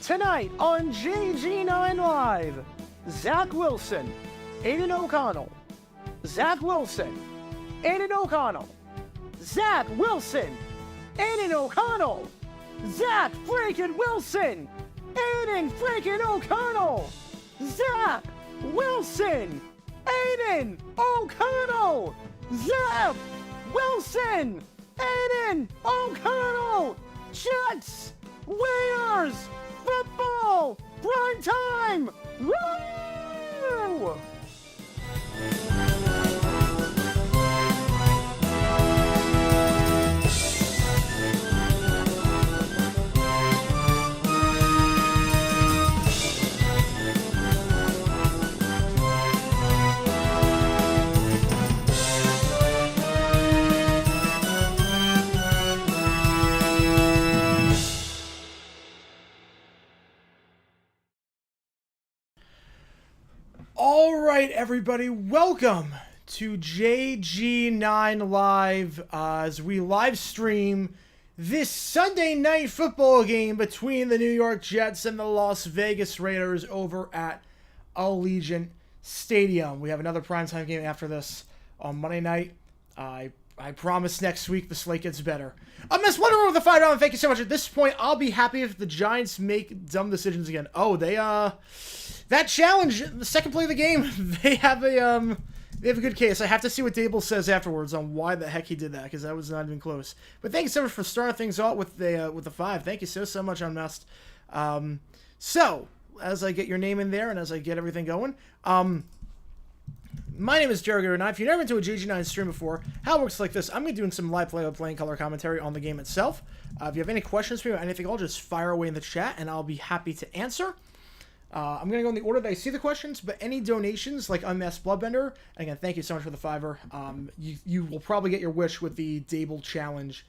Tonight on JG9 Live, Zach Wilson, Aiden O'Connell. Zach Wilson, Aiden O'Connell. Zach Wilson, Aiden O'Connell. Zach freaking Wilson, Aiden freaking O'Connell. Zach Wilson, Aiden O'Connell. Zach Wilson, Aiden O'Connell. Jets, Warriors, football, prime time. Woo! All right, everybody, welcome to JG9 Live as we live stream this Sunday night football game between the New York Jets and the Las Vegas Raiders over at Allegiant Stadium. We have another primetime game after this on Monday night. I promise next week the slate gets better. Miss Wonderwoman with the $5. Thank you so much. At this point, I'll be happy if the Giants make dumb decisions again. Oh, that challenge, the second play of the game, they have a good case. I have to see what Dable says afterwards on why the heck he did that, because that was not even close. But thank you so much for starting things out with the 5. Thank you so much, Unmasked. So as I get your name in there and as I get everything going, my name is Jared and if you've never been to a JG9 stream before, how it works like this: I'm going to be doing some live playing color commentary on the game itself. If you have any questions for me or anything, I'll just fire away in the chat and I'll be happy to answer. I'm going to go in the order that I see the questions, but any donations, like Unmasked Bloodbender, and again, thank you so much for the $5. You will probably get your wish with the Dable challenge.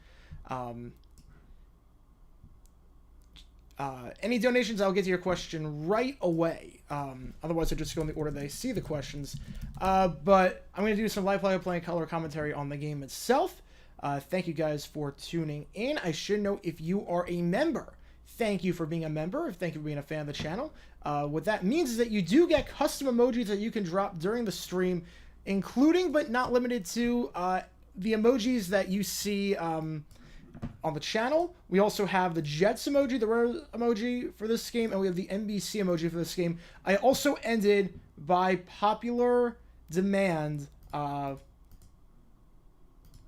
Any donations, I'll get to your question right away. Otherwise, I'll just go in the order that I see the questions. But I'm going to do some live playing color commentary on the game itself. Thank you guys for tuning in. I should note, if you are a member, thank you for being a member. Thank you for being a fan of the channel. What that means is that you do get custom emojis that you can drop during the stream, including but not limited to the emojis that you see on the channel. We also have the Jets emoji, the rare emoji for this game, and we have the NBC emoji for this game. I also ended, by popular demand, the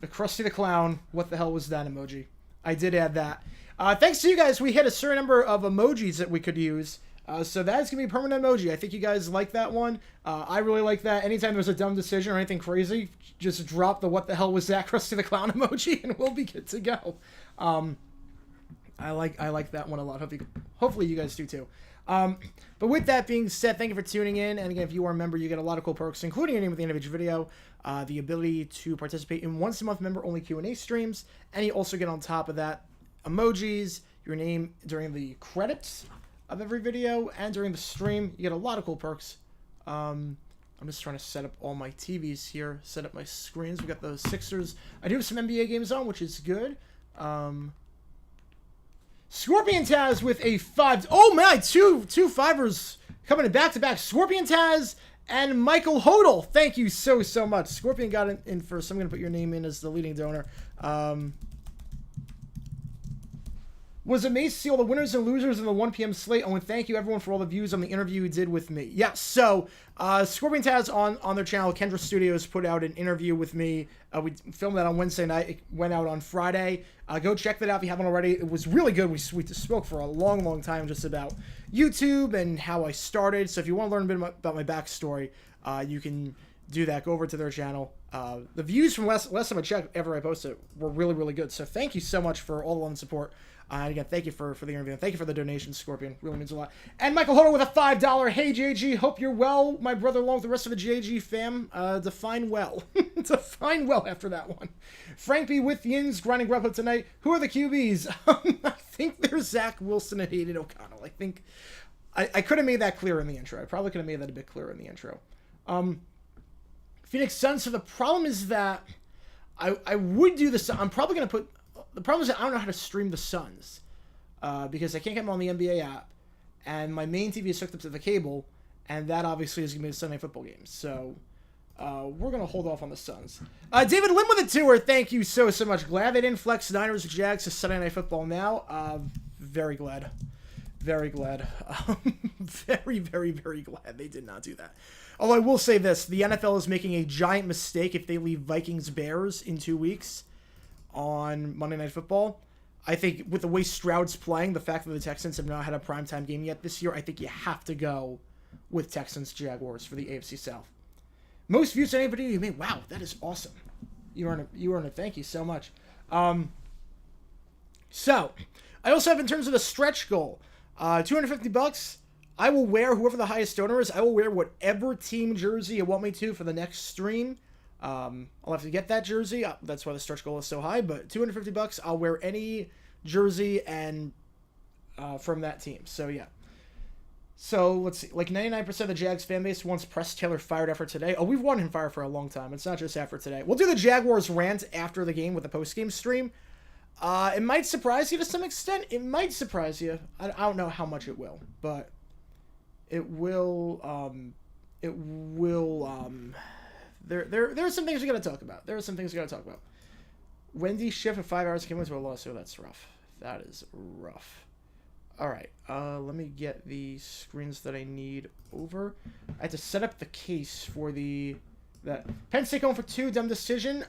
Krusty the Clown, what the hell was that emoji? I did add that. Thanks to you guys, we hit a certain number of emojis that we could use. So that's going to be a permanent emoji. I think you guys like that one. I really like that. Anytime there's a dumb decision or anything crazy, just drop the what the hell was that Krusty the Clown emoji and we'll be good to go. I like that one a lot. Hopefully you guys do too. But with that being said, thank you for tuning in. And again, if you are a member, you get a lot of cool perks, including your name at the end of each video, the ability to participate in once a month member-only Q&A streams, and you also get on top of that emojis, your name during the credits of every video, and during the stream. You get a lot of cool perks. I'm just trying to set up all my TVs here, set up my screens. We got the Sixers. I do have some NBA games on, which is good. Scorpion Taz with a 5. Oh my, two fivers coming in back to back. Scorpion Taz and Michael Hodel. Thank you so much. Scorpion got in first. I'm gonna put your name in as the leading donor. Was amazed to see all the winners and losers in the 1 p.m. slate. I want to thank you, everyone, for all the views on the interview you did with me. Yeah, so Scorpion Taz on their channel, Kendra Studios, put out an interview with me. We filmed that on Wednesday night. It went out on Friday. Go check that out if you haven't already. It was really good. We spoke for a long time just about YouTube and how I started. So if you want to learn a bit about my backstory, you can do that. Go over to their channel. The views from last time I checked, ever I posted, were really good. So thank you so much for all the love and support. Again, thank you for the interview. And thank you for the donation, Scorpion. Really means a lot. And Michael Hodder with a $5. Hey, JG. Hope you're well, my brother, along with the rest of the JG fam. Define well. Define well after that one. Frank B. with Yins grinding grub up tonight. Who are the QBs? I think they're Zach Wilson and Aiden O'Connell. I think I could have made that clear in the intro. I probably could have made that a bit clearer in the intro. Phoenix Suns. So the problem is that I would do this. I'm probably going to put... The problem is that I don't know how to stream the Suns because I can't get them on the NBA app. and my main TV is hooked up to the cable, and that obviously is going to be the Sunday football game. So we're going to hold off on the Suns. David Lim with a tour. Thank you so much. Glad they didn't flex Niners Jags to Sunday Night Football now. Very glad. Very glad. Very glad they did not do that. Although I will say this, the NFL is making a giant mistake if they leave Vikings-Bears in 2 weeks on Monday Night Football. I think with the way Stroud's playing, the fact that the Texans have not had a primetime game yet this year, I think you have to go with Texans-Jaguars for the AFC South. Most views on any video you made. Wow, that is awesome. You earn a thank you so much. So, I also have in terms of the stretch goal, $250. I will wear, whoever the highest donor is, I will wear whatever team jersey you want me to for the next stream. I'll have to get that jersey. That's why the stretch goal is so high. But $250, I'll wear any jersey and from that team. So yeah. So let's see. Like 99% of the Jags fan base wants Press Taylor fired after today. Oh, we've wanted him fired for a long time. It's not just after today. We'll do the Jaguars rant after the game with the post-game stream. It might surprise you to some extent. It might surprise you. I don't know how much it will, but it will. There are some things we got to talk about. Wendy's shift of 5 hours came into a loss, so that's rough. That is rough. All right, let me get the screens that I need over. I had to set up the case for that Penn State going for 2, dumb decision.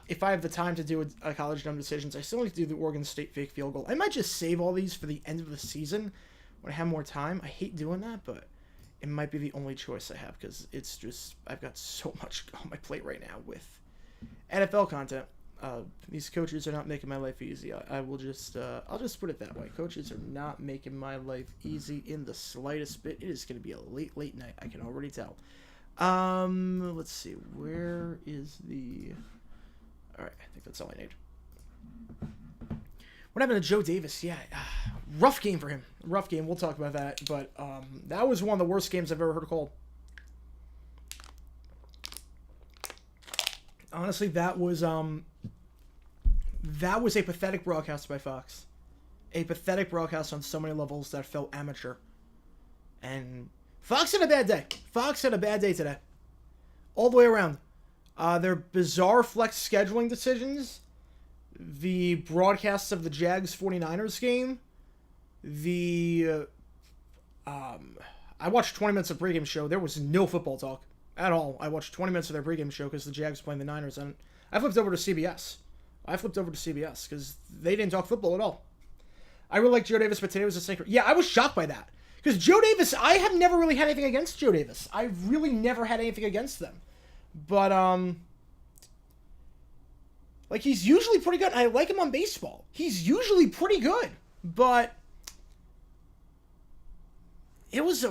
If I have the time to do a college dumb decisions, I still need to do the Oregon State fake field goal. I might just save all these for the end of the season when I have more time. I hate doing that, but it might be the only choice I have because it's just I've got so much on my plate right now with NFL content. These coaches are not making my life easy. I will just I'll just put it that way. Coaches are not making my life easy in the slightest bit. It is going to be a late night. I can already tell. Let's see. Where is the... All right, I think that's all I need. What happened to Joe Davis? Yeah, rough game for him. Rough game. We'll talk about that. But that was one of the worst games I've ever heard called. Honestly, that was a pathetic broadcast by Fox. A pathetic broadcast on so many levels that felt amateur. And Fox had a bad day. Fox had a bad day today. All the way around. Their bizarre flex scheduling decisions. The broadcasts of the Jags 49ers game. I watched 20 minutes of pregame show. There was no football talk at all. I watched 20 minutes of their pregame show because the Jags playing the Niners. And I flipped over to CBS. Because they didn't talk football at all. I really like Joe Davis, but today was a sacred. Yeah, I was shocked by that. Because Joe Davis, I have never really had anything against Joe Davis. I've really never had anything against them. But, like, he's usually pretty good. I like him on baseball. He's usually pretty good. But it was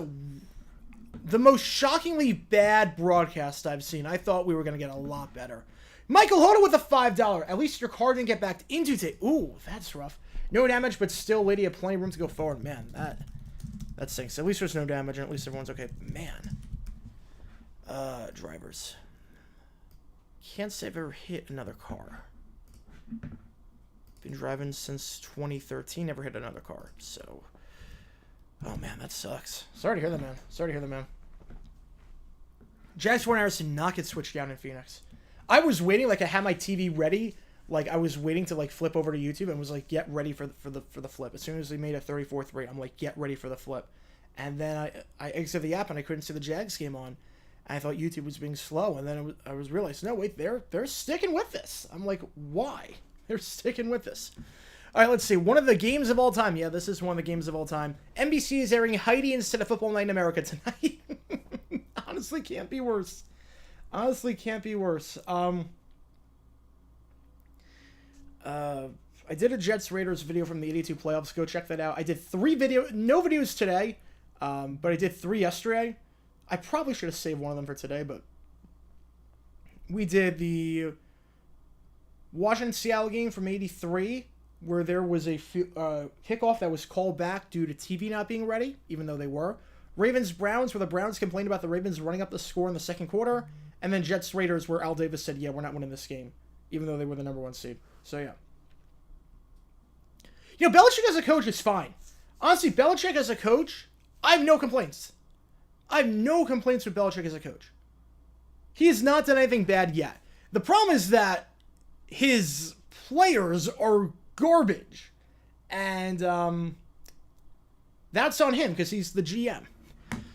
the most shockingly bad broadcast I've seen. I thought we were going to get a lot better. Michael Hoda with a $5. At least your car didn't get backed into tape. Ooh, that's rough. No damage, but still, lady had plenty of room to go forward. Man, that stinks. At least there's no damage, and at least everyone's okay. Man. Drivers. Can't say I've ever hit another car. Been driving since 2013, never hit another car, so... Oh, man, that sucks. Sorry to hear that, man. Jags 49ers did not get switched down in Phoenix. I was waiting, like, I had my TV ready. Like, I was waiting to, like, flip over to YouTube and was like, get ready for the flip. As soon as they made a 34-3, I'm like, get ready for the flip. And then I exited the app and I couldn't see the Jags game on. And I thought YouTube was being slow. And then I was realized, no, wait, they're sticking with this. I'm like, why? They're sticking with this. All right, let's see. One of the games of all time. Yeah, this is one of the games of all time. NBC is airing Heidi instead of Football Night in America tonight. Honestly, can't be worse. I did a Jets Raiders video from the 82 playoffs. Go check that out. I did no videos today, but I did 3 yesterday. I probably should have saved one of them for today, but we did the Washington-Seattle game from 83, where there was a kickoff that was called back due to TV not being ready, even though they were. Ravens-Browns, where the Browns complained about the Ravens running up the score in the second quarter. And then Jets-Raiders, where Al Davis said, yeah, we're not winning this game, even though they were the number 1 seed. So, yeah. You know, Belichick as a coach is fine. Honestly, Belichick as a coach, I have no complaints. I have no complaints with Belichick as a coach. He has not done anything bad yet. The problem is that his players are garbage. And that's on him because he's the GM.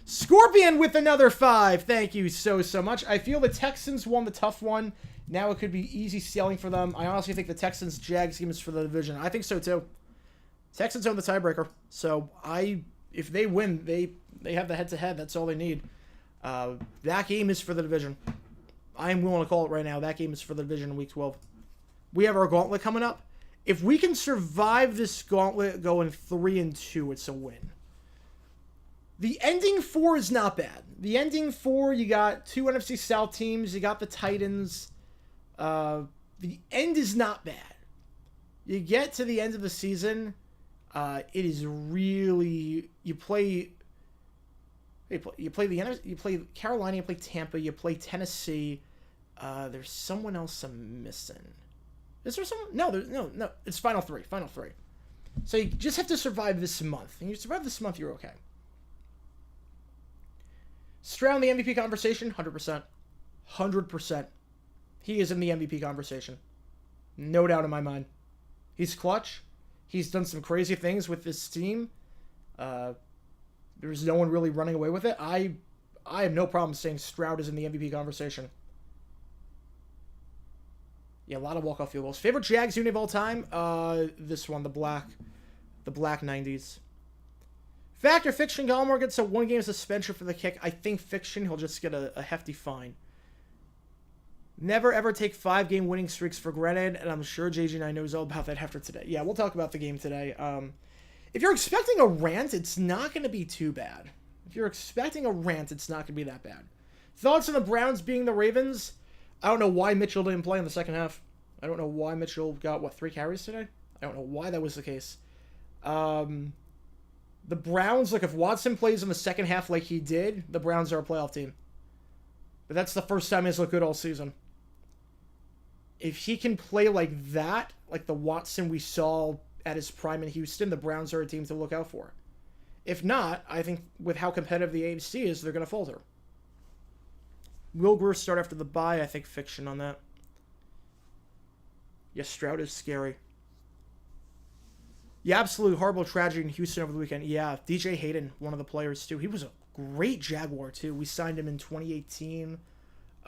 Scorpion with another 5. Thank you so much. I feel the Texans won the tough one. Now it could be easy sailing for them. I honestly think the Texans-Jags game is for the division. I think so too. Texans own the tiebreaker. So if they win, they have the head-to-head. That's all they need. That game is for the division. I'm willing to call it right now. That game is for the division in Week 12. We have our gauntlet coming up. If we can survive this gauntlet going 3-2, it's a win. The ending 4 is not bad. The ending 4, you got 2 NFC South teams. You got the Titans. The end is not bad. You get to the end of the season, it is really you play Carolina, you play Tampa, you play Tennessee. There's someone else I'm missing. Is there someone? No. It's final three. So you just have to survive this month, and you survive this month, you're okay. Stroud in the MVP conversation, 100%. He is in the MVP conversation. No doubt in my mind. He's clutch. He's done some crazy things with this team. There's no one really running away with it. I have no problem saying Stroud is in the MVP conversation. Yeah, a lot of walk-off field goals. Favorite Jags unit of all time? This one, the black 90s. Fact or fiction, Gallimore gets a 1-game suspension for the kick. I think fiction. He'll just get a hefty fine. Never ever take 5-game winning streaks for granted, and I'm sure JG9 knows all about that after today. Yeah, we'll talk about the game today. If you're expecting a rant, it's not going to be too bad. If you're expecting a rant, it's not going to be that bad. Thoughts on the Browns being the Ravens? I don't know why Mitchell didn't play in the second half. I don't know why Mitchell got, 3 carries today? I don't know why that was the case. The Browns, if Watson plays in the second half like he did, the Browns are a playoff team. But that's the first time he's looked good all season. If he can play like that, like the Watson we saw at his prime in Houston, the Browns are a team to look out for. If not, I think with how competitive the AFC is, they're going to falter. Will Greer start after the bye? I think fiction on that. Yes, Stroud is scary. Yeah, absolute horrible tragedy in Houston over the weekend. Yeah, DJ Hayden, one of the players too. He was a great Jaguar too. We signed him in 2018.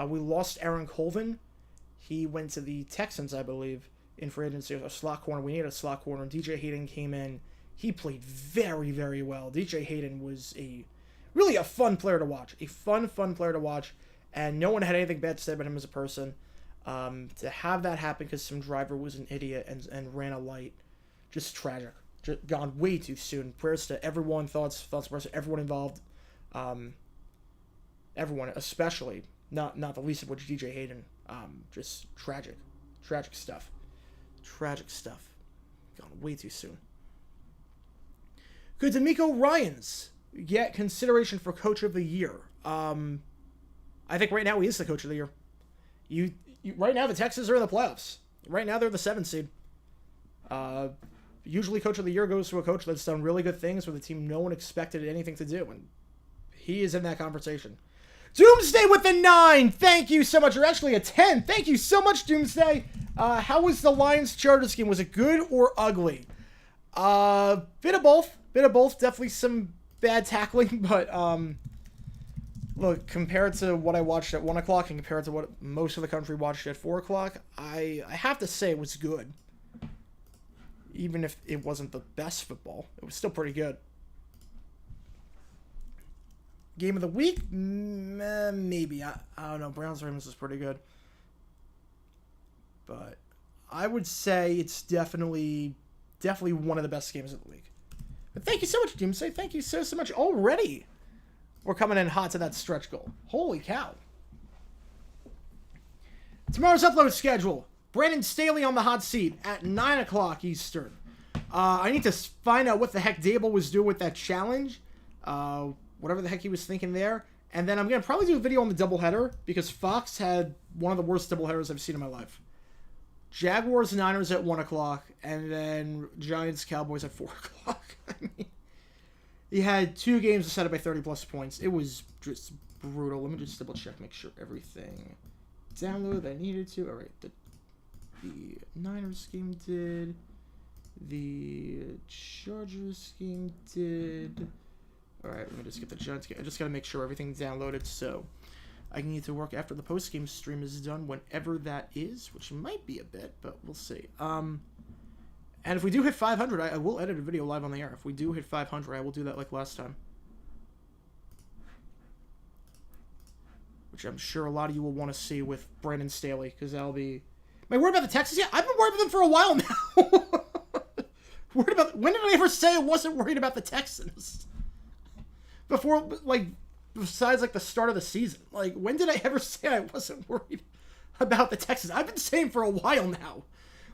We lost Aaron Colvin. He went to the Texans, I believe, in free agency as a slot corner. We needed a slot corner, and DJ Hayden came in. He played very, very well. DJ Hayden was really a fun player to watch. A fun player to watch, and no one had anything bad to say about him as a person. To have that happen because some driver was an idiot and ran a light, just tragic. Just gone way too soon. Prayers to everyone, thoughts prayers to everyone involved. Everyone, especially, not the least of which DJ Hayden. Just tragic stuff. Gone way too soon. Could D'Amico Ryans get consideration for Coach of the Year? I think right now he is the Coach of the Year. You right now the Texans are in the playoffs. Right now they're the 7th seed. Usually Coach of the Year goes to a coach that's done really good things with a team no one expected anything to do, and he is in that conversation. Doomsday with the 9. Thank you so much. You're actually a 10. Thank you so much, Doomsday. How was the Lions-Chargers game? Was it good or ugly? Bit of both. Definitely some bad tackling, but look, compared to what I watched at 1 o'clock and compared to what most of the country watched at 4 o'clock, I have to say it was good. Even if it wasn't the best football, it was still pretty good. Game of the week? Maybe. I don't know. Browns-Ravens was pretty good. But I would say it's definitely one of the best games of the week. But thank you so much, Doomsday. Thank you so much. Already, we're coming in hot to that stretch goal. Holy cow. Tomorrow's upload schedule. Brandon Staley on the hot seat at 9 o'clock Eastern. I need to find out what the heck Dable was doing with that challenge. Whatever the heck he was thinking there. And then I'm going to probably do a video on the doubleheader because Fox had one of the worst doubleheaders I've seen in my life. Jaguars, Niners at 1 o'clock, and then Giants, Cowboys at 4 o'clock. I mean, He had 2 games decided by 30-plus points. It was just brutal. Let me just double-check, make sure everything downloaded that I needed to. All right, the Niners game did. The Chargers game did. All right, let me just get the Giants game. I just got to make sure everything's downloaded, so I need to work after the post-game stream is done, whenever that is, which might be a bit, but we'll see. And if we do hit 500, I will edit a video live on the air. If we do hit 500, I will do that like last time. Which I'm sure a lot of you will want to see with Brandon Staley, because that'll be... Am I worried about the Texans? Yeah, I've been worried about them for a while now. Worried about... When did I ever say I wasn't worried about the Texans? Before, like, besides, like, the start of the season. Like, when did I ever say I wasn't worried about the Texans? I've been saying for a while now.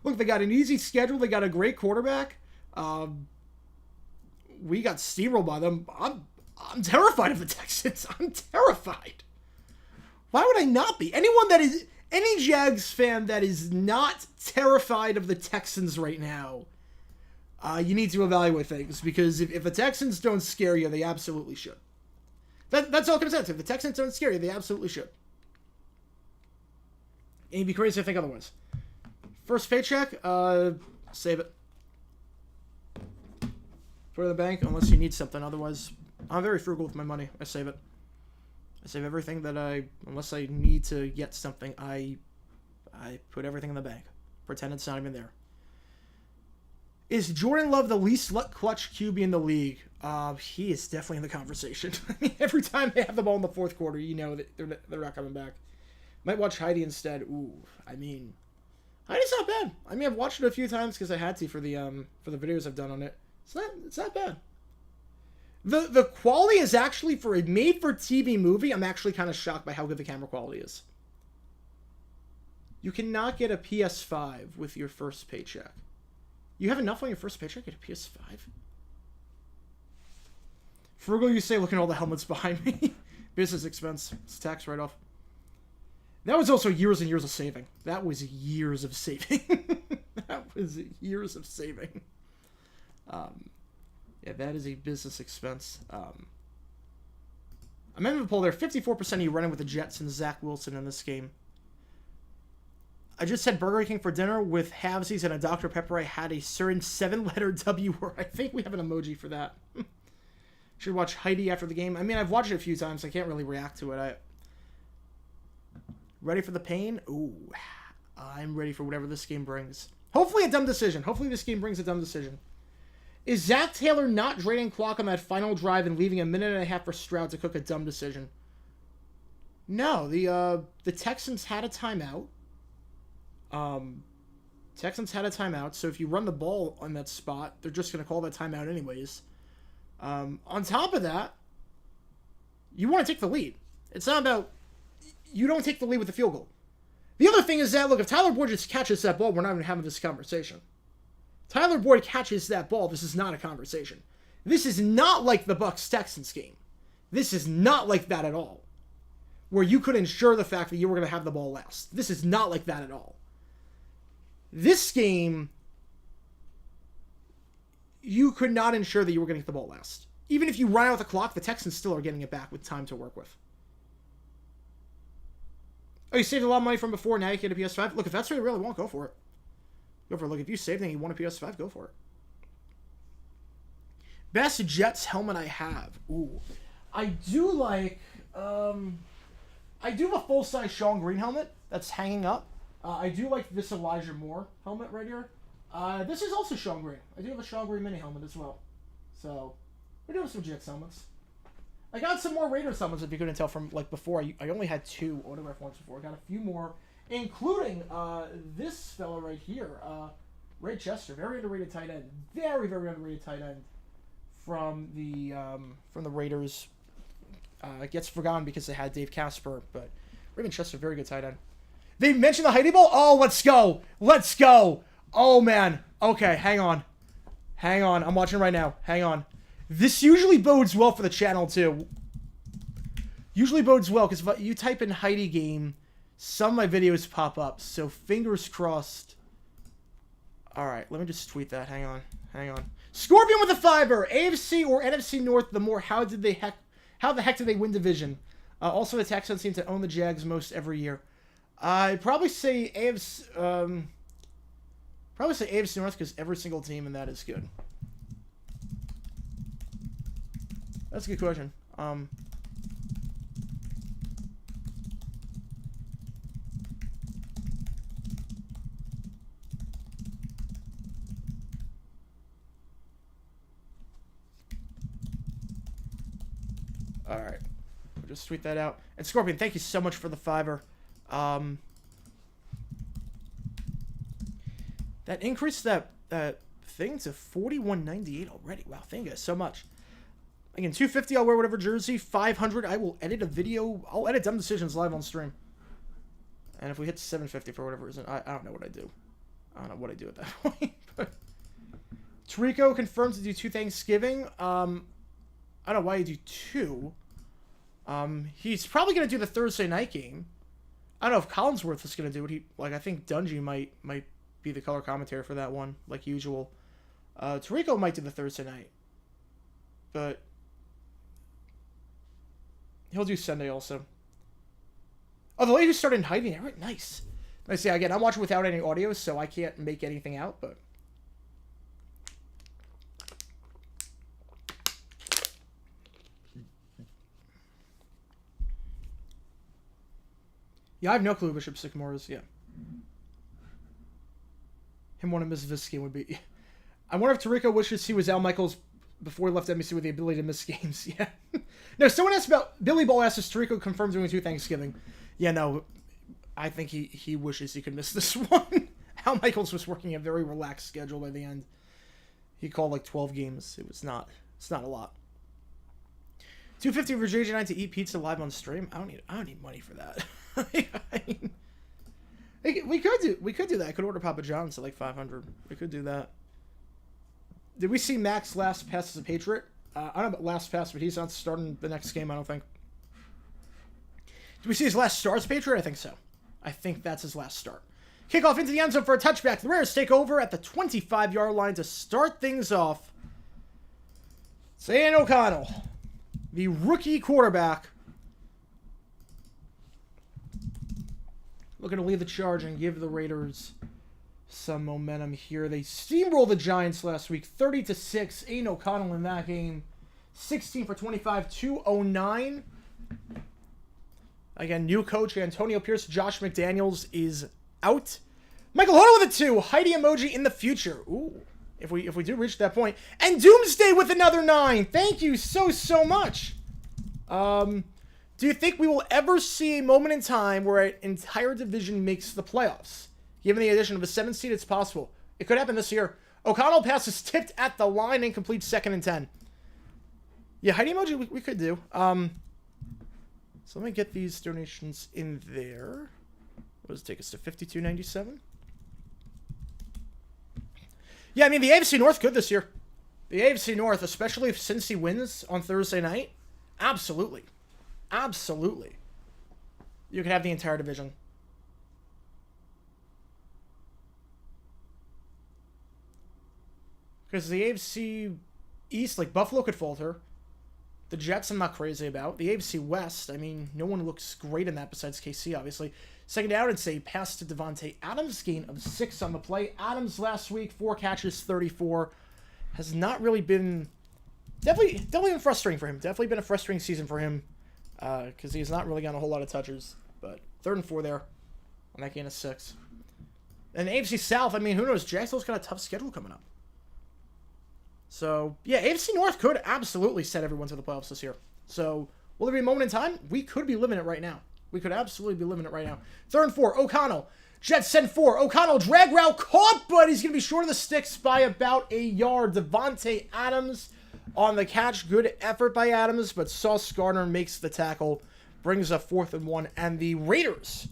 Look, they got an easy schedule. They got a great quarterback. We got steamrolled by them. I'm terrified of the Texans. I'm terrified. Why would I not be? Any Jags fan that is not terrified of the Texans right now, you need to evaluate things, because if the Texans don't scare you, they absolutely should. That's all it comes down to. If the Texans don't scare you, they absolutely should. And you'd be crazy to think otherwise. First paycheck, save it. Put it in the bank, unless you need something. Otherwise, I'm very frugal with my money. I save it. I save everything that unless I need to get something, I put everything in the bank. Pretend it's not even there. Is Jordan Love the least clutch QB in the league? He is definitely in the conversation. I mean, every time they have the ball in the fourth quarter, you know that they're not coming back. Might watch Heidi instead. Ooh, I mean... Heidi's not bad. I mean, I've watched it a few times because I had to for the videos I've done on it. It's not bad. The quality is actually, for a made-for-TV movie, I'm actually kind of shocked by how good the camera quality is. You cannot get a PS5 with your first paycheck. You have enough on your first paycheck to get a PS5? Frugal, you say, look at all the helmets behind me. Business expense. It's tax write-off. That was also years and years of saving. That was years of saving. That was years of saving. Yeah, that is a business expense. I'm in the poll there. 54% of you running with the Jets and Zach Wilson in this game. I just had Burger King for dinner with halvesies and a Dr. Pepper. I had a certain 7-letter W word. I think we have an emoji for that. Should watch Heidi after the game. I mean, I've watched it a few times. I can't really react to it. Ready for the pain? Ooh, I'm ready for whatever this game brings. Hopefully a dumb decision. Hopefully this game brings a dumb decision. Is Zach Taylor not draining clock on that final drive and leaving a minute and a half for Stroud to cook a dumb decision? No, the Texans had a timeout. Texans had a timeout, so if you run the ball on that spot, they're just going to call that timeout anyways. On top of that, you want to take the lead. It's not about... You don't take the lead with the field goal. The other thing is that, look, if Tyler Boyd just catches that ball, we're not even having this conversation. Tyler Boyd catches that ball, this is not a conversation. This is not like the Bucs-Texans game. This is not like that at all. Where you could ensure the fact that you were going to have the ball last. This is not like that at all. This game, you could not ensure that you were going to get the ball last. Even if you run out the clock, the Texans still are getting it back with time to work with. Oh, you saved a lot of money from before, now you get a PS5? Look, if that's what you really want, go for it. Go for it. Look, if you saved and you want a PS5, go for it. Best Jets helmet I have. Ooh. I do like... I do have a full-size Sean Green helmet that's hanging up. I do like this Elijah Moore helmet right here. This is also Sean Green. I do have a Sean Green mini helmet as well. So, we're doing some Jets helmets. I got some more Raiders helmets, if you couldn't tell from, like, before. I only had 2 autograph ones before. I got a few more, including this fella right here, Ray Chester, very underrated tight end. Very, very underrated tight end from the Raiders. Gets forgotten because they had Dave Casper, but Raymond Chester, very good tight end. They mentioned the Heidi Bowl? Oh, let's go. Let's go. Oh, man. Okay, hang on. Hang on. I'm watching right now. Hang on. This usually bodes well for the channel, too. Usually bodes well, because if you type in Heidi game, some of my videos pop up. So, fingers crossed. Alright, let me just tweet that. Hang on. Hang on. Scorpion with a fiber. AFC or NFC North, the more how the heck did they win division? Also, the Texans seem to own the Jags most every year. I'd probably say AFC, North because every single team in that is good. That's a good question. Alright. We'll just tweet that out. And Scorpion, thank you so much for the fiber. That increased that thing to 41.98 already. Wow, thank you guys so much. Again, 250, I'll wear whatever jersey. 500, I will edit a video. I'll edit Dumb Decisions live on stream. And if we hit 750 for whatever reason, I don't know what I do. I don't know what I do at that point. But Tarico confirmed to do 2 Thanksgiving. I don't know why you do 2. He's probably going to do the Thursday night game. I don't know if Collinsworth is going to do it. I think Dungy might be the color commentary for that one, like usual. Tarico might do the Thursday night. But he'll do Sunday also. Oh, the lady who started in hiding. All right, nice. Nice. Yeah, again, I'm watching without any audio, so I can't make anything out, but... Yeah, I have no clue who Bishop Sycamore is. Yeah. Him want to miss this game would be... I wonder if Tarico wishes he was Al Michaels before he left NBC with the ability to miss games. Yeah. No, someone asked about... Billy Ball asked, is Tarico confirmed doing 2 Thanksgiving? Yeah, no. I think he wishes he could miss this one. Al Michaels was working a very relaxed schedule by the end. He called like 12 games. It's not a lot. $250 for JJ9 to eat pizza live on stream? I don't need money for that. I mean, we could do that. I could order Papa John's at like 500. We could do that. Did we see Max last pass as a Patriot? I don't know about last pass, but he's not starting the next game, I don't think. Did we see his last start as a Patriot? I think so. I think that's his last start. Kickoff into the end zone for a touchback. The Raiders take over at the 25-yard line to start things off. Ian O'Connell, the rookie quarterback, looking to lead the charge and give the Raiders some momentum here. They steamrolled the Giants last week, 30-6. Ian O'Connell in that game, 16 for 25, 209. Again, new coach Antonio Pierce. Josh McDaniels is out. Michael Hodo with a 2. Heidi emoji in the future. Ooh, if we do reach that point. And Doomsday with another 9. Thank you so much. Do you think we will ever see a moment in time where an entire division makes the playoffs? Given the addition of a 7th seed, it's possible. It could happen this year. O'Connell passes tipped at the line and complete 2nd and 10. Yeah, Heidi emoji we could do. So let me get these donations in there. What does it take us to? $52.97? Yeah, I mean, the AFC North good this year. The AFC North, especially if Cincy wins on Thursday night, absolutely. Absolutely. You could have the entire division. Because the AFC East, like Buffalo could falter. The Jets I'm not crazy about. The AFC West, I mean, no one looks great in that besides KC, obviously. Second down, it's a pass to Devontae Adams, gain of 6 on the play. Adams last week, 4 catches, 34. Has not really been... Definitely been frustrating for him. Definitely been a frustrating season for him. Because he's not really gotten a whole lot of touches. But 3rd and 4 there on that gain of 6. And the AFC South, I mean, who knows? Jacksonville's got a tough schedule coming up. So, yeah, AFC North could absolutely set everyone to the playoffs this year. So, will there be a moment in time? We could be living it right now. We could absolutely be living it right now. 3rd and 4, O'Connell. Jets send 4. O'Connell, drag route, caught, but he's going to be short of the sticks by about a yard. Devontae Adams on the catch. Good effort by Adams, but Sauce Gardner makes the tackle. Brings up 4th and 1. And the Raiders,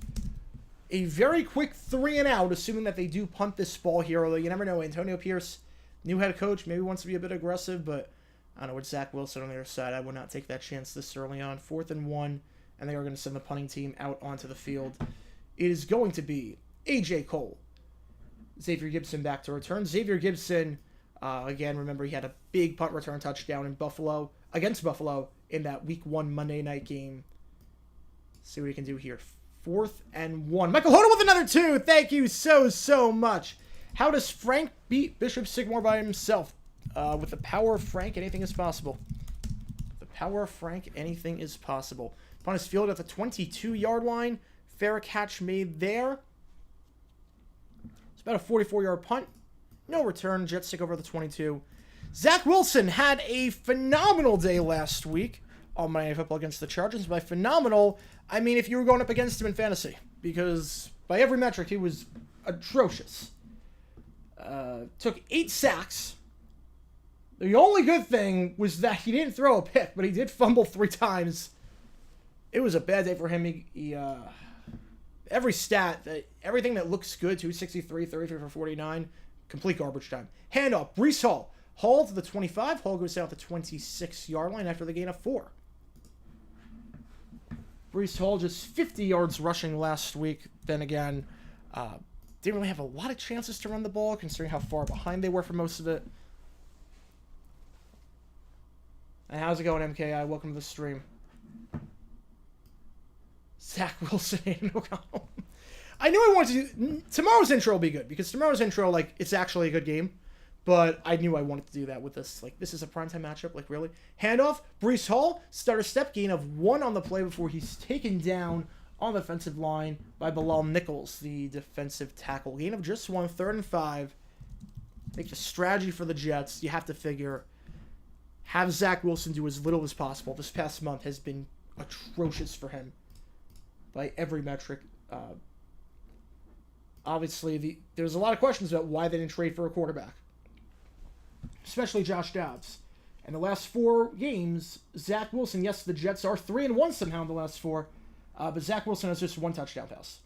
a very quick 3 and out, assuming that they do punt this ball here. Although you never know. Antonio Pierce, new head coach, maybe wants to be a bit aggressive, but I don't know, with Zach Wilson on the other side, I would not take that chance this early on. 4th and 1, and they are going to send the punting team out onto the field. It is going to be A.J. Cole. Xavier Gibson back to return. Xavier Gibson Again, remember he had a big punt return touchdown against Buffalo in that Week 1 Monday night game. See what he can do here. 4th and 1. Michael Hoda with another 2. Thank you so much. How does Frank beat Bishop Sigmore by himself? With the power of Frank, anything is possible. The power of Frank, anything is possible. Punt is fielded at the 22-yard line. Fair catch made there. It's about a 44-yard punt. No return. Jets stick over the 22. Zach Wilson had a phenomenal day last week on Monday Night Football against the Chargers. By phenomenal, I mean if you were going up against him in fantasy. Because by every metric, he was atrocious. Took 8 sacks. The only good thing was that he didn't throw a pick, but he did fumble 3 times. It was a bad day for him. Every stat, everything that looks good, 263, 33 for 49, complete garbage time. Handoff, Breece Hall. Hall to the 25. Hall goes down at the 26-yard line after the gain of 4. Breece Hall just 50 yards rushing last week. Then again, didn't really have a lot of chances to run the ball, considering how far behind they were for most of it. And how's it going, MKI? Welcome to the stream. Zach Wilson and O'Connell. I knew I wanted to do... Tomorrow's intro will be good, because tomorrow's intro, like, it's actually a good game. But I knew I wanted to do that with this. Like, this is a primetime matchup. Like, really? Handoff, Breece Hall, starter step, gain of 1 on the play before he's taken down on the defensive line by Bilal Nichols, the defensive tackle. Gain of just 1, 3rd and 5. I think the strategy for the Jets, you have to figure, have Zach Wilson do as little as possible. This past month has been atrocious for him by every metric. Obviously, there's a lot of questions about why they didn't trade for a quarterback, especially Josh Dobbs. In the last 4 games, Zach Wilson, yes, the Jets are 3-1 somehow in the last 4, but Zach Wilson has just 1 touchdown pass.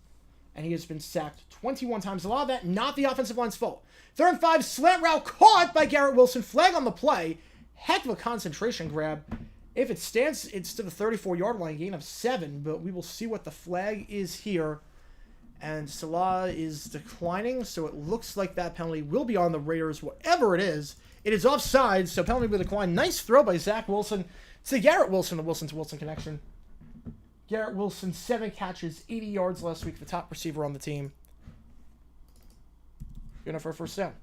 And he has been sacked 21 times. A lot of that, not the offensive line's fault. 3rd and 5, slant route caught by Garrett Wilson. Flag on the play. Heck of a concentration grab. If it stands, it's to the 34-yard line, gain of 7, but we will see what the flag is here. And Salah is declining, so it looks like that penalty will be on the Raiders, whatever it is. It is offside, so penalty will decline. Nice throw by Zach Wilson to Garrett Wilson, the Wilson-to-Wilson connection. Garrett Wilson, 7 catches, 80 yards last week, the top receiver on the team. Good enough for a first down.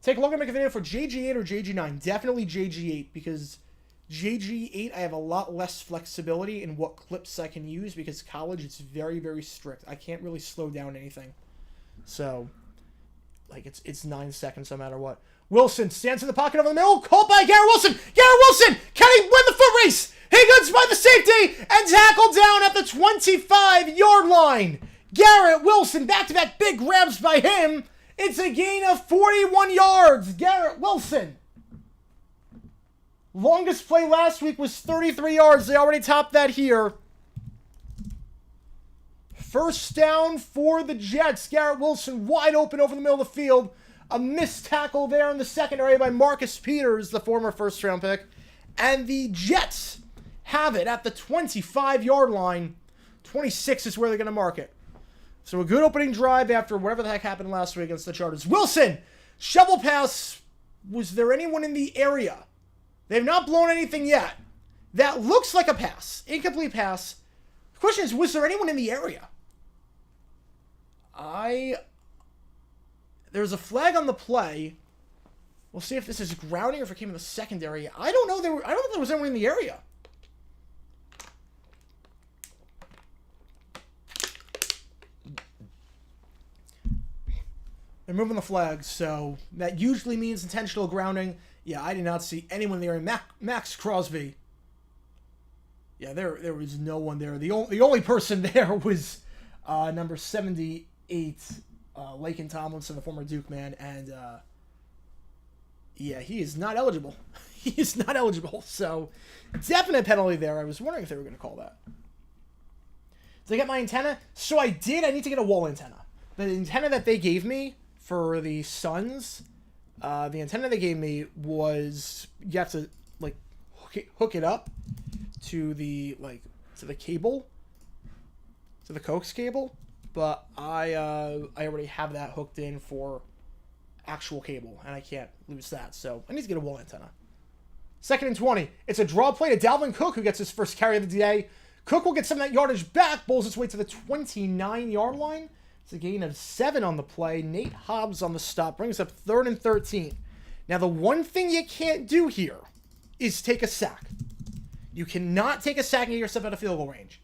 Take a look at make a video for JG8 or JG9. Definitely JG8, because JG8, I have a lot less flexibility in what clips I can use, because college, it's very, very strict. I can't really slow down anything. So, like, it's 9 seconds no matter what. Wilson stands in the pocket over the middle, caught by Garrett Wilson. Garrett Wilson, can he win the foot race? He gets by the safety and tackled down at the 25-yard line. Garrett Wilson, back-to-back big grabs by him. It's a gain of 41 yards. Garrett Wilson. Longest play last week was 33 yards. They already topped that here. First down for the Jets. Garrett Wilson wide open over the middle of the field. A missed tackle there in the secondary by Marcus Peters, the former first-round pick. And the Jets have it at the 25-yard line. 26 is where they're going to mark it. So a good opening drive after whatever the heck happened last week against the Chargers. Wilson, shovel pass. Was there anyone in the area? They've not blown anything yet. That looks like a pass. Incomplete pass. The question is, was there anyone in the area? There's a flag on the play. We'll see if this is grounding or if it came in the secondary. I don't know. I don't think there was anyone in the area. They're moving the flag, so that usually means intentional grounding. Yeah, I did not see anyone there. Max Crosby. Yeah, there was no one there. The only person there was number 78, Laken Tomlinson, the former Duke man, and yeah, he is not eligible. He is not eligible. So definite penalty there. I was wondering if they were going to call that. Did I get my antenna? So I did. I need to get a wall antenna. The antenna that they gave me for the Suns, the antenna they gave me was you have to like hook it up to the cable, to the coax cable. But I already have that hooked in for actual cable, and I can't lose that. So I need to get a wall antenna. 2nd and 20. It's a draw play to Dalvin Cook, who gets his first carry of the day. Cook will get some of that yardage back, bowls its way to the 29-yard line. It's a gain of 7 on the play. Nate Hobbs on the stop brings up 3rd and 13. Now, the one thing you can't do here is take a sack. You cannot take a sack and get yourself out of field goal range.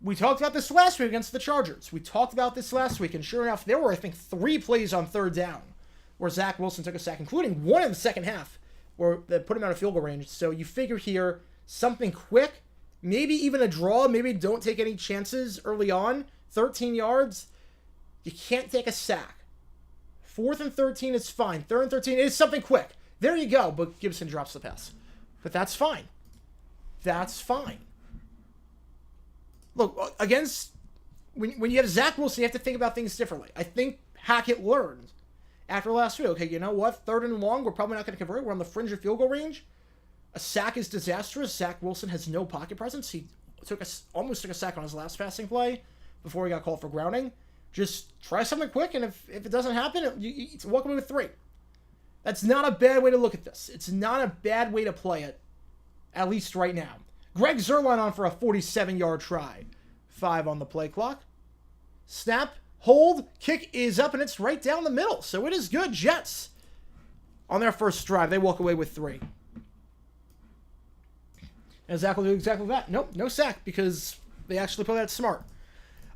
We talked about this last week against the Chargers. And sure enough, there were, I think, 3 plays on 3rd down where Zach Wilson took a sack, including one in the second half where they put him out of field goal range. So you figure here, something quick, maybe even a draw, maybe don't take any chances early on. 13 yards, you can't take a sack. 4th and 13 is fine. 3rd and 13 is something quick. There you go, but Gibson drops the pass. But that's fine. That's fine. Look, when you have Zach Wilson, you have to think about things differently. I think Hackett learned after last week. Okay, you know what? 3rd and long, we're probably not going to convert. We're on the fringe of field goal range. A sack is disastrous. Zach Wilson has no pocket presence. He almost took a sack on his last passing play before he got called for grounding. Just try something quick, and if it doesn't happen, you walk away with 3. That's not a bad way to look at this. It's not a bad way to play it, at least right now. Greg Zuerlein on for a 47-yard try. 5 on the play clock. Snap, hold, kick is up, and it's right down the middle. So it is good. Jets, on their first drive, they walk away with 3. And Zach will do exactly that. Nope, no sack, because they actually play that smart.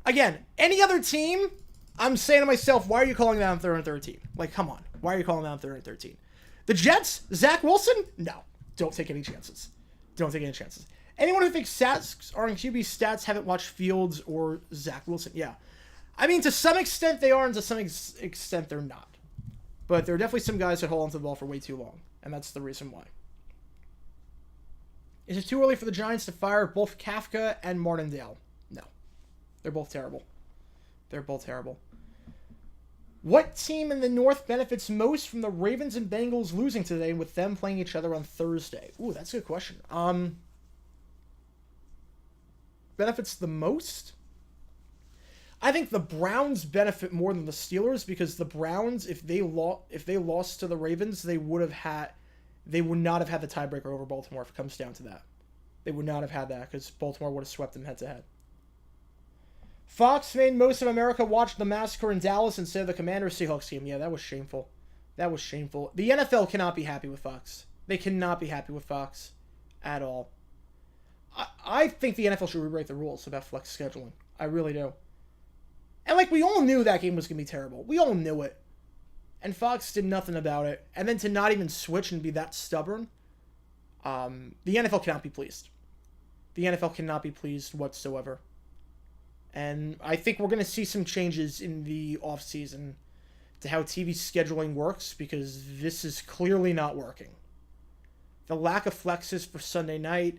Again, any other team, I'm saying to myself, why are you calling that on 3rd and 13? Like, come on. Why are you calling that on 3rd and 13? The Jets, Zach Wilson? No. Don't take any chances. Don't take any chances. Anyone who thinks stats are in QB stats haven't watched Fields or Zach Wilson. Yeah. I mean, to some extent they are, and to some extent they're not. But there are definitely some guys that hold onto the ball for way too long, and that's the reason why. Is it too early for the Giants to fire both Kafka and Martindale? No. They're both terrible. They're both terrible. What team in the North benefits most from the Ravens and Bengals losing today with them playing each other on Thursday? Ooh, that's a good question. Benefits the most? I think the Browns benefit more than the Steelers, because the Browns, if they lost to the Ravens, they would not have had the tiebreaker over Baltimore if it comes down to that. They would not have had that, because Baltimore would have swept them head-to-head. Fox made most of America watch the massacre in Dallas instead of the Commanders-Seahawks game. Yeah, that was shameful. That was shameful. The NFL cannot be happy with Fox. They cannot be happy with Fox at all. I think the NFL should rewrite the rules about flex scheduling. I really do. And, like, we all knew that game was going to be terrible. We all knew it. And Fox did nothing about it. And then to not even switch and be that stubborn, the NFL cannot be pleased. The NFL cannot be pleased whatsoever. And I think we're going to see some changes in the offseason to how TV scheduling works, because this is clearly not working. The lack of flexes for Sunday night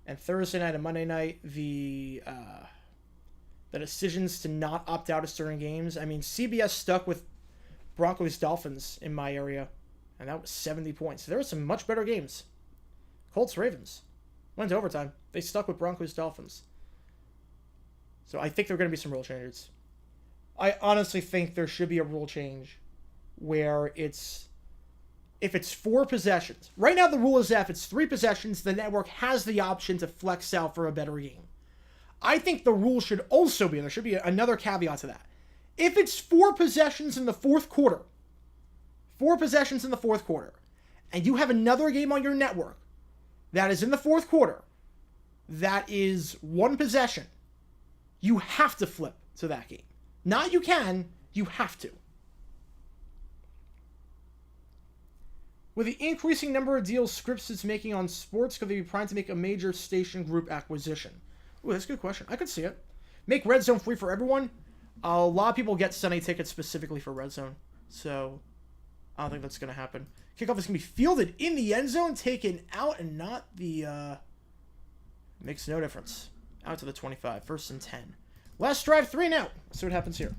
and Thursday night and Monday night, the decisions to not opt out of certain games. I mean, CBS stuck with Broncos-Dolphins in my area, and that was 70 points. There were some much better games. Colts-Ravens went to overtime. They stuck with Broncos-Dolphins. So I think there are going to be some rule changes. I honestly think there should be a rule change where if it's 4 possessions. Right now the rule is that if it's 3 possessions, the network has the option to flex out for a better game. I think the rule should also be, and there should be another caveat to that. If it's 4 possessions in the fourth quarter, and you have another game on your network that is in the fourth quarter, that is 1 possession, you have to flip to that game. Not you can, you have to. With the increasing number of deals Scripps is making on sports, could they be primed to make a major station group acquisition? Ooh, that's a good question. I could see it. Make Red Zone free for everyone. A lot of people get Sunday tickets specifically for Red Zone, so I don't think that's going to happen. Kickoff is going to be fielded in the end zone, taken out, and not the... Makes no difference. Out to the 25. 1st and 10. Last drive, 3 now. Let's see what happens here.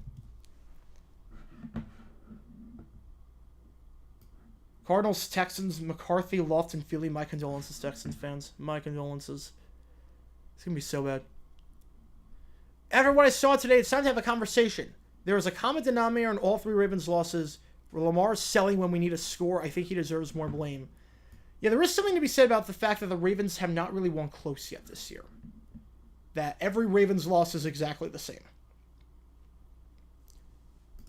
Cardinals, Texans, McCarthy, Lofton, Philly. My condolences, Texans fans. My condolences. It's going to be so bad. After what I saw today, it's time to have a conversation. There is a common denominator in all 3 Ravens losses. Lamar's selling when we need a score. I think he deserves more blame. Yeah, there is something to be said about the fact that the Ravens have not really won close yet this year. That every Ravens loss is exactly the same.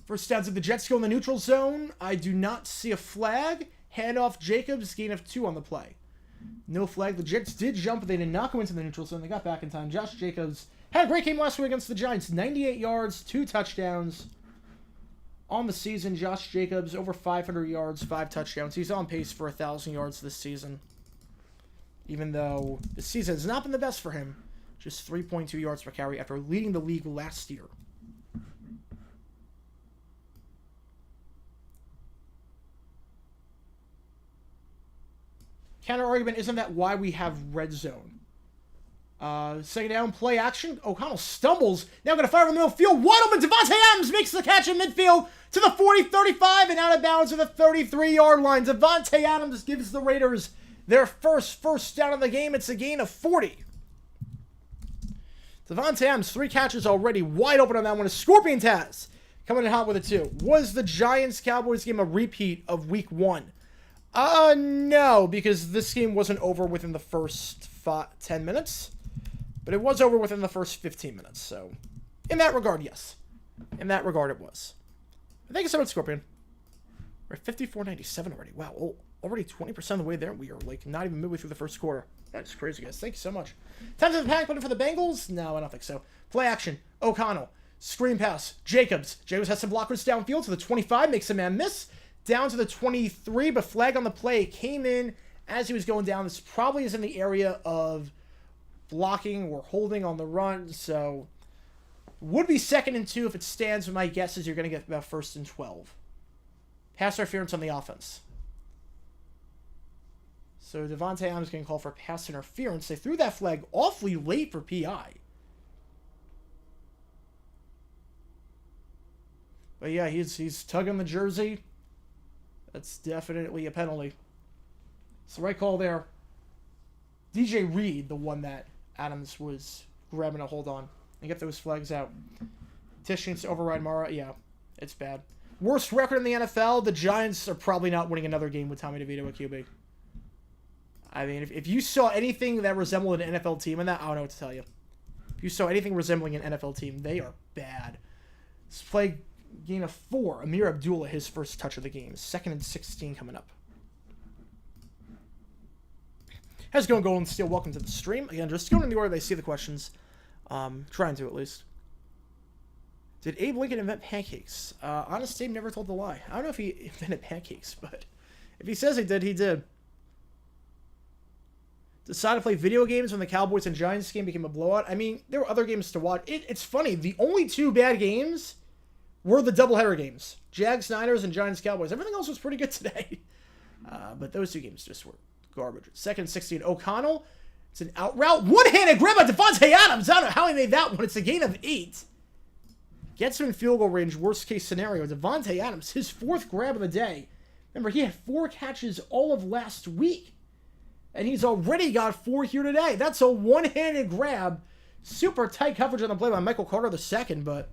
First downs of the Jets go in the neutral zone. I do not see a flag. Handoff Jacobs, gain of 2 on the play. No flag. The Jets did jump, but they did not go into the neutral zone. They got back in time. Josh Jacobs had a great game last week against the Giants. 98 yards, 2 touchdowns. On the season, Josh Jacobs, over 500 yards, 5 touchdowns. He's on pace for 1,000 yards this season. Even though the season has not been the best for him. Just 3.2 yards per carry after leading the league last year. Counter argument, isn't that why we have red zone? Second down, play action. O'Connell stumbles. Now going to fire in the middle field. Wide open. Davante Adams makes the catch in midfield to the 40-35 and out of bounds to the 33-yard line. Davante Adams gives the Raiders their first down of the game. It's a gain of 40. Davante Adams, 3 catches already. Wide open on that one. A Scorpion Taz coming in hot with a 2. Was the Giants-Cowboys game a repeat of Week 1? No, because this game wasn't over within the first 10 minutes. But it was over within the first 15 minutes, so in that regard, yes. In that regard, it was. Thank you so much, Scorpion. We're at 54.97 already. Wow, already 20% of the way there. We are, like, not even midway through the first quarter. That's crazy, guys. Thank you so much. Time to the panic button for the Bengals? No, I don't think so. Play action. O'Connell. Screen pass. Jacobs. Jacobs has some blockers downfield to the 25. Makes a man miss. Down to the 23, but flag on the play. Came in as he was going down. This probably is in the area of blocking or holding on the run, so would be 2nd and 2 if it stands, but my guess is you're going to get about 1st and 12. Pass interference on the offense. So Davante Adams getting called for pass interference. They threw that flag awfully late for PI. But yeah, he's tugging the jersey. That's definitely a penalty. It's the right call there. DJ Reed, the one that Adams was grabbing a hold on. And get those flags out. Petitions to override Mara. Yeah, it's bad. Worst record in the NFL. The Giants are probably not winning another game with Tommy DeVito at QB. I mean, if you saw anything that resembled an NFL team in that, I don't know what to tell you. If you saw anything resembling an NFL team, they are bad. Let's play gain of 4. Amir Abdullah, his first touch of the game. 2nd and 16 coming up. How's it going, Golden Steel? Welcome to the stream. Again, just going in the order they see the questions. Trying to, at least. Did Abe Lincoln invent pancakes? Honest Abe never told the lie. I don't know if he invented pancakes, but if he says he did, he did. Decided to play video games when the Cowboys and Giants game became a blowout. I mean, there were other games to watch. It's funny. The only 2 bad games were the doubleheader games. Jags, Niners, and Giants, Cowboys. Everything else was pretty good today. But those 2 games just were garbage. 2nd and 16. O'Connell. It's an out route. One-handed grab by Davante Adams. I don't know how he made that one. It's a gain of 8. Gets him in field goal range. Worst case scenario. Davante Adams, his 4th grab of the day. Remember, he had 4 catches all of last week. And he's already got 4 here today. That's a one-handed grab. Super tight coverage on the play by Michael Carter II, but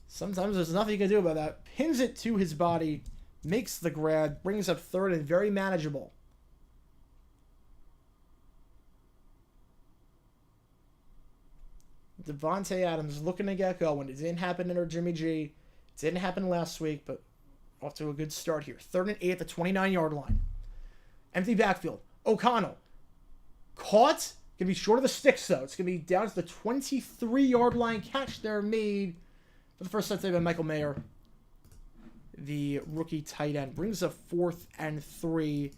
sometimes there's nothing you can do about that. Pins it to his body. Makes the grab. Brings up 3rd and very manageable. Davante Adams looking to get going. It didn't happen under Jimmy G. It didn't happen last week, but off to a good start here. 3rd and 8 at the 29-yard line. Empty backfield. O'Connell. Caught. Going to be short of the sticks, though. It's going to be down to the 23-yard line. Catch there made for the first time today by Michael Mayer. The rookie tight end. Brings up 4th and 3.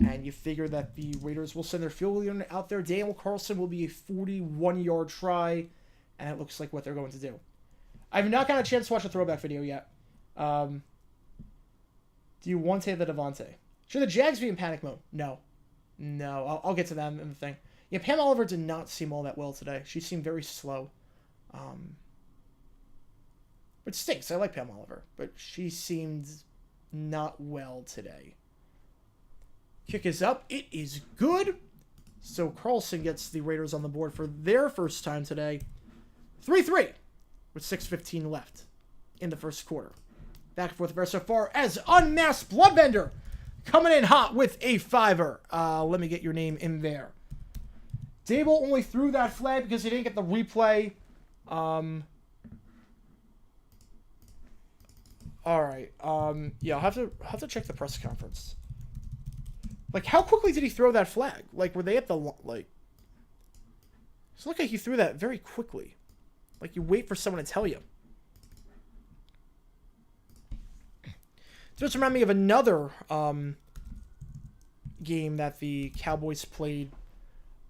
And you figure that the Raiders will send their field goal unit out there. Daniel Carlson will be a 41-yard try. And it looks like what they're going to do. I've not got a chance to watch a throwback video yet. Do you want to say the Devontae? Should the Jags be in panic mode? No. No. I'll get to that in the thing. Yeah, Pam Oliver did not seem all that well today. She seemed very slow. Which stinks. I like Pam Oliver. But she seemed not well today. Kick is up. It is good. So Carlson gets the Raiders on the board for their first time today. 3-3 with 6:15 left. in the first quarter. Back and forth there so far as Unmasked Bloodbender coming in hot with a fiver. Let me get your name in there. Dable only threw that flag because he didn't get the replay. All right. Yeah, I'll have to check the press conference. Like, how quickly did he throw that flag? Like, were they at the like? It looked like he threw that very quickly. Like, you wait for someone to tell you. Just remind me of another game that the Cowboys played.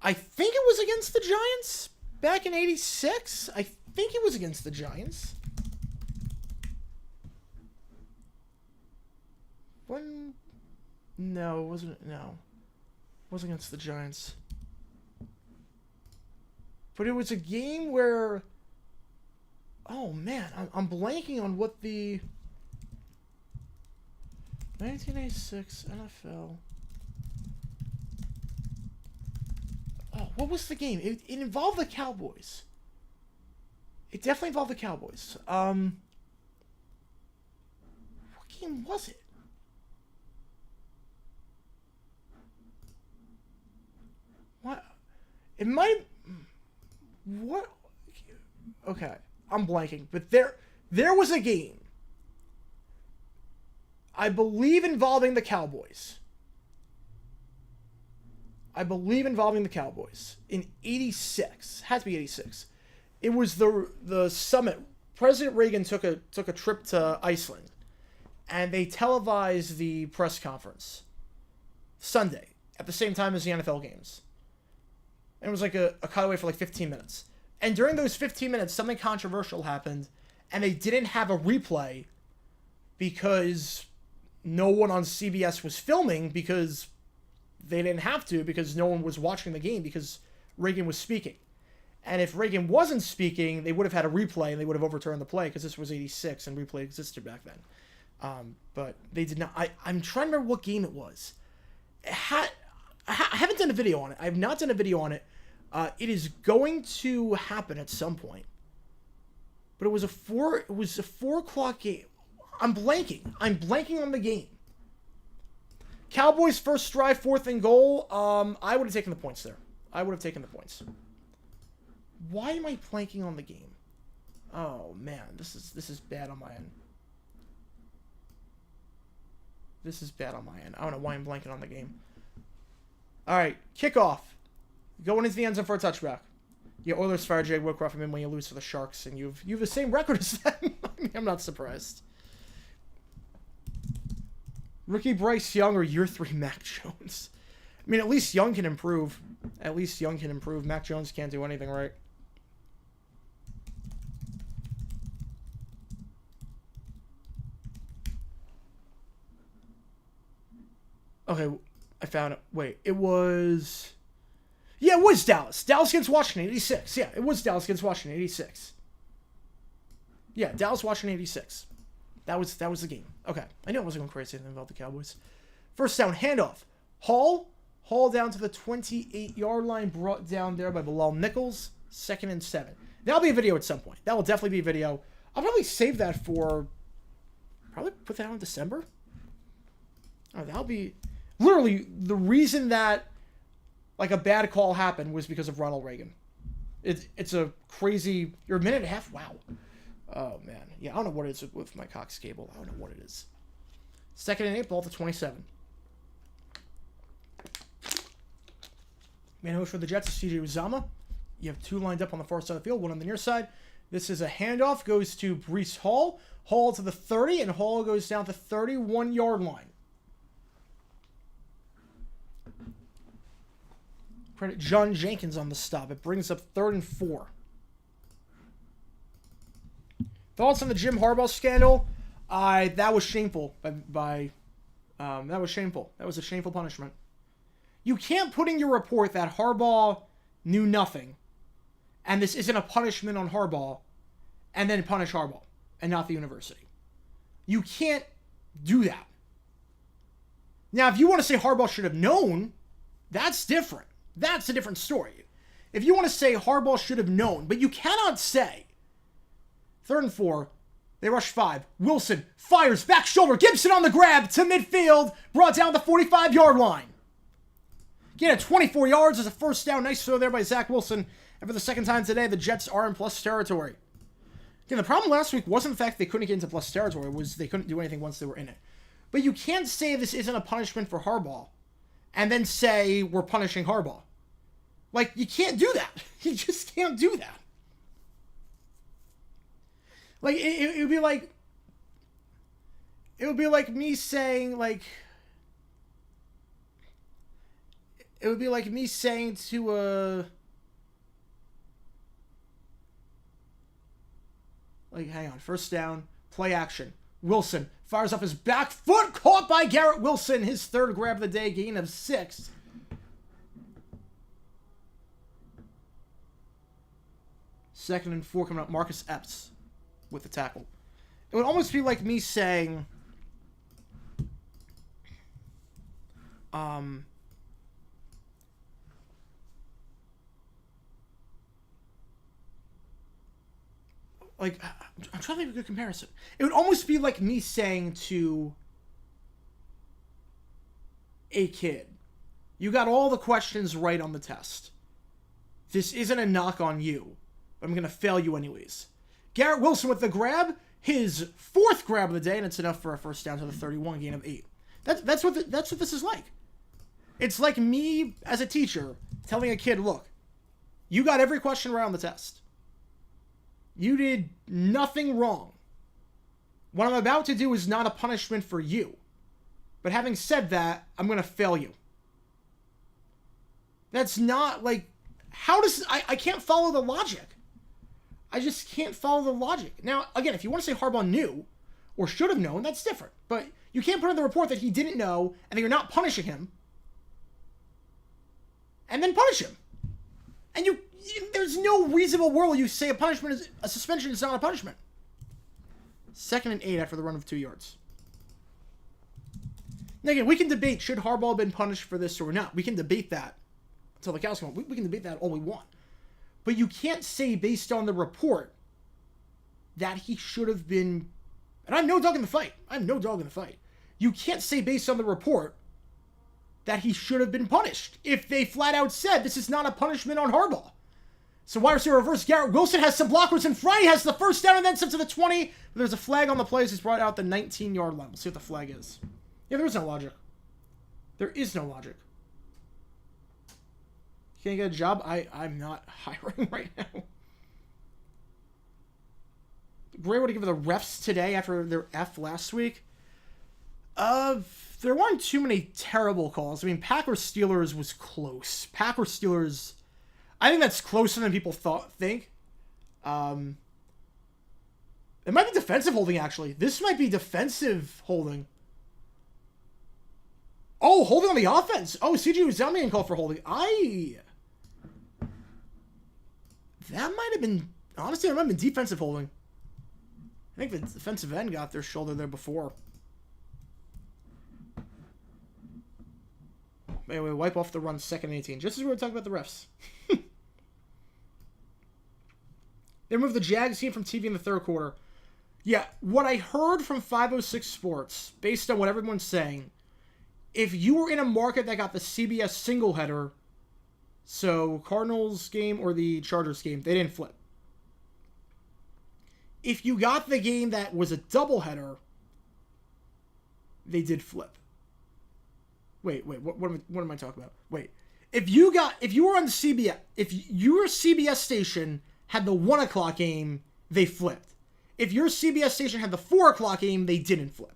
I think it was against the Giants back in '86. I think it was against the Giants. When? No, it wasn't. No, it wasn't against the Giants. But it was a game where. Oh man, I'm blanking on what the 1986 NFL. Oh, what was the game? It involved the Cowboys. It definitely involved the Cowboys. What game was it? What? It might. What? Okay, I'm blanking. But there was a game. I believe involving the Cowboys. In '86. Had to be '86. It was the summit. President Reagan took a trip to Iceland, and they televised the press conference Sunday at the same time as the NFL games. And it was like a cutaway for like 15 minutes. And during those 15 minutes, something controversial happened, and they didn't have a replay because no one on CBS was filming because they didn't have to, because no one was watching the game because Reagan was speaking. And if Reagan wasn't speaking, they would have had a replay and they would have overturned the play because this was '86 and replay existed back then. But they did not. I'm trying to remember what game it was. I haven't done a video on it. I have not done a video on it. It is going to happen at some point. But it was a 4 o'clock game. I'm blanking on the game. Cowboys first drive, 4th and goal. I would have taken the points there. Why am I blanking on the game? Oh man, this is bad on my end. I don't know why I'm blanking on the game. All right, kickoff. Going into the end zone for a touchback. Yeah, Oilers fire Jay Woodcroft from in when you lose to the Sharks, and you have the same record as them. I mean, I'm not surprised. Rookie Bryce Young or year 3 Mac Jones? I mean, at least Young can improve. Mac Jones can't do anything right. Okay, I found it. Wait, it was... Yeah, it was Dallas. Dallas against Washington, 86. Yeah, it was Dallas against Washington, 86. Yeah, Dallas, Washington, 86. That was the game. Okay, I knew I wasn't going crazy anything about the Cowboys. First down, handoff. Hall down to the 28-yard line, brought down there by Bilal Nichols. 2nd and 7. That'll be a video at some point. That will definitely be a video. I'll probably save that for... Probably put that out in December. Oh, that'll be... Literally, the reason that like a bad call happened was because of Ronald Reagan. It's a crazy... You're a minute and a half? Wow. Oh, man. Yeah, I don't know what it is with my Cox cable. I don't know what it is. 2nd and 8, ball to 27. Man host for the Jets is CJ Uzama. You have 2 lined up on the far side of the field, 1 on the near side. This is a handoff. Goes to Breece Hall. Hall to the 30, and Hall goes down to 31-yard line. Credit John Jenkins on the stop. It brings up 3rd and 4. Thoughts on the Jim Harbaugh scandal? That was shameful. That was shameful. That was a shameful punishment. You can't put in your report that Harbaugh knew nothing, and this isn't a punishment on Harbaugh, and then punish Harbaugh and not the university. You can't do that. Now, if you want to say Harbaugh should have known, that's different. That's a different story. If you want to say Harbaugh should have known, but you cannot say 3rd and 4, They rush 5. Wilson fires back shoulder. Gibson on the grab to midfield. Brought down the 45-yard line. Gain at 24 yards as a first down. Nice throw there by Zach Wilson. And for the second time today, the Jets are in plus territory. Again, the problem last week wasn't the fact they couldn't get into plus territory. It was they couldn't do anything once they were in it. But you can't say this isn't a punishment for Harbaugh and then say we're punishing Harbaugh. Like, you can't do that. You just can't do that. Like, it would be like... It would be like me saying, like... It would be like me saying to a... Like, hang on. First down. Play action. Wilson fires off his back foot. Caught by Garrett Wilson. His third grab of the day. Gain of 6. Second and 4 coming up. Marcus Epps with the tackle. It would almost be like me saying... Like, I'm trying to make a good comparison. It would almost be like me saying to a kid, you got all the questions right on the test. This isn't a knock on you. I'm going to fail you anyways. Garrett Wilson with the grab, his 4th grab of the day, and it's enough for a first down to the 31, gain of 8. That's what this is like. It's like me as a teacher telling a kid, look, you got every question right on the test. You did nothing wrong. What I'm about to do is not a punishment for you. But having said that, I'm going to fail you. That's not like... How does... I can't follow the logic. I just can't follow the logic. Now, again, if you want to say Harbaugh knew or should have known, that's different. But you can't put in the report that he didn't know and that you're not punishing him. And then punish him. And there's no reasonable world you say a suspension is not a punishment. 2nd and 8 after the run of 2 yards. Now again, we can debate should Harbaugh have been punished for this or not. We can debate that until the cows come home. We can debate that all we want. But you can't say based on the report that he should have been... And I have no dog in the fight. You can't say based on the report that he should have been punished if they flat out said this is not a punishment on Harbaugh. So wide receiver reverse. Garrett Wilson has some blockers in front. He has the first down and then some to the 20. There's a flag on the play as he's brought out the 19-yard line. We'll see what the flag is. Yeah, there is no logic. There is no logic. Can't get a job? I'm not hiring right now. Great way to give the refs today after their F last week. There weren't too many terrible calls. I mean, Packers-Steelers was close. Packers-Steelers, I think that's closer than people think. It might be defensive holding, actually. This might be defensive holding. Oh, holding on the offense. Oh, CJ Uzomnian called for holding. That might have been, honestly, that might have been defensive holding. I think the defensive end got their shoulder there before. Anyway, wipe off the run, 2nd and 18. Just as we were talking about the refs. They removed the Jags team from TV in the 3rd quarter. Yeah, what I heard from 506 Sports, based on what everyone's saying, if you were in a market that got the CBS single header, so Cardinals game or the Chargers game, they didn't flip. If you got the game that was a doubleheader, they did flip. Wait, what am I talking about? Wait, if you were on the CBS, if your CBS station had the 1 o'clock game, they flipped. If your CBS station had the 4 o'clock game, they didn't flip.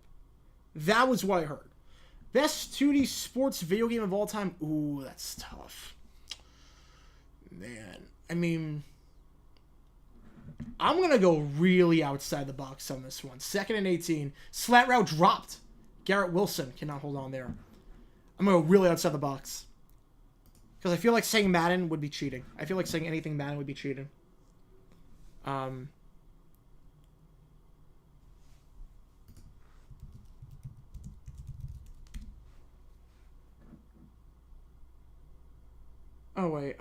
That was what I heard. Best 2D sports video game of all time? Ooh, that's tough. Man, I mean, I'm going to go really outside the box on this one. 2nd and 18. Slant route dropped. Garrett Wilson cannot hold on there. I'm going to go really outside the box. Because I feel like saying Madden would be cheating. I feel like saying anything Madden would be cheating. Oh, wait.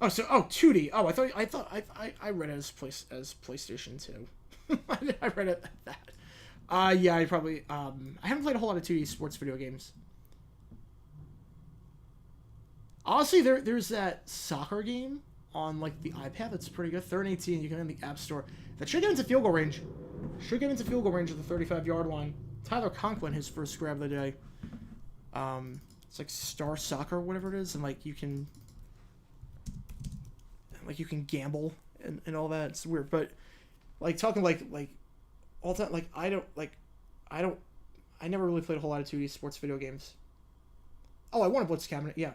Oh, so 2D. Oh, I read it as PlayStation 2. I read it like that. Yeah, I probably I haven't played a whole lot of 2D sports video games. Honestly, there's that soccer game on like the iPad that's pretty good. 3rd and 18, you can in the App Store. That should get into field goal range. Should get into field goal range at the 35-yard line. Tyler Conklin, his first grab of the day. It's like Star Soccer, whatever it is, and like you can gamble and all that. It's weird, but like talking like all time, like I never really played a whole lot of 2D sports video games. Oh, I won a Blitz cabinet, yeah.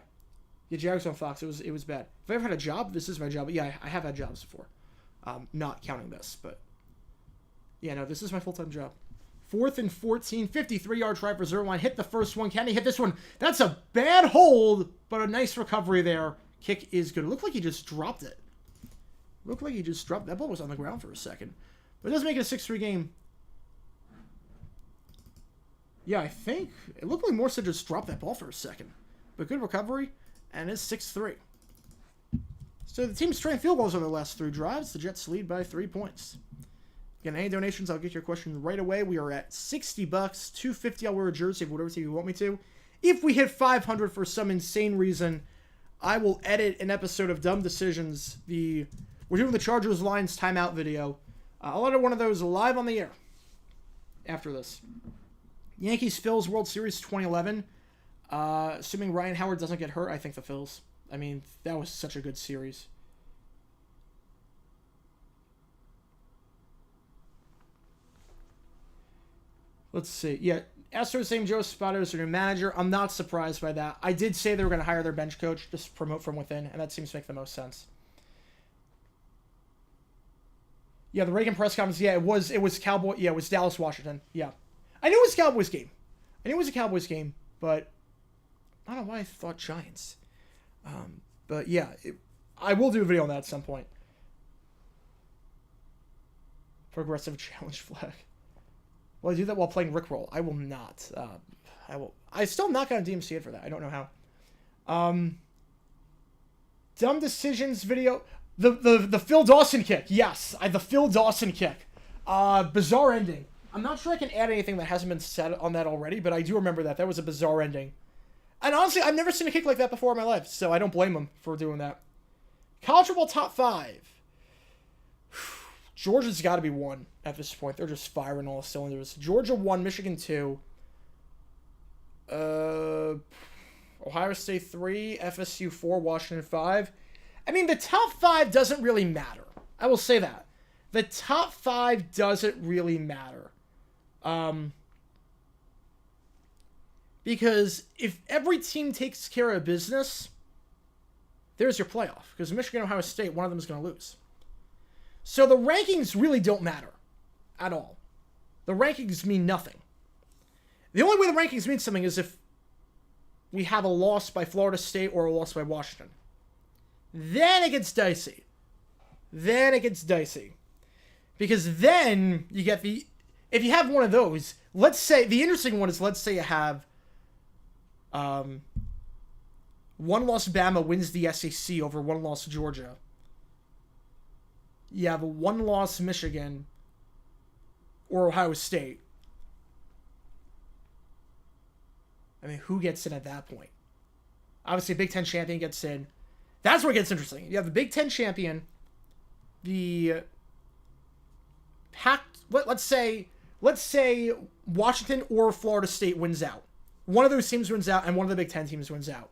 Yeah, Jags on Fox. It was bad. If I ever had a job, this is my job. But yeah, I have had jobs before. Not counting this, but yeah, no, this is my full-time job. 4th and 14, 53-yard try for Zerline. Hit the first one. Can he hit this one? That's a bad hold, but a nice recovery there. Kick is good. It looked like he just dropped it. That ball was on the ground for a second. But it does make it a 6-3 game. Yeah, I think it looked like Morse just dropped that ball for a second. But good recovery. And it's 6-3. So the team's trying field goals over the last 3 drives. The Jets lead by 3 points. Again, any donations, I'll get your question right away. We are at $60. $250. I'll wear a jersey of whatever team you want me to. If we hit 500 for some insane reason, I will edit an episode of Dumb Decisions. We're doing the Chargers Lions timeout video. I'll edit one of those live on the air after this. Yankees Phils World Series 2011. Assuming Ryan Howard doesn't get hurt, I think the Phils. I mean, that was such a good series. Let's see. Yeah, Astros saying Joe Espada is their new manager. I'm not surprised by that. I did say they were going to hire their bench coach, just promote from within, and that seems to make the most sense. Yeah, the Reagan press conference. Yeah, it was Cowboy. Yeah, it was Dallas, Washington. Yeah, I knew it was a Cowboys game, but I don't know why I thought Giants. But yeah, I will do a video on that at some point. Progressive challenge flag. Will I do that while playing Rickroll? I will not. I still am not going to DMC it for that. I don't know how. Dumb decisions video. The Phil Dawson kick. Yes, the Phil Dawson kick. Bizarre ending. I'm not sure I can add anything that hasn't been said on that already, but I do remember that. That was a bizarre ending. And honestly, I've never seen a kick like that before in my life, so I don't blame him for doing that. College football top 5. Georgia's got to be 1 at this point. They're just firing all cylinders. Georgia 1, Michigan 2. Ohio State 3, FSU 4, Washington 5. I mean, the top 5 doesn't really matter. I will say that. The top 5 doesn't really matter. Because if every team takes care of business, there's your playoff. Because Michigan and Ohio State, one of them is going to lose. So the rankings really don't matter at all. The rankings mean nothing. The only way the rankings mean something is if we have a loss by Florida State or a loss by Washington. Then it gets dicey. Because then you get if you have one of those, let's say, the interesting one is, let's say you have 1 loss Bama wins the SEC over 1 loss Georgia. You have a 1 loss Michigan or Ohio State. I mean, who gets in at that point? Obviously, a Big Ten champion gets in. That's where it gets interesting. You have the Big Ten champion, the let's say Washington or Florida State wins out. One of those teams wins out, and one of the Big Ten teams wins out.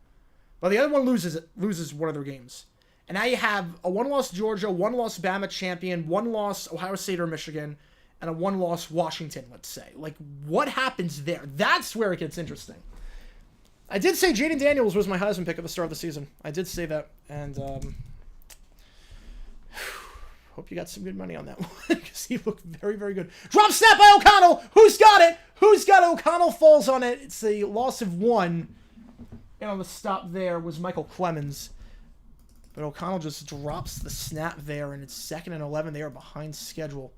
But the other one loses one of their games. And now you have a 1-loss Georgia, 1-loss Bama champion, 1-loss Ohio State or Michigan, and a 1-loss Washington, let's say. Like, what happens there? That's where it gets interesting. I did say Jaden Daniels was my Heisman pick at the start of the season. I did say that, and hope you got some good money on that one, because he looked very, very good. Drop snap by O'Connell! Who's got it? Who's got it? O'Connell falls on it. It's a loss of 1. And on the stop there was Michael Clemens. But O'Connell just drops the snap there, and it's 2nd and 11. They are behind schedule.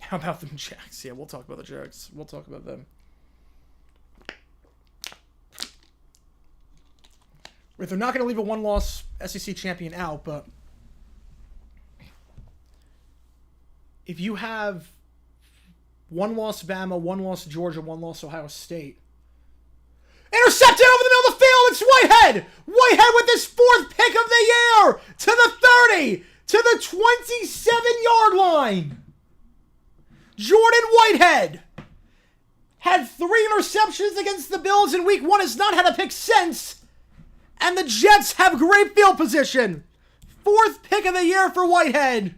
How about them Jags? Yeah, we'll talk about the Jags. We'll talk about them. Right, they're not going to leave a one-loss SEC champion out, but if you have one loss Bama, one loss Georgia, one loss Ohio State. Intercepted over the middle of the field. It's Whitehead. Whitehead with his 4th pick of the year to the 30, to the 27-yard line. Jordan Whitehead had 3 interceptions against the Bills in week 1, has not had a pick since. And the Jets have great field position. 4th pick of the year for Whitehead.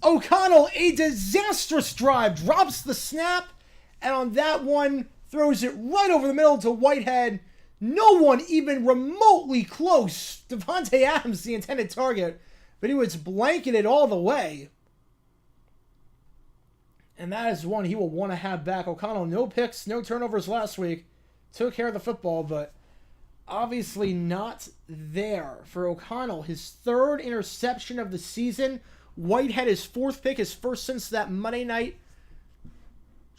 O'Connell, a disastrous drive, drops the snap, and on that one, throws it right over the middle to Whitehead. No one even remotely close. Devontae Adams, the intended target, but he was blanketed all the way. And that is one he will want to have back. O'Connell, no picks, no turnovers last week. Took care of the football, but obviously not there for O'Connell. His 3rd interception of the season. Whitehead, his 4th pick, his first since that Monday night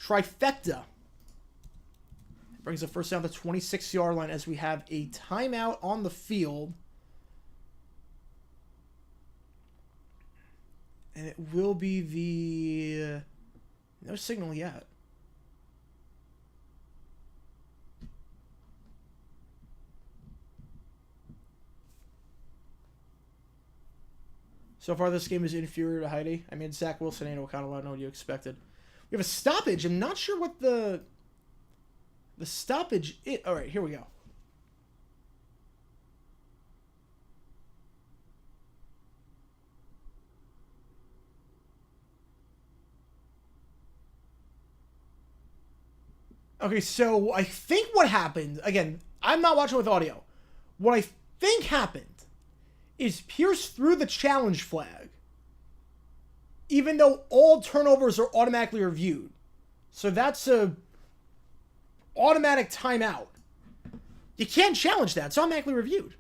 trifecta. Brings the first down to the 26-yard line as we have a timeout on the field. And it will be the... no signal yet. So far, this game is inferior to Heidi. I mean, Zach Wilson and O'Connell, I don't know what you expected. We have a stoppage. I'm not sure what the stoppage is. All right, here we go. Okay, so I think what happened, again, I'm not watching with audio. What I think happened is Pierce threw the challenge flag, even though all turnovers are automatically reviewed. So that's a automatic timeout. You can't challenge that. It's automatically reviewed.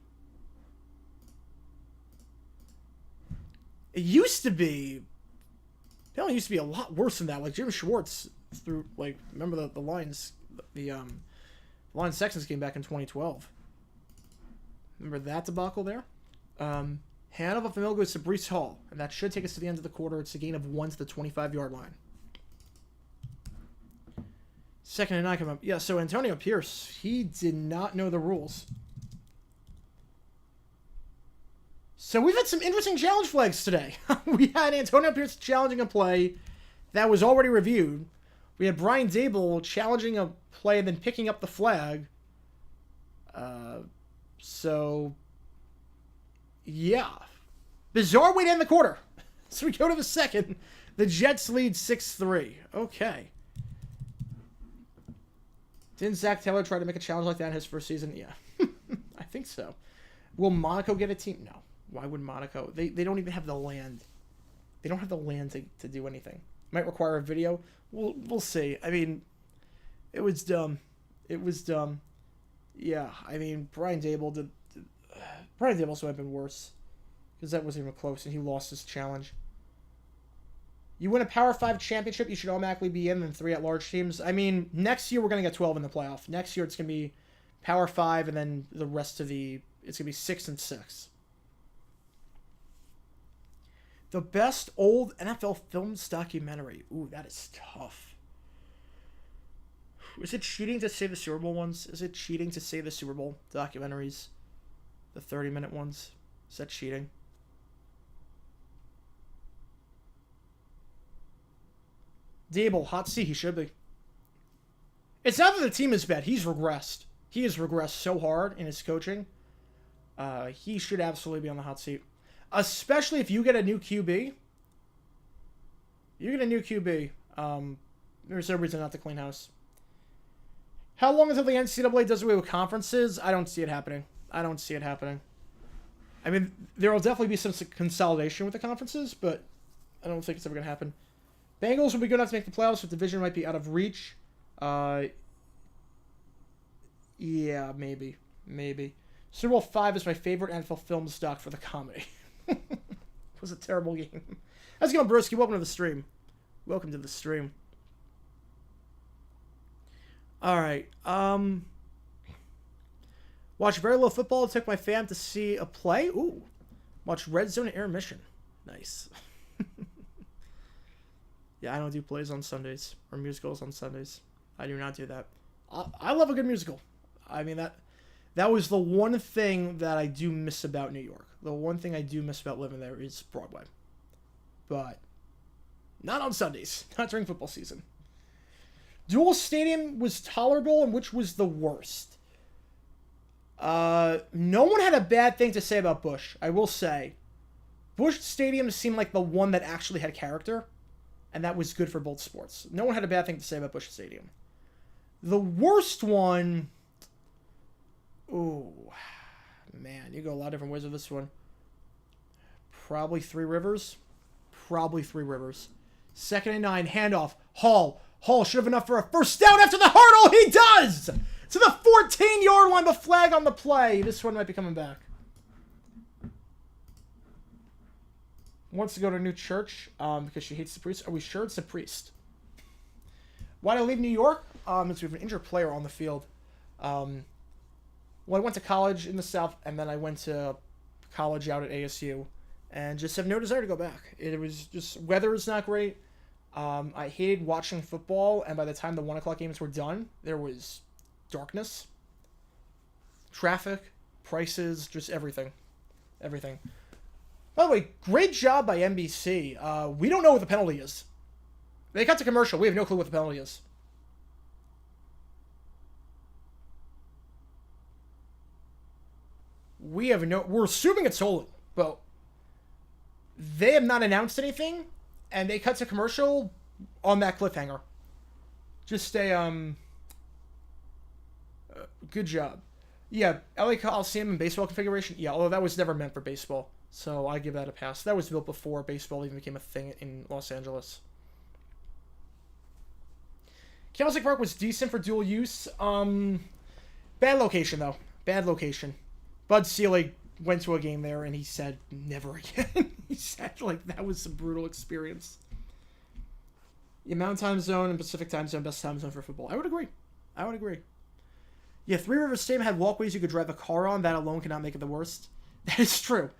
It used to be... It only used to be a lot worse than that. Like Jim Schwartz threw... Like, remember the Lions... The Lions Texans came back in 2012. Remember that debacle there? Handoff from Mill goes to Breece Hall. And that should take us to the end of the quarter. It's a gain of 1 to the 25-yard line. 2nd and 9 come up. Yeah, so Antonio Pierce, he did not know the rules. So we've had some interesting challenge flags today. We had Antonio Pierce challenging a play that was already reviewed. We had Brian Dable challenging a play and then picking up the flag. So, yeah. Bizarre way to end the quarter. So we go to the 2nd. The Jets lead 6-3. Okay. Didn't Zach Taylor try to make a challenge like that in his first season? Yeah. I think so. Will Monaco get a team? No. Why would Monaco? They don't even have the land. They don't have the land to do anything. Might require a video. We'll see. I mean, it was dumb. It was dumb. Yeah, I mean, Brian Dable might have been worse. Because that wasn't even close, and he lost his challenge. You win a Power 5 championship, you should automatically be in 3 at-large teams. I mean, next year we're going to get 12 in the playoff. Next year it's going to be Power 5, and then the rest of it's going to be 6 and 6. The best old NFL films documentary. Ooh, that is tough. Is it cheating to say the Super Bowl ones? Is it cheating to say the Super Bowl documentaries? The 30-minute ones? Is that cheating? Dable, hot seat. He should be. It's not that the team is bad. He's regressed. He has regressed so hard in his coaching. He should absolutely be on the hot seat. Especially if you get a new QB. You get a new QB. There's no reason not to clean house. How long until the NCAA does away with conferences? I don't see it happening. I mean, there will definitely be some consolidation with the conferences, but I don't think it's ever going to happen. Bengals will be good enough to make the playoffs, but division might be out of reach. Yeah, maybe. Super Bowl 5 is my favorite NFL film stock for the comedy. It was a terrible game. How's it going, Broski? Welcome to the stream. All right. Watch very little football. Took my fam to see a play. Ooh. Watch Red Zone Intermission. Nice. Yeah, I don't do plays on Sundays or musicals on Sundays. I do not do that. I love a good musical. I mean, that was the one thing that I do miss about New York. The one thing I do miss about living there is Broadway. But not on Sundays. Not during football season. Dual Stadium was tolerable, and which was the worst? No one had a bad thing to say about Busch. I will say, Busch Stadium seemed like the one that actually had character, and that was good for both sports. No one had a bad thing to say about Busch Stadium. The worst one... Ooh, man, you go a lot of different ways with this one. Probably Three Rivers. Probably Three Rivers. 2nd and 9, handoff. Hall should have enough for a first down after the hurdle. He does! To the 14-yard line, the flag on the play. This one might be coming back. Wants to go to a new church because she hates the priest. Are we sure it's a priest? Why did I leave New York? Because we have an injured player on the field. Well, I went to college in the South, and then I went to college out at ASU, and just have no desire to go back. It was just, weather is not great. I hated watching football, and by the time the 1 o'clock games were done, there was darkness, traffic, prices, just everything. Everything. By the way, great job by NBC. We don't know what the penalty is. They cut to commercial. We have no clue what the penalty is. We're assuming it's holding, but they have not announced anything, and they cut to commercial on that cliffhanger. Just a, good job. Yeah, LA Coliseum and baseball configuration. Yeah, although that was never meant for baseball, so I give that a pass. That was built before baseball even became a thing in Los Angeles. Candlestick Park was decent for dual use. Bad location, though. Bad location. Bud Selig went to a game there, and he said, never again. He said, like, that was a brutal experience. Yeah, Mountain Time Zone and Pacific Time Zone, best time zone for football. I would agree. Yeah, Three Rivers Stadium had walkways you could drive a car on. That alone cannot make it the worst. That is true.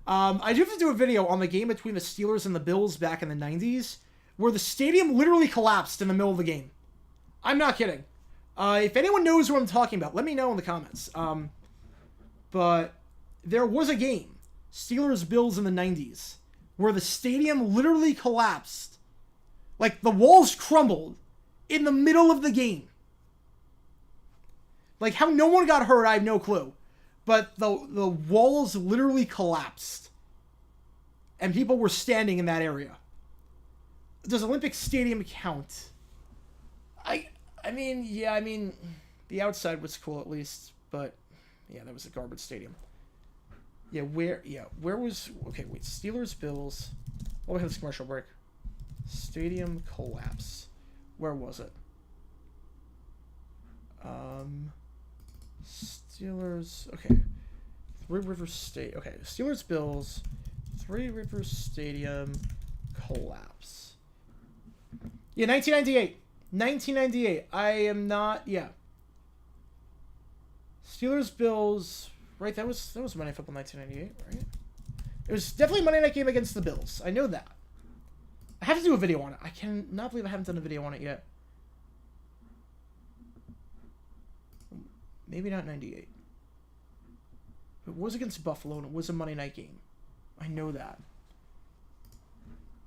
I do have to do a video on the game between the Steelers and the Bills back in the 90s, where the stadium literally collapsed in the middle of the game. I'm not kidding. If anyone knows what I'm talking about, let me know in the comments. But there was a game, Steelers-Bills in the 90s, where the stadium literally collapsed. Like, the walls crumbled in the middle of the game. Like, how no one got hurt, I have no clue. But the walls literally collapsed. And people were standing in that area. Does Olympic Stadium count? I mean, the outside was cool at least, but... yeah, that was a garbage stadium. Where was... okay, wait, Steelers, Bills... oh, we have this commercial break. Stadium collapse. Where was it? Steelers... okay. Three Rivers State... okay, Steelers, Bills... Three Rivers Stadium collapse. Yeah, 1998. 1998. I am not... yeah. Steelers, Bills, right? That was Monday Night Football 1998, right? It was definitely a Monday night game against the Bills. I know that. I have to do a video on it. I cannot believe I haven't done a video on it yet. Maybe not 98. It was against Buffalo, and it was a Monday night game. I know that.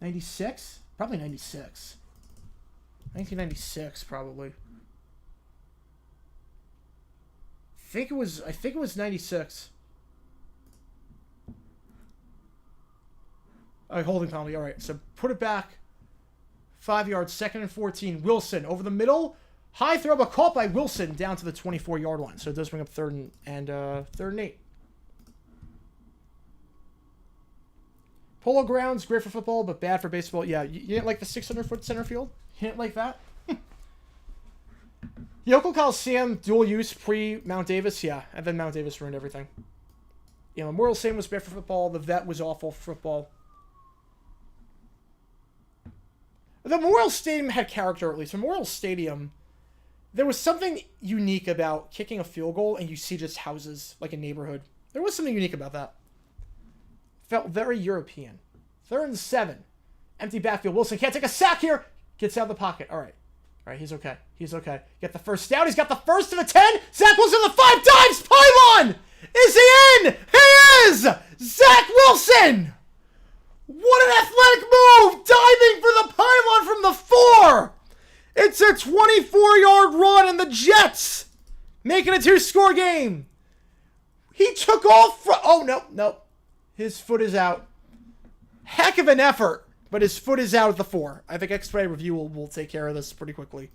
96? Probably 96. 1996, probably. I think it was 96. Alright, holding penalty. Alright, so put it back. 5 yards, 2nd and 14. Wilson over the middle. High throw, but caught by Wilson down to the 24-yard line. So it does bring up third and 8. Polo Grounds, great for football, but bad for baseball. Yeah, you didn't like the 600-foot center field? You didn't like that? Yokel Coliseum, dual use pre-Mount Davis, yeah. And then Mount Davis ruined everything. You know, Memorial Stadium was bad for football. The Vet was awful for football. The Memorial Stadium had character, at least. Memorial Stadium, There was something unique about kicking a field goal and you see just houses, like a neighborhood. There was something unique about that. Felt very European. 3rd and 7. Empty backfield. Wilson can't take a sack here. Gets out of the pocket. All right. All right, he's okay. He's okay. Get the first down. He's got the first of the 10. Zach Wilson the 5 times. Pylon! Is he in? He is! Zach Wilson! What an athletic move! Diving for the pylon from the 4! It's a 24-yard run, and the Jets making a 2-score game. He took off from... Oh, no. His foot is out. Heck of an effort, but his foot is out at the 4. I think X-ray review will take care of this pretty quickly.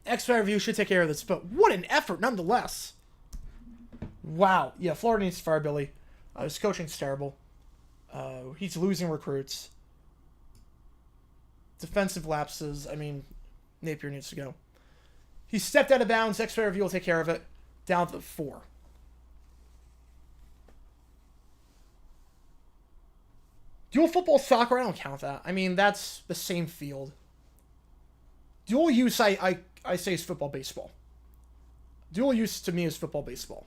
X-ray review should take care of this, but what an effort nonetheless. Wow. Yeah, Florida needs to fire Billy. His coaching's terrible. He's losing recruits. Defensive lapses. I mean, Napier needs to go. He stepped out of bounds. X-ray review will take care of it. Down to the 4. Dual football soccer, I don't count that. I mean, that's the same field. Dual use, I say is football, baseball. Dual use to me is football, baseball.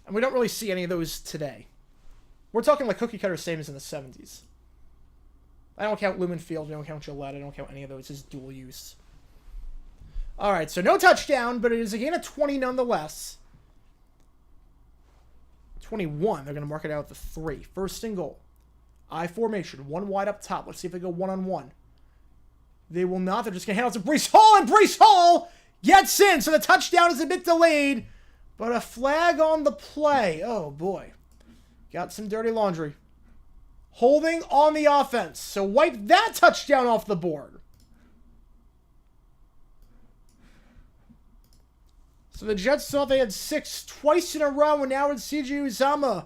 And we don't really see any of those today. We're talking like cookie cutter same as in the 70s. I don't count Lumen Field, I don't count Gillette, I don't count any of those as dual use. Alright, so no touchdown, but it is a gain of 20 nonetheless. 21, they're going to mark it out at the 3. First and goal. I formation, 1 wide up top. Let's see if they go 1-on-1. They will not. They're just going to hand it to Breece Hall, and Breece Hall gets in. So the touchdown is a bit delayed, but a flag on the play. Oh, boy. Got some dirty laundry. Holding on the offense. So wipe that touchdown off the board. So the Jets thought they had 6 twice in a row, and now it's CJ Uzomah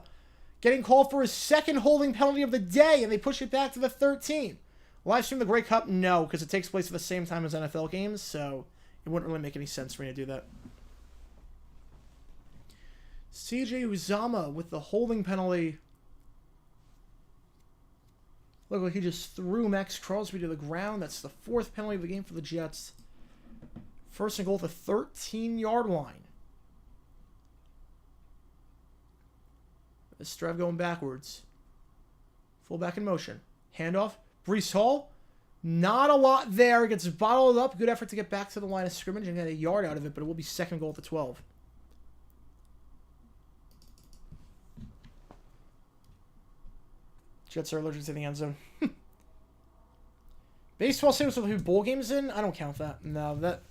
getting called for his second holding penalty of the day, and they push it back to the 13. Live stream the Grey Cup? No, because it takes place at the same time as NFL games, so it wouldn't really make any sense for me to do that. CJ Uzomah with the holding penalty. Look like he just threw Max Crosby to the ground. That's the 4th penalty of the game for the Jets. First and goal at the 13-yard line. This drive going backwards. Fullback in motion. Handoff. Breece Hall. Not a lot there. Gets bottled up. Good effort to get back to the line of scrimmage and get a yard out of it, but it will be second goal at the 12. Jets are allergic to the end zone. Baseball stadiums with who bowl games in? I don't count that. No, that...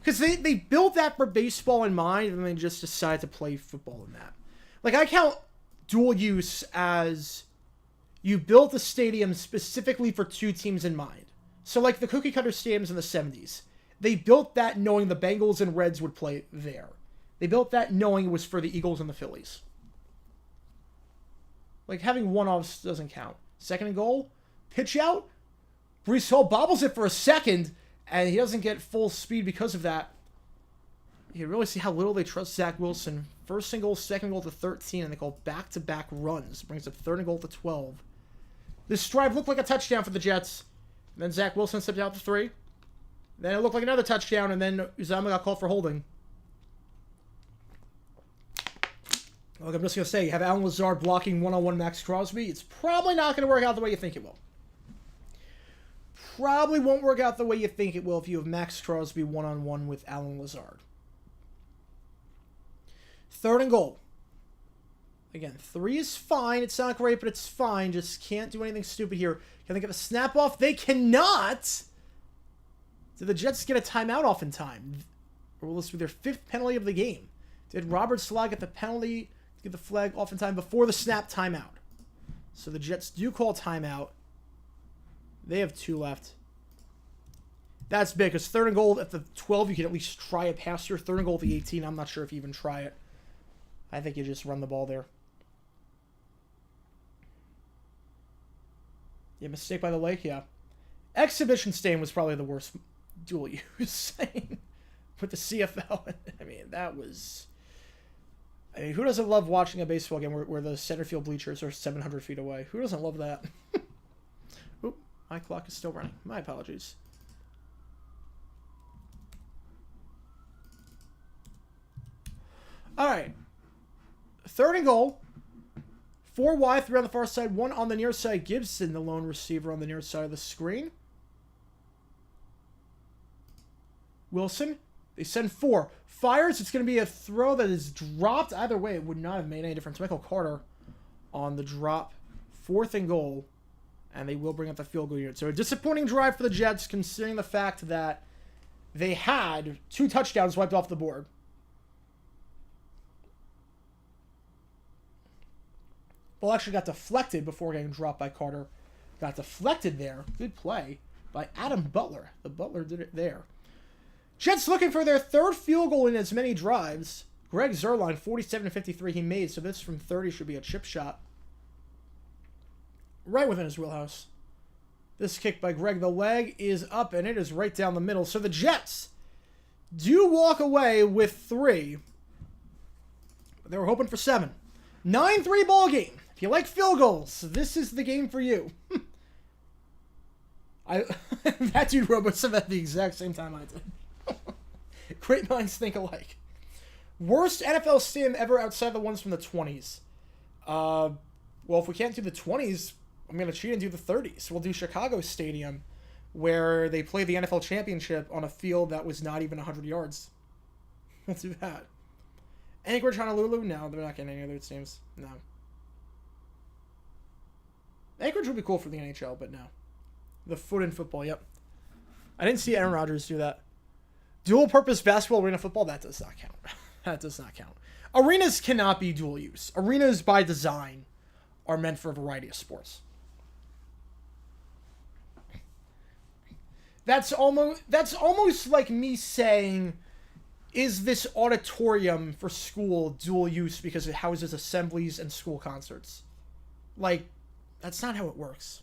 Because they built that for baseball in mind, and they just decided to play football in that. Like, I count dual use as you built a stadium specifically for 2 teams in mind. So, like the cookie cutter stadiums in the 70s. They built that knowing the Bengals and Reds would play there. They built that knowing it was for the Eagles and the Phillies. Like, having one-offs doesn't count. Second and goal, pitch out. Breece Hall bobbles it for a second, and he doesn't get full speed because of that. You can really see how little they trust Zach Wilson. First and goal, second goal to 13, and they call back-to-back runs. Brings up third and goal to 12. This drive looked like a touchdown for the Jets. And then Zach Wilson stepped out to 3. Then it looked like another touchdown, and then Uzomah got called for holding. Look, I'm just going to say, you have Alan Lazard blocking one-on-one Max Crosby. It's probably not going to work out the way you think it will. Probably won't work out the way you think it will if you have Max Crosby one-on-one with Alan Lazard. Third and goal. Again, 3 is fine. It's not great, but it's fine. Just can't do anything stupid here. Can they get a snap off? They cannot! Did the Jets get a timeout off in time? Or will this be their 5th penalty of the game? Did Robert Sala get the penalty to get the flag off in time before the snap timeout? So the Jets do call timeout. They have 2 left. That's big, because third and goal at the 12, you can at least try a pass here. Third and goal at the 18, I'm not sure if you even try it. I think you just run the ball there. Yeah, mistake by the lake, yeah. Exhibition stadium was probably the worst dual use with the CFL. I mean, that was... I mean, who doesn't love watching a baseball game where the center field bleachers are 700 feet away? Who doesn't love that? Oop, my clock is still running. My apologies. All right. 3rd and goal. 4 wide, 3 on the far side, 1 on the near side. Gibson, the lone receiver on the near side of the screen. Wilson. They send 4. Fires. It's going to be a throw that is dropped. Either way, it would not have made any difference. Michael Carter on the drop. 4th and goal. And they will bring up the field goal unit. So a disappointing drive for the Jets, considering the fact that they had 2 touchdowns wiped off the board. Ball actually got deflected before getting dropped by Carter. Got deflected there. Good play by Adam Butler. The Butler did it there. Jets looking for their 3rd field goal in as many drives. Greg Zuerlein, 47-53 he made, so this from 30 should be a chip shot. Right within his wheelhouse. This kick by Greg, the leg is up, and it is right down the middle. So the Jets do walk away with 3. They were hoping for 7. 9-3 ball game. If you like field goals, this is the game for you. That dude wrote most of it at the exact same time I did. Great minds think alike. Worst NFL stadium ever outside the ones from the 20s. Well, if we can't do the 20s, I'm going to cheat and do the 30s. We'll do Chicago Stadium, where they play the NFL Championship on a field that was not even 100 yards. We'll do that. Anchorage, Honolulu? No, they're not getting any other teams. No. Anchorage would be cool for the NHL, but no. The foot in football, yep. I didn't see Aaron Rodgers do that. Dual-purpose basketball arena football? That does not count. That does not count. Arenas cannot be dual use. Arenas, by design, are meant for a variety of sports. That's almost like me saying, is this auditorium for school dual use because it houses assemblies and school concerts? Like, that's not how it works.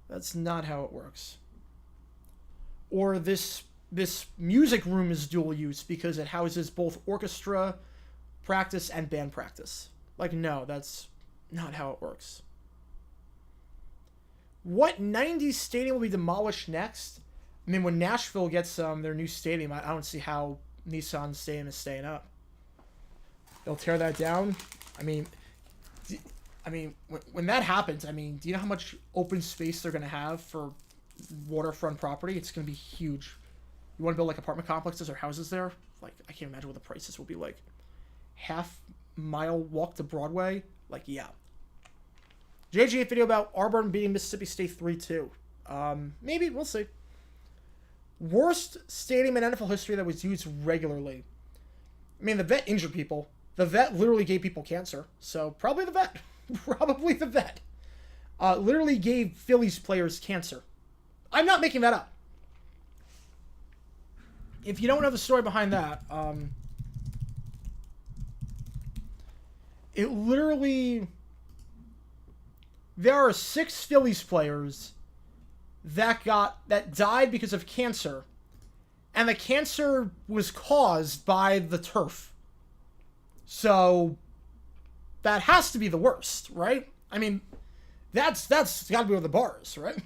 That's not how it works. Or this music room is dual use because it houses both orchestra practice and band practice. Like, no, that's not how it works. What 90s stadium will be demolished next? I mean, when Nashville gets their new stadium, I don't see how Nissan Stadium is staying up. They'll tear that down. I mean, when that happens, do you know how much open space they're going to have for waterfront property? It's going to be huge. You want to build like apartment complexes or houses there? Like, I can't imagine what the prices will be like. Half-mile walk to Broadway? Like, yeah. JG video about Auburn beating Mississippi State 3-2. Maybe, we'll see. Worst stadium in NFL history that was used regularly. I mean, the vet injured people. The vet literally gave people cancer. So, probably the vet. Probably the vet. Literally gave Phillies players cancer. I'm not making that up. If you don't know the story behind that, it literally... There are 6 Phillies players that died because of cancer, and the cancer was caused by the turf. So that has to be the worst, right? I mean, that's got to be where the bar is, right?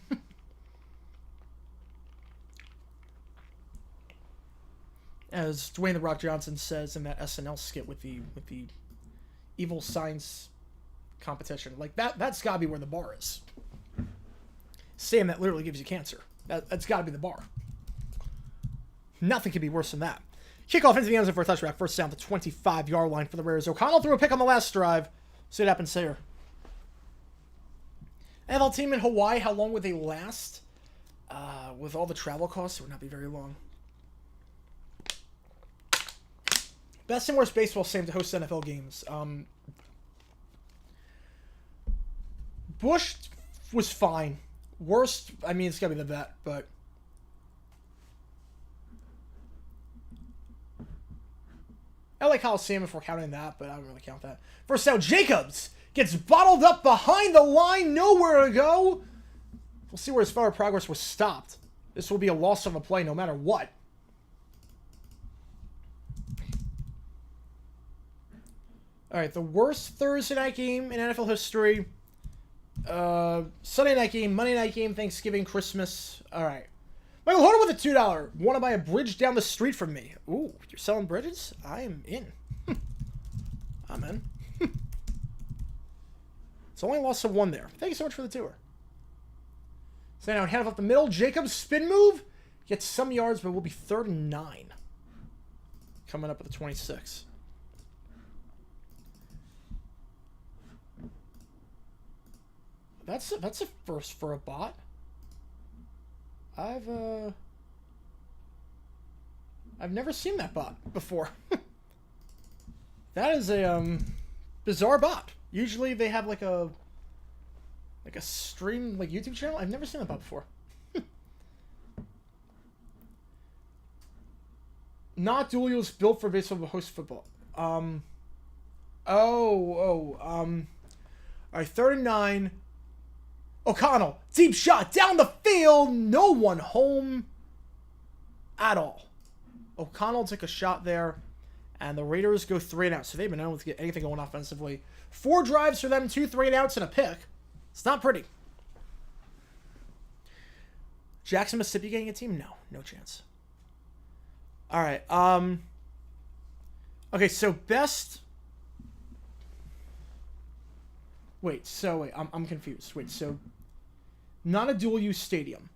As Dwayne "The Rock" Johnson says in that SNL skit with the evil science competition, like that's got to be where the bar is. Saying that literally gives you cancer. That's got to be the bar. Nothing could be worse than that. Kickoff into the end zone for a touchback. First down, the 25-yard line for the Raiders. O'Connell threw a pick on the last drive. See what happens here. NFL team in Hawaii, how long would they last? With all the travel costs, it would not be very long. Best and worst baseball stadium to host NFL games. Bush was fine. Worst, it's got to be the vet, but... LA Coliseum if we're counting that, but I don't really count that. First down, Jacobs gets bottled up behind the line, nowhere to go. We'll see where his forward progress was stopped. This will be a loss of a play no matter what. All right, the worst Thursday night game in NFL history. Sunday night game, Monday night game, Thanksgiving, Christmas. All right. Michael Horton with a $2. Want to buy a bridge down the street from me? Ooh, you're selling bridges? I am in. Ah, man. It's only lost to 1 there. Thank you so much for the tour. So now hand up the middle. Jacobs spin move. Gets some yards, but will be 3rd and 9. Coming up at the 26. That's a first for a bot. I've never seen that bot before. That is a bizarre bot. Usually they have like a stream, like YouTube channel. I've never seen that bot before. Not dual use, built for baseball but host football. All right, 3rd and 9. O'Connell, deep shot down the field. No one home at all. O'Connell took a shot there, and the Raiders go 3 and out. So they've been able to get anything going offensively. 4 drives for them, 2 3 and outs, and a pick. It's not pretty. Jackson, Mississippi getting a team? No chance. All right. Okay, so best. Wait, I'm confused. Wait, so not a dual use stadium.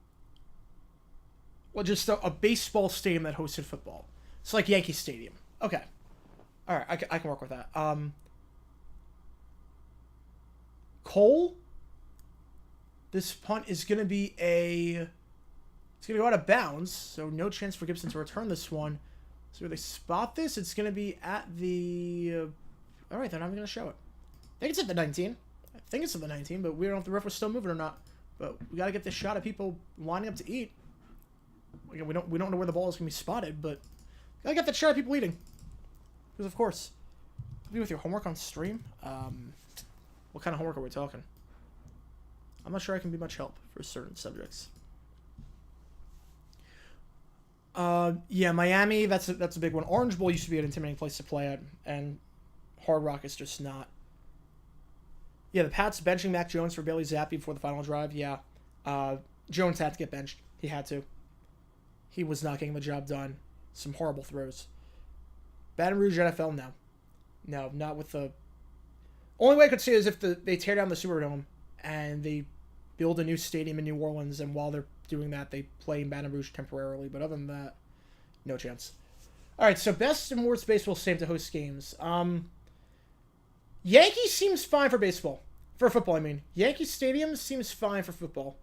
Well, just a baseball stadium that hosted football. It's like Yankee Stadium. Okay. All right, I can work with that. Cole. This punt is going to be it's going to go out of bounds, so no chance for Gibson to return this one. So where they spot this, it's going to be at the... all right, they're not even going to show it. I think it's at the 19. I think it's at the 19, but we don't know if the ref was still moving or not. But we got to get this shot of people lining up to eat. Again, we don't know where the ball is going to be spotted, but got to get that shot of people eating. Because, of course, be with your homework on stream. What kind of homework are we talking? I'm not sure I can be much help for certain subjects. Yeah, Miami, that's a big one. Orange Bowl used to be an intimidating place to play at, and Hard Rock is just not. Yeah, the Pats benching Mac Jones for Bailey Zappi before the final drive. Yeah, Jones had to get benched. He had to. He was not getting the job done. Some horrible throws. Baton Rouge NFL, no, not with the. Only way I could see it is if they tear down the Superdome and they build a new stadium in New Orleans, and while they're doing that, they play in Baton Rouge temporarily. But other than that, no chance. All right, so best and worst baseball stadium to host games. Yankees seems fine for baseball. For football, I mean. Yankee Stadium seems fine for football.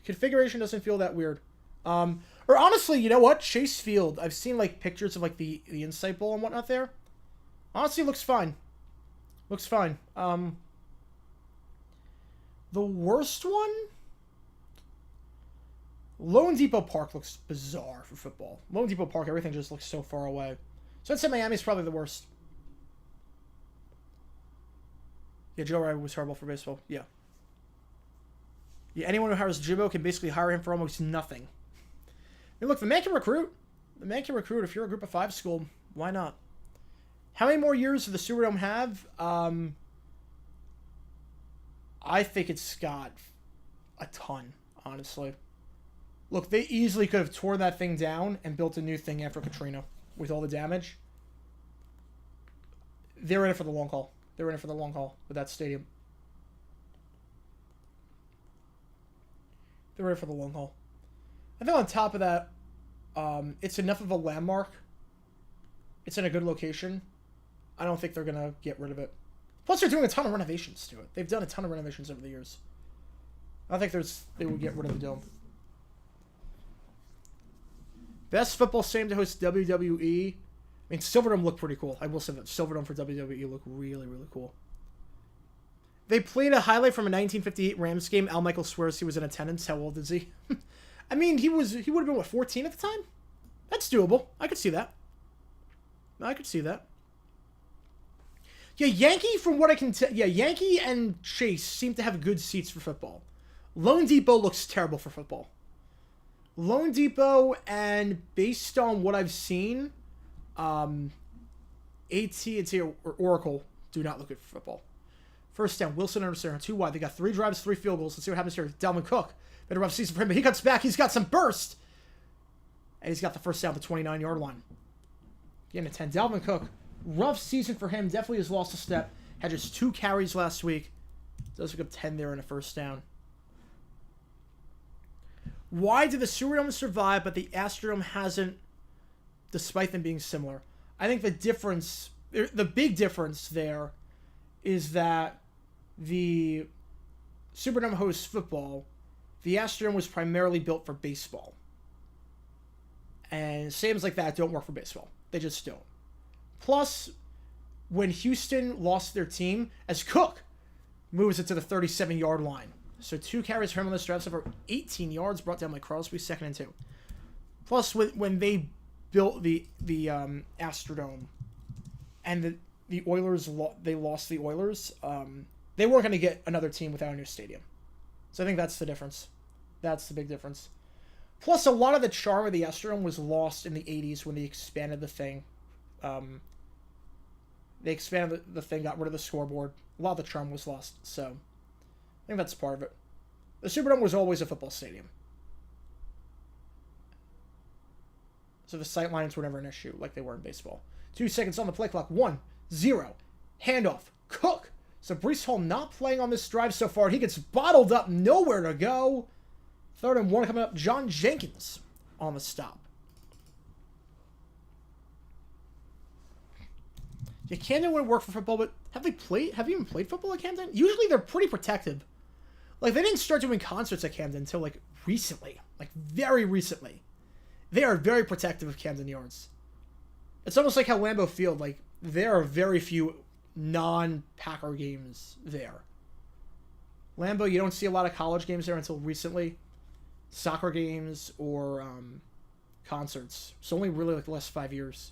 Configuration doesn't feel that weird. Or honestly, you know what? Chase Field. I've seen like pictures of like the Insight Bowl and whatnot there. Honestly, looks fine. Looks fine. The worst one? Lone Depot Park looks bizarre for football. Lone Depot Park, everything just looks so far away. So I'd say Miami's probably the worst. Yeah, Joe Riley was horrible for baseball. Yeah. Yeah, anyone who hires Jimbo can basically hire him for almost nothing. I mean, look, the man can recruit. The man can recruit. If you're a group of 5 school, why not? How many more years does the Superdome have? I think it's got a ton, honestly. Look, they easily could have torn that thing down and built a new thing after Katrina with all the damage. They're in it for the long haul. They're in it for the long haul with that stadium. They're in it for the long haul. I think on top of that, it's enough of a landmark. It's in a good location. I don't think they're going to get rid of it. Plus, they're doing a ton of renovations to it. They've done a ton of renovations over the years. I think they would get rid of the dome. Best football stadium to host WWE. I mean, Silverdome looked pretty cool. I will say that Silverdome for WWE looked really, really cool. They played a highlight from a 1958 Rams game. Al Michaels swears he was in attendance. How old is he? I mean, he would have been, what, 14 at the time? That's doable. I could see that. I could see that. Yeah, Yankee, from what I can tell, yeah, Yankee and Chase seem to have good seats for football. Lone Depot looks terrible for football. Lone Depot, and based on what I've seen, AT&T or Oracle do not look good for football. First down, Wilson under center, 2 wide. They got 3 drives, 3 field goals. Let's see what happens here. Dalvin Cook. Been a rough season for him, but he cuts back. He's got some burst. And he's got the first down at the 29-yard line. Getting a 10. Dalvin Cook, Rough season for him. Definitely has lost a step. Had just 2 carries last week. Does pick up 10 there in a first down. Why did the Superdome survive, but the Astrodome hasn't, despite them being similar? I think the big difference there is that the Superdome hosts football. The Astrodome was primarily built for baseball. And stadiums like that don't work for baseball. They just don't. Plus, when Houston lost their team, as Cook moves it to the 37-yard line. So 2 carries for him on this drive, so for 18 yards, brought down by Crosby, 2nd and 2. Plus, when they built the Astrodome, and the Oilers they lost the Oilers, they weren't going to get another team without a new stadium. So I think that's the difference. That's the big difference. Plus, a lot of the charm of the Astrodome was lost in the 80s when they expanded the thing. They expanded the thing, got rid of the scoreboard. A lot of the charm was lost, so I think that's part of it. The Superdome was always a football stadium. So the sight lines were never an issue like they were in baseball. 2 seconds on the play clock. 1-0. Handoff. Cook. So Breece Hall not playing on this drive so far. He gets bottled up. Nowhere to go. 3rd and 1 coming up. John Jenkins on the stop. Yeah, Camden wouldn't work for football, but have you even played football at Camden? Usually they're pretty protective. Like, they didn't start doing concerts at Camden until, like, recently. Like, very recently. They are very protective of Camden Yards. It's almost like how Lambeau Field, like, there are very few non-Packer games there. Lambeau, you don't see a lot of college games there until recently. Soccer games or concerts. It's only really, like, the last 5 years.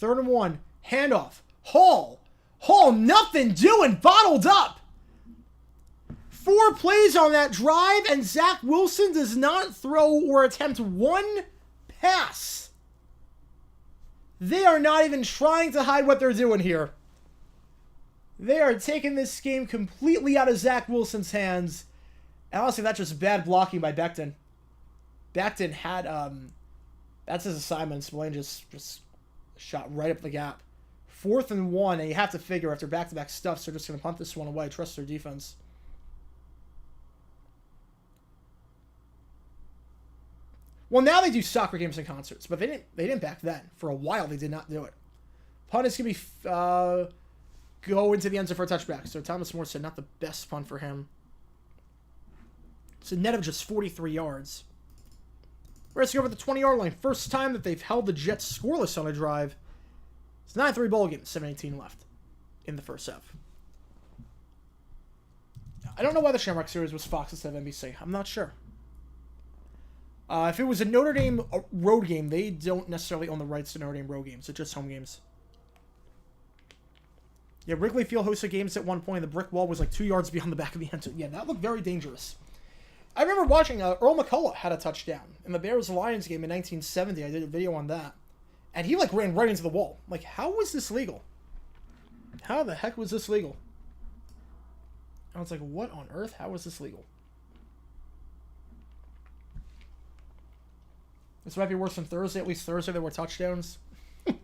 3rd and 1. Handoff. Hall, nothing doing. Bottled up. 4 plays on that drive, and Zach Wilson does not throw or attempt 1 pass. They are not even trying to hide what they're doing here. They are taking this game completely out of Zach Wilson's hands. And honestly, that's just bad blocking by Becton. Becton had, that's his assignment. Spillane just shot right up the gap. 4th and 1, and you have to figure after back-to-back stuffs, they're just going to punt this one away. Trust their defense. Well, now they do soccer games and concerts, but they didn't back then. For a while, they did not do it. Punt is going to be go into the end zone for a touchback. So Thomas Moore said not the best punt for him. It's a net of just 43 yards. We're going to go over the 20-yard line. First time that they've held the Jets scoreless on a drive. It's 9-3 ball game. 7:18 left in the first half. I don't know why the Shamrock Series was Fox instead of NBC. I'm not sure. If it was a Notre Dame road game, they don't necessarily own the rights to Notre Dame road games. It's just home games. Yeah, Wrigley Field hosted games at one point. The brick wall was like 2 yards beyond the back of the end zone. Yeah, that looked very dangerous. I remember watching Earl McCullough had a touchdown in the Bears-Lions game in 1970. I did a video on that. And he, like, ran right into the wall. Like, how was this legal? How the heck was this legal? I was like, what on earth? How was this legal? This might be worse than Thursday. At least Thursday there were touchdowns. At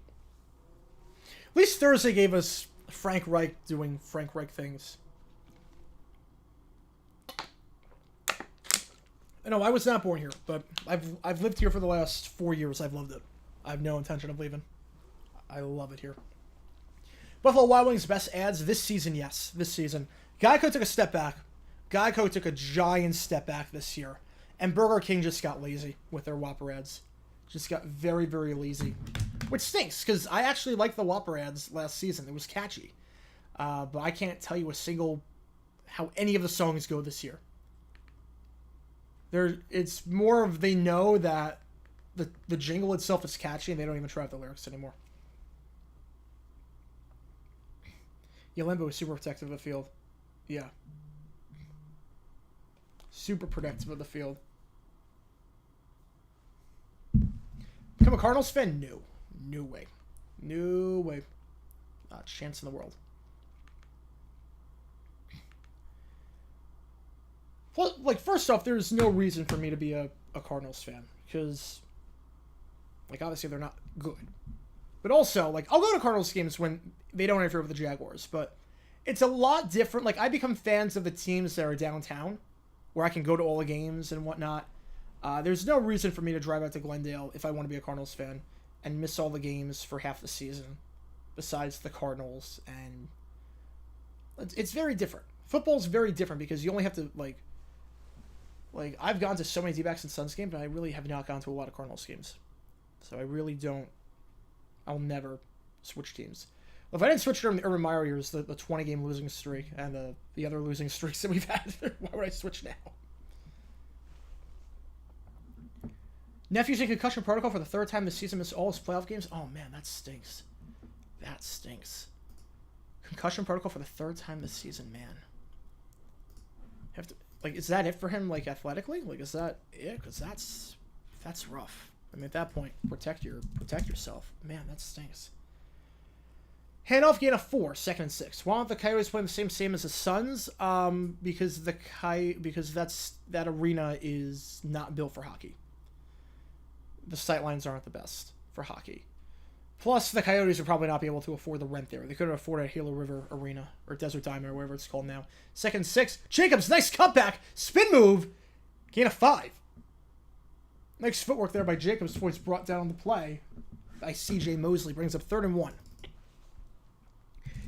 least Thursday gave us Frank Reich doing Frank Reich things. No, I was not born here, but I've lived here for the last 4 years. I've loved it. I have no intention of leaving. I love it here. Buffalo Wild Wings best ads this season, yes. This season. Geico took a step back. Geico took a giant step back this year. And Burger King just got lazy with their Whopper ads. Just got very, very lazy. Which stinks, because I actually liked the Whopper ads last season. It was catchy. But I can't tell you how any of the songs go this year. It's more of they know that the jingle itself is catchy and they don't even try out the lyrics anymore. Yeah, Lambeau was super protective of the field. Yeah. Super protective of the field. Become a Cardinals fan? No. No way. No way. Not a chance in the world. Well, like, first off, there's no reason for me to be a Cardinals fan. Because, like, obviously they're not good. But also, like, I'll go to Cardinals games when they don't interfere with the Jaguars. But it's a lot different. Like, I become fans of the teams that are downtown, where I can go to all the games and whatnot. There's no reason for me to drive out to Glendale if I want to be a Cardinals fan and miss all the games for half the season, besides the Cardinals. And it's very different. Football's very different because you only have to, like I've gone to so many D-backs and Suns games, but I really have not gone to a lot of Cardinals games. So I really don't. I'll never switch teams. If I didn't switch during the Urban Meyer years, the 20-game losing streak and the other losing streaks that we've had, why would I switch now? Nephew's in concussion protocol for the third time this season, missed all his playoff games. Oh man, that stinks. That stinks. Concussion protocol for the third time this season, man. Have to, like, is that it for him, like, athletically? Like, is that it? Because that's rough. I mean, at that point, protect yourself. Man, that stinks. Handoff gain of 4, 2nd and 6. Why don't the Coyotes play the same as the Suns? Because that arena is not built for hockey. The sightlines aren't the best for hockey. Plus, the Coyotes would probably not be able to afford the rent there. They couldn't afford a Halo River Arena, or Desert Diamond, or whatever it's called now. 2nd 6. Jacobs, nice cutback. Spin move. Gain of 5. Nice footwork there by Jacobs before it's brought down on the play by C.J. Mosley. Brings up 3rd and 1.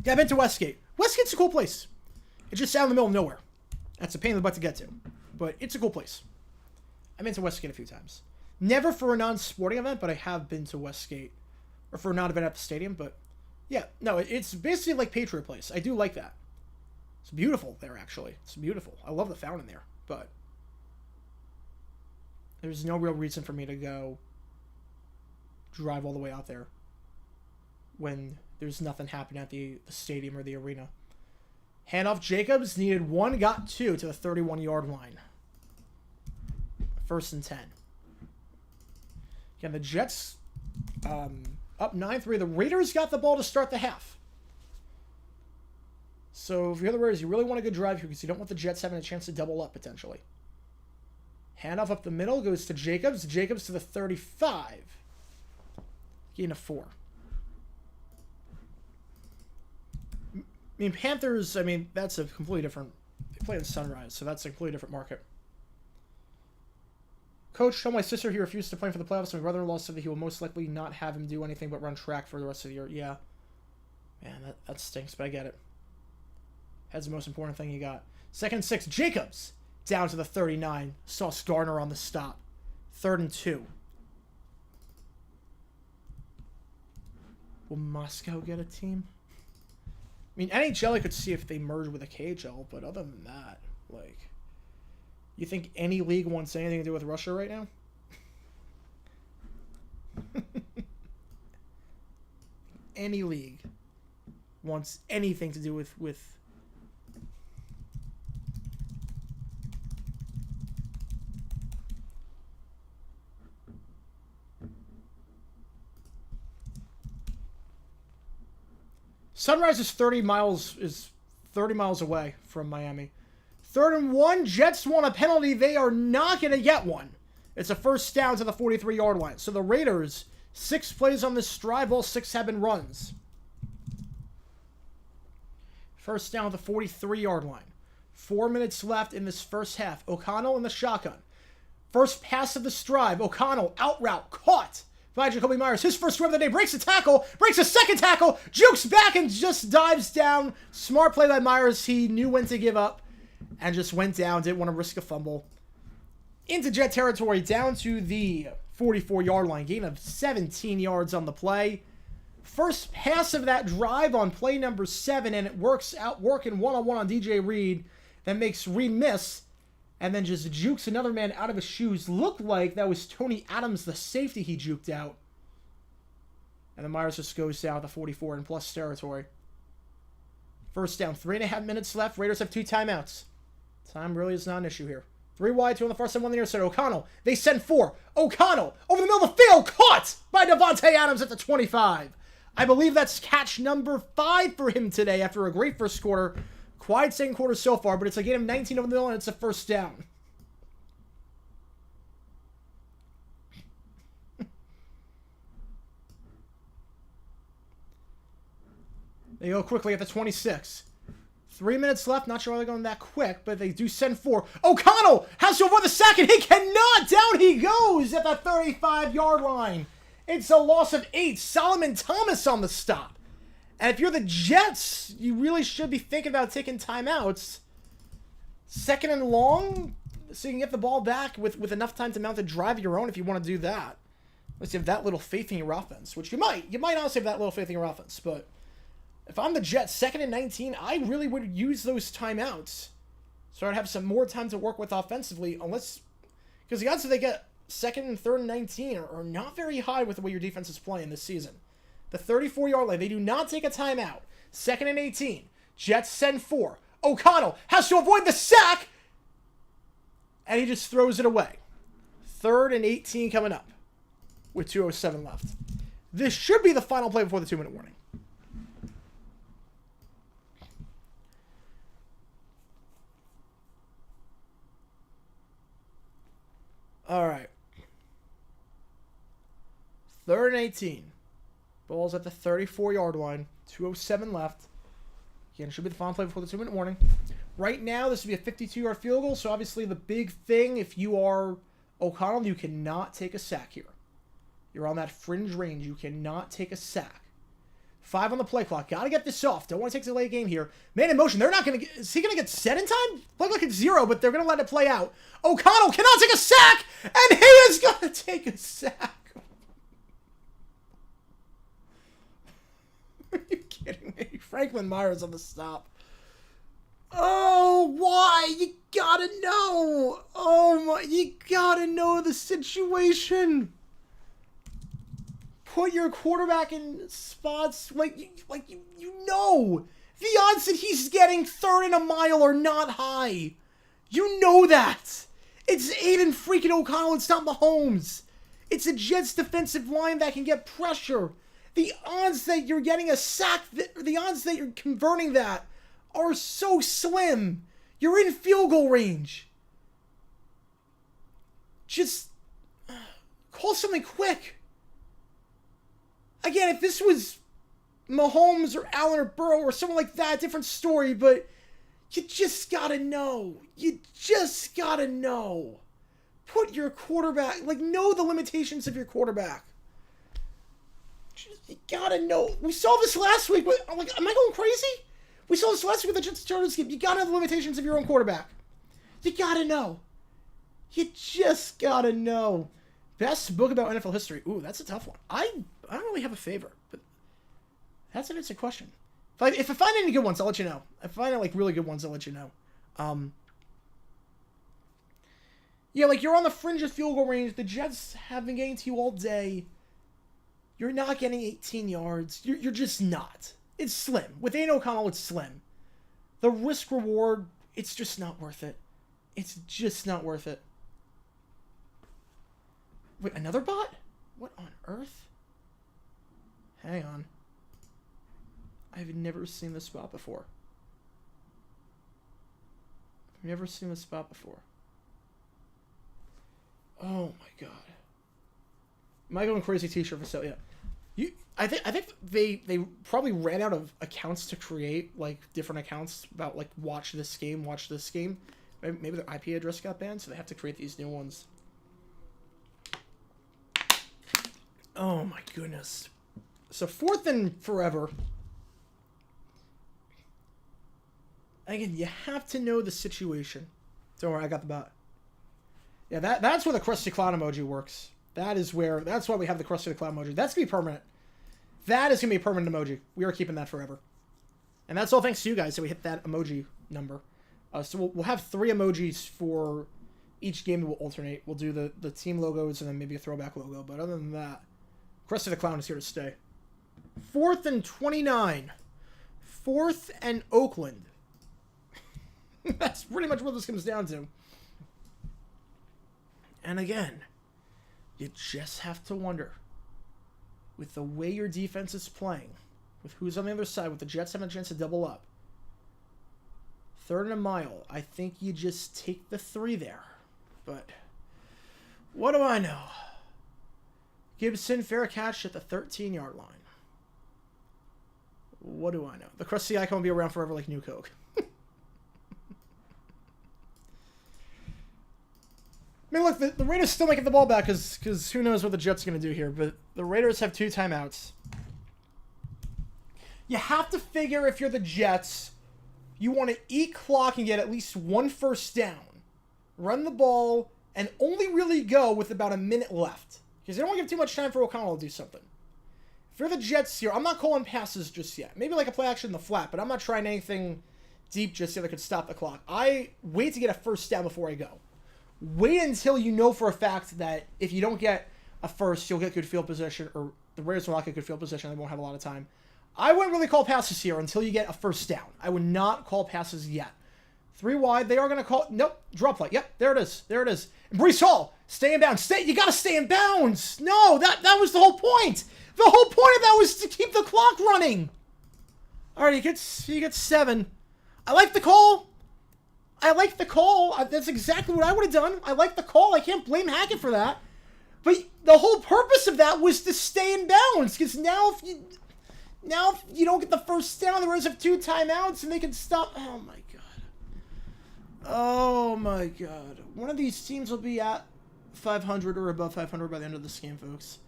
Yeah, I've been to Westgate. Westgate's a cool place. It's just out in the middle of nowhere. That's a pain in the butt to get to. But it's a cool place. I've been to Westgate a few times. Never for a non-sporting event, but I have been to Westgate. Or for a non-event at the stadium, but yeah. No, it's basically like Patriot Place. I do like that. It's beautiful there, actually. It's beautiful. I love the fountain there, but there's no real reason for me to go drive all the way out there when there's nothing happening at the stadium or the arena. Handoff Jacobs needed 1, got 2 to the 31-yard line. 1st and 10. Again, the Jets up 9-3. The Raiders got the ball to start the half. So if you're the Raiders, you really want a good drive here because you don't want the Jets having a chance to double up potentially. Handoff up the middle goes to Jacobs. Jacobs to the 35. Gain of 4. I mean, Panthers, that's a completely different... They play in Sunrise, so that's a completely different market. Coach told my sister he refused to play for the playoffs, and my brother-in-law said that he will most likely not have him do anything but run track for the rest of the year. Yeah. Man, that stinks, but I get it. That's the most important thing you got. 2nd 6, Jacobs down to the 39. Sauce Gardner on the stop. 3rd and 2. Will Moscow get a team? I mean, NHL I could see if they merge with a KHL, but other than that, like... You think any league wants anything to do with Russia right now? Any league wants anything to do with Sunrise is 30 miles away from Miami. 3rd and 1. Jets want a penalty. They are not going to get one. It's a first down to the 43-yard line. So the Raiders, 6 plays on this drive. All 6 have been runs. First down to the 43-yard line. 4 minutes left in this first half. O'Connell in the shotgun. First pass of this drive. O'Connell out route. Caught by Jacoby Myers. His first run of the day. Breaks a tackle. Breaks a second tackle. Jukes back and just dives down. Smart play by Myers. He knew when to give up. And just went down, didn't want to risk a fumble. Into Jet territory, down to the 44-yard line. Gain of 17 yards on the play. First pass of that drive on play number 7, and it works out working one-on-one on DJ Reed. That makes Reed miss, and then just jukes another man out of his shoes. Looked like that was Tony Adams, the safety he juked out. And then Myers just goes down to 44 in plus territory. First down, 3.5 minutes left. Raiders have 2 timeouts. Time really is not an issue here. 3 wide, 2 on the far side, 1 on the near side. O'Connell. They send 4. O'Connell over the middle of the field. Caught by Devontae Adams at the 25. I believe that's catch number 5 for him today after a great first quarter. Quiet second quarter so far, but it's a gain of 19 over the middle, and it's a first down. They go quickly at the 26. 3 minutes left. Not sure why they're going that quick, but they do send 4. O'Connell has to avoid the sack, and he cannot. Down he goes at the 35-yard line. It's a loss of 8. Solomon Thomas on the stop. And if you're the Jets, you really should be thinking about taking timeouts. 2nd and long, so you can get the ball back with enough time to mount a drive of your own if you want to do that. Unless you have that little faith in your offense, which you might. You might honestly have that little faith in your offense, but if I'm the Jets, 2nd and 19, I really would use those timeouts so I'd have some more time to work with offensively, unless, because the odds that they get 2nd and 3rd and 19 are not very high with the way your defense is playing this season. The 34-yard line, they do not take a timeout. 2nd and 18, Jets send 4. O'Connell has to avoid the sack, and he just throws it away. 3rd and 18 coming up with 2:07 left. This should be the final play before the 2-minute warning. All right. 3rd and 18. Ball's at the 34-yard line. 2:07 left. Again, it should be the final play before the 2-minute warning. Right now, this would be a 52-yard field goal, so obviously the big thing, if you are O'Connell, you cannot take a sack here. You're on that fringe range. You cannot take a sack. 5 on the play clock. Got to get this off. Don't want to take the late game here. Man in motion. They're not going to get... Is he going to get set in time? Play clock it's 0, but they're going to let it play out. O'Connell cannot take a sack, and he is going to take a sack. Are you kidding me? Franklin Myers on the stop. Oh, why? You gotta know. Oh, my... You gotta know the situation. Put your quarterback in spots you know. The odds that he's getting 3rd and a mile are not high. You know that. It's Aiden freaking O'Connell. It's not Mahomes. It's a Jets defensive line that can get pressure. The odds that you're getting a sack, the odds that you're converting that are so slim. You're in field goal range. Just call something quick. Again, if this was Mahomes or Allen or Burrow or someone like that, different story, but you just gotta know. You just gotta know. Put your quarterback, know the limitations of your quarterback. You gotta know. We saw this last week, but am I going crazy? We saw this last week with the Jets Chargers game. You gotta know the limitations of your own quarterback. You gotta know. You just gotta know. Best book about NFL history. Ooh, that's a tough one. I don't really have a favorite, but that's an interesting question. If I find any good ones, I'll let you know. If I find really good ones, I'll let you know. Yeah, you're on the fringe of field goal range. The Jets have been getting to you all day. You're not getting 18 yards. You're just not. It's slim. With Aiden O'Connell, it's slim. The risk reward, it's just not worth it. It's just not worth it. Wait, another bot? What on earth? Hang on. I've never seen this spot before. I've never seen this spot before. Oh my god. Am I going crazy t-shirt for sale? Yeah. I think they probably ran out of accounts to create, different accounts about, watch this game. Maybe their IP address got banned, so they have to create these new ones. Oh my goodness. So 4th and forever. Again, you have to know the situation. Don't worry, I got the bot. Yeah, that's where the crusty clown emoji works. That's why we have the crusty clown emoji. That's gonna be permanent. That is gonna be a permanent emoji. We are keeping that forever. And that's all thanks to you guys that we hit that emoji number. So we'll have 3 emojis for each game that we'll alternate. We'll do the team logos and then maybe a throwback logo. But other than that, Crusty the Clown is here to stay. 4th and 29. 4th and Oakland. That's pretty much what this comes down to. And again, you just have to wonder, with the way your defense is playing, with who's on the other side, with the Jets having a chance to double up, 3rd and a mile, I think you just take the 3 there. But what do I know? Gibson, fair catch at the 13-yard line. What do I know? The crusty icon will be around forever like New Coke. I mean, look, the Raiders still might get the ball back because who knows what the Jets are going to do here. But the Raiders have 2 timeouts. You have to figure if you're the Jets, you want to eat clock and get at least 1 first down. Run the ball and only really go with about a minute left. Because they don't want to give too much time for O'Connell to do something. If you're the Jets here, I'm not calling passes just yet. Maybe like a play action in the flat, but I'm not trying anything deep just yet that could stop the clock. I wait to get a first down before I go. Wait until you know for a fact that if you don't get a first, you'll get good field position, or the Raiders will not get good field position. They won't have a lot of time. I wouldn't really call passes here until you get a first down. I would not call passes yet. 3 wide. They are going to call... Nope. Drop play. Yep. There it is. There it is. And Breece Hall. Stay in bounds. You got to stay in bounds. No, that was the whole point. The whole point of that was to keep the clock running. All right. He gets 7. I like the call. That's exactly what I would have done. I like the call. I can't blame Hackett for that. But the whole purpose of that was to stay in bounds. Because now if you don't get the first down, the Raiders have 2 timeouts and they can stop... Oh, my God. Oh, my God. One of these teams will be at 500 or above 500 by the end of this game, folks.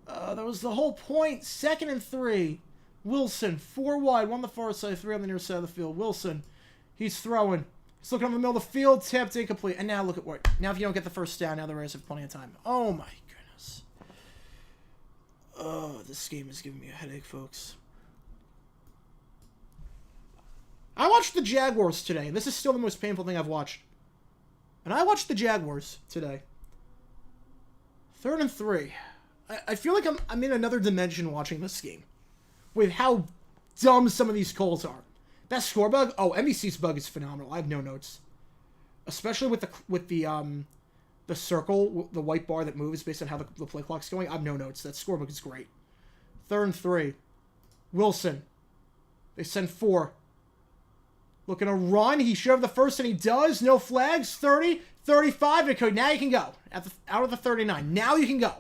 That was the whole point. 2nd and 3. Wilson, 4 wide. 1 on the far side, 3 on the near side of the field. Wilson, he's throwing. He's looking over the middle of the field. Tipped, incomplete. And now look at what. Now if you don't get the first down, now the Raiders have plenty of time. Oh, my goodness. Oh, this game is giving me a headache, folks. I watched the Jaguars today, and this is still the most painful thing I've watched. And I watched the Jaguars today. 3rd and 3. I feel like I'm in another dimension watching this game. With how dumb some of these calls are. Best score bug? Oh, NBC's bug is phenomenal. I have no notes. Especially with the circle, the white bar that moves based on how the play clock's going. I have no notes. That score book is great. 3rd and 3. Wilson. They send 4. Looking to run. He should have the first, and he does. No flags. 30, 35. Okay, now you can go. Out of the 39. Now you can go.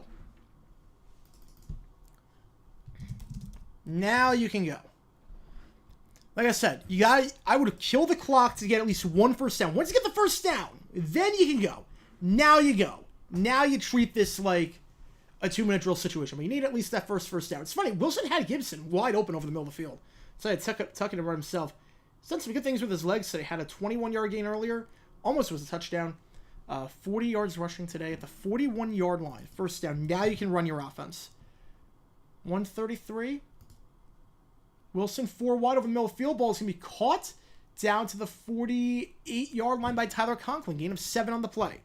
Now you can go. Like I said, I would kill the clock to get at least 1 first down. Once you get the first down, then you can go. Now you go. Now you treat this like a 2-minute drill situation. But you need at least that first down. It's funny. Wilson had Gibson wide open over the middle of the field. So he had tuck it around himself. He's done some good things with his legs today. Had a 21-yard gain earlier. Almost was a touchdown. 40 yards rushing today at the 41-yard line. First down. Now you can run your offense. 133. Wilson 4 wide over the middle of the field. Ball is going to be caught down to the 48-yard line by Tyler Conklin. Gain of 7 on the play.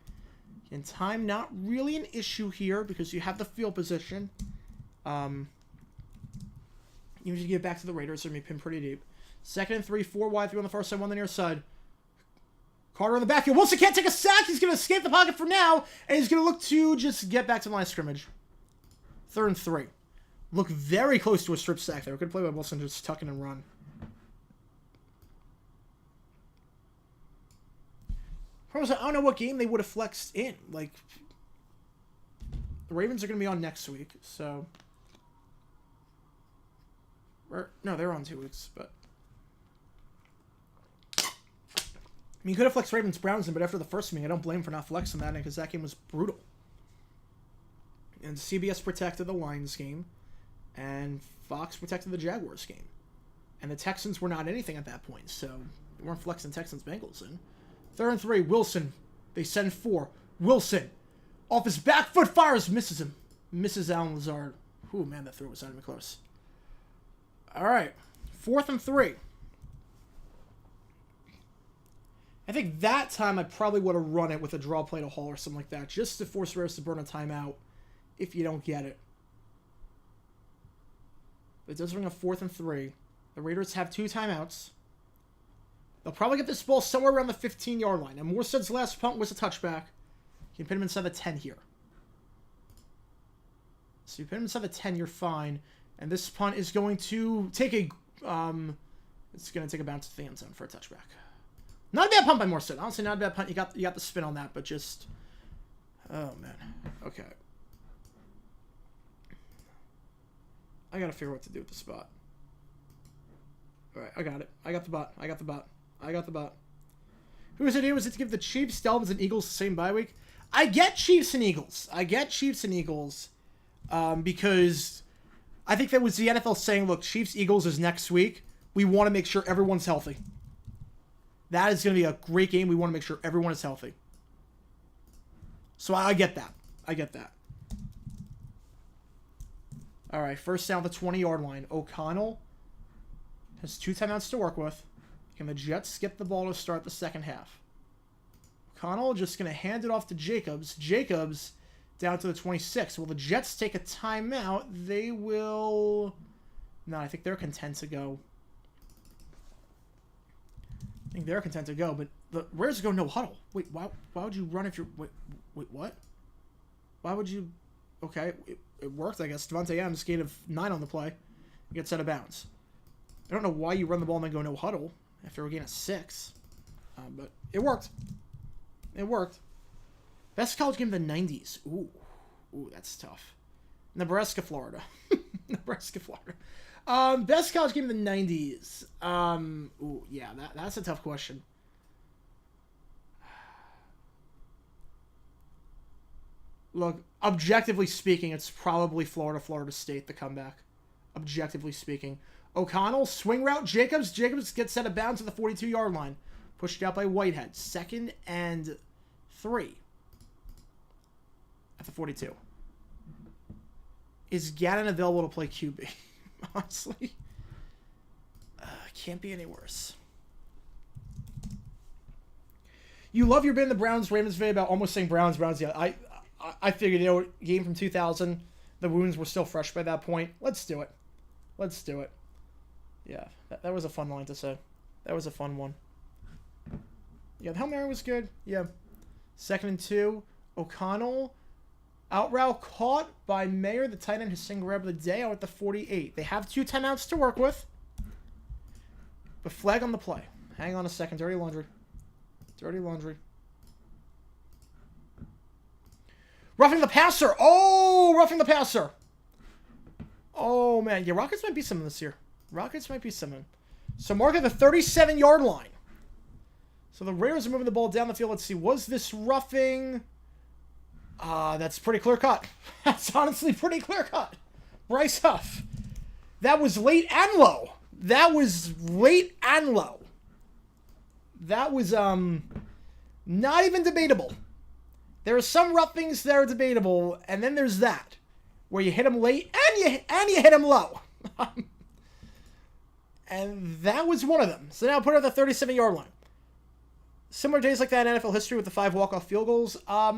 And time not really an issue here because you have the field position. You need to get back to the Raiders. They're going to be pinned pretty deep. 2nd and 3, 4 wide, 3 on the far side, 1 on the near side. Carter in the backfield. Wilson can't take a sack. He's going to escape the pocket for now. And he's going to look to just get back to the line of scrimmage. 3rd and 3. Look very close to a strip sack there. Good play by Wilson, just tucking and run. I don't know what game they would have flexed in. Like, the Ravens are going to be on next week, so... No, they're on 2 weeks, but... I mean, you could have flexed Ravens-Browns in, but after the first meeting, I don't blame for not flexing that in, because that game was brutal. And CBS protected the Lions game, and Fox protected the Jaguars game. And the Texans were not anything at that point, so they weren't flexing Texans-Bengals in. 3rd and 3, Wilson. They send 4. Wilson, off his back foot, fires, misses him. Misses Allen Lazard. Ooh, man, that throw was out of me close. All right, 4th and 3. I think that time I probably would have run it with a draw play to Hall or something like that, just to force Raiders to burn a timeout if you don't get it. It does bring a 4th and 3. The Raiders have 2 timeouts. They'll probably get this ball somewhere around the 15-yard line. And Morstead's last punt was a touchback. You can pin him inside the 10 here. So you pin him inside the 10, you're fine. And this punt is going to take a... it's going to take a bounce to the end zone for a touchback. Not a bad punt by Morstead. Honestly, not a bad punt. You got the spin on that, but just... Oh, man. Okay. I got to figure out what to do with the spot. Alright, I got it. I got the bot. I got the bot. I got the bot. Whose idea was it to give the Chiefs, Dolphins, and Eagles the same bye week? I get Chiefs and Eagles. Because I think that was the NFL saying, look, Chiefs, Eagles is next week. We want to make sure everyone's healthy. That is going to be a great game. We want to make sure everyone is healthy. So I get that. I get that. All right, first down at the 20-yard line. O'Connell has 2 timeouts to work with. Can the Jets skip the ball to start the second half? O'Connell just going to hand it off to Jacobs. Jacobs down to the 26. Will the Jets take a timeout? They will... No, I think they're content to go. But the Raiders go no huddle. Wait, why would you run if you're... Wait, what? Why would you... Okay, it worked, I guess. Devontae Adams, gain of 9 on the play. He gets out of bounds. I don't know why you run the ball and then go no huddle after a gain of 6. But it worked. It worked. Best college game of the 90s. Ooh, that's tough. Nebraska, Florida. Best college game of the 90s. Yeah, that's a tough question. Look, objectively speaking, it's probably Florida State, the comeback. Objectively speaking. O'Connell, swing route, Jacobs. Jacobs gets set of bounds at the 42-yard line. Pushed out by Whitehead. 2nd and 3. At the 42. Is Gannon available to play QB? Honestly. Can't be any worse. You love your bit in the Browns-Ravens video about almost saying Browns. Yeah, I figured, game from 2000, the wounds were still fresh by that point. Let's do it. Yeah, that was a fun line to say. That was a fun one. Yeah, the Hail Mary was good. Yeah. 2nd and 2. O'Connell. Out route caught by Mayer, the tight end, his single grab of the day, out at the 48. They have 2 timeouts to work with. But flag on the play. Hang on a second. Dirty laundry. Roughing the passer. Oh, roughing the passer. Oh, man. Yeah, Rockets might be something this year. So mark at the 37-yard line. So the Raiders are moving the ball down the field. Let's see. Was this roughing? That's pretty clear cut. That's honestly pretty clear cut. Bryce Huff. That was late and low. That was not even debatable. There are some roughings that are debatable, and then there's that, where you hit him late and you hit him low. And that was one of them. So now put it at the 37-yard line. Similar days like that in NFL history with the 5 walk-off field goals. I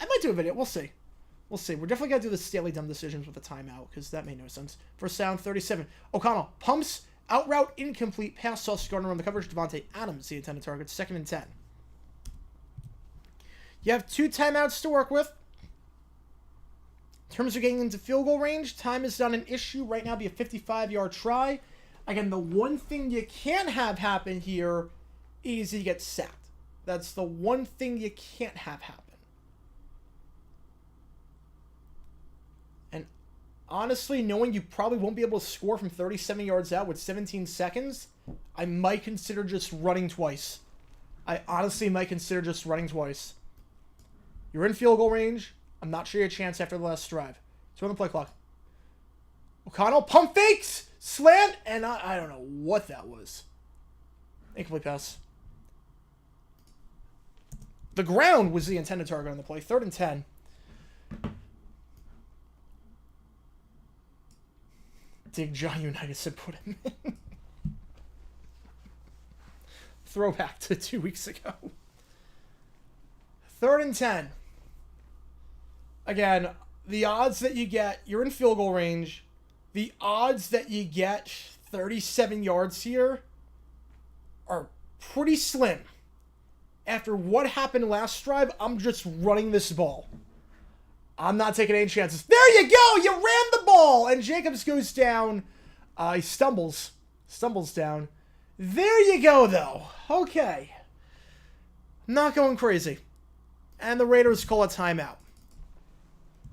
might do a video. We'll see. We're definitely going to do the Stanley dumb decisions with the timeout, because that made no sense. First down, 37. O'Connell pumps, out route, incomplete, pass Sauce Gardner on the coverage. Devontae Adams, the intended target. 2nd and 10. You have 2 timeouts to work with. In terms of getting into field goal range, time is not an issue. Right now, be a 55-yard try. Again, the one thing you can't have happen here is you get sacked. That's the one thing you can't have happen. And honestly, knowing you probably won't be able to score from 37 yards out with 17 seconds, I might consider just running twice. I honestly might consider just running twice. You're in field goal range. I'm not sure you have a chance after the last drive. So on the play clock. O'Connell, pump fakes, slant, and I don't know what that was. Incomplete pass. The ground was the intended target on the play. 3rd and 10. Dig John Unitas said put him in. Throwback to 2 weeks ago. 3rd and 10. Again, the odds that you get, you're in field goal range. The odds that you get 37 yards here are pretty slim. After what happened last drive, I'm just running this ball. I'm not taking any chances. There you go! You ran the ball! And Jacobs goes down. He stumbles down. There you go, though. Okay. Not going crazy. And the Raiders call a timeout.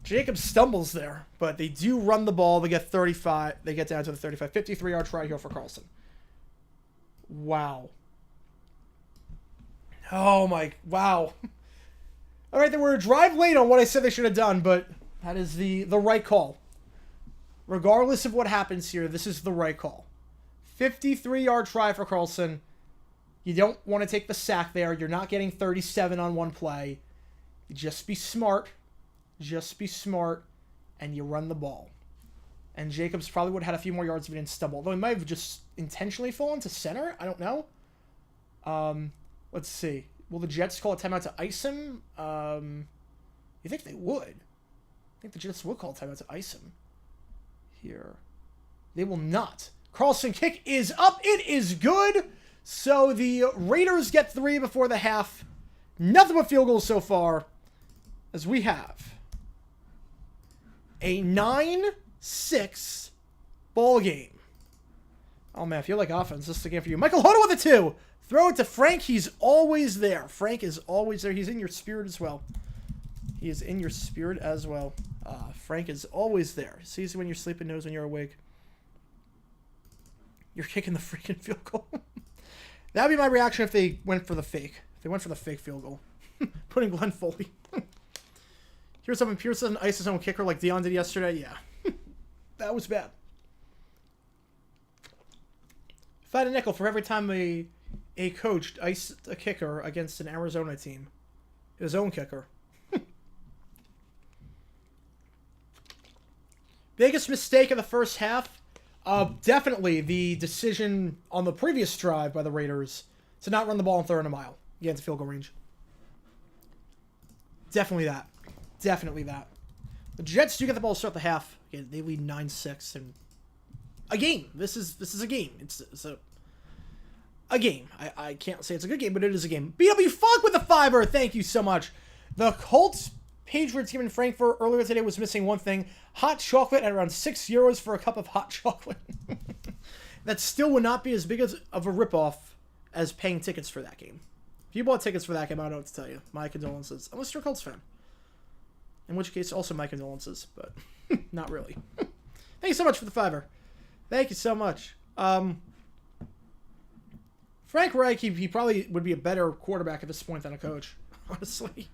Jacobs stumbles there, but they do run the ball. They get 35. They get down to the 35. 53-yard try here for Carlson. Wow. Oh my, wow. All right, they were a drive late on what I said they should have done, but that is the right call. Regardless of what happens here, this is the right call. 53-yard try for Carlson. You don't want to take the sack there. You're not getting 37 on one play. You just be smart. Just be smart, and you run the ball. And Jacobs probably would have had a few more yards if he didn't stumble. Although he might have just intentionally fallen to center. I don't know. Let's see. Will the Jets call a timeout to ice him? You think they would? I think the Jets would call a timeout to ice him. Here. They will not. Carlson kick is up. It is good. So the Raiders get 3 before the half. Nothing but field goals so far. As we have a 9-6 ball game. Oh man, I feel like offense. This is the game for you. Michael Hoda with a 2. Throw it to Frank. He's always there. Frank is always there. He's in your spirit as well. He is in your spirit as well. Frank is always there. Sees you when you're sleeping, knows when you're awake. You're kicking the freaking field goal. That would be my reaction if they went for the fake. If they went for the fake field goal. Putting Glenn Foley. Here's something Pierce doesn't ice his own kicker like Dion did yesterday. Yeah. That was bad. If I had a nickel for every time a coach iced a kicker against an Arizona team, his own kicker. Biggest mistake of the first half? Definitely the decision on the previous drive by the Raiders to not run the ball on 3rd and a mile. Get into field goal range. Definitely that. Definitely that. The Jets do get the ball to start the half. Again, they lead 9-6 and a game. This is a game. It's a game. I can't say it's a good game, but it is a game. BW Funk with the fiber. Thank you so much. The Colts Patriots game in Frankfurt earlier today was missing one thing: hot chocolate at around €6 for a cup of hot chocolate. That still would not be as big of a ripoff as paying tickets for that game. If you bought tickets for that game, I don't know what to tell you. My condolences. Unless you're a Colts fan. In which case, also my condolences, but not really. Thank you so much for the fiver. Thank you so much. Frank Reich, he probably would be a better quarterback at this point than a coach, honestly.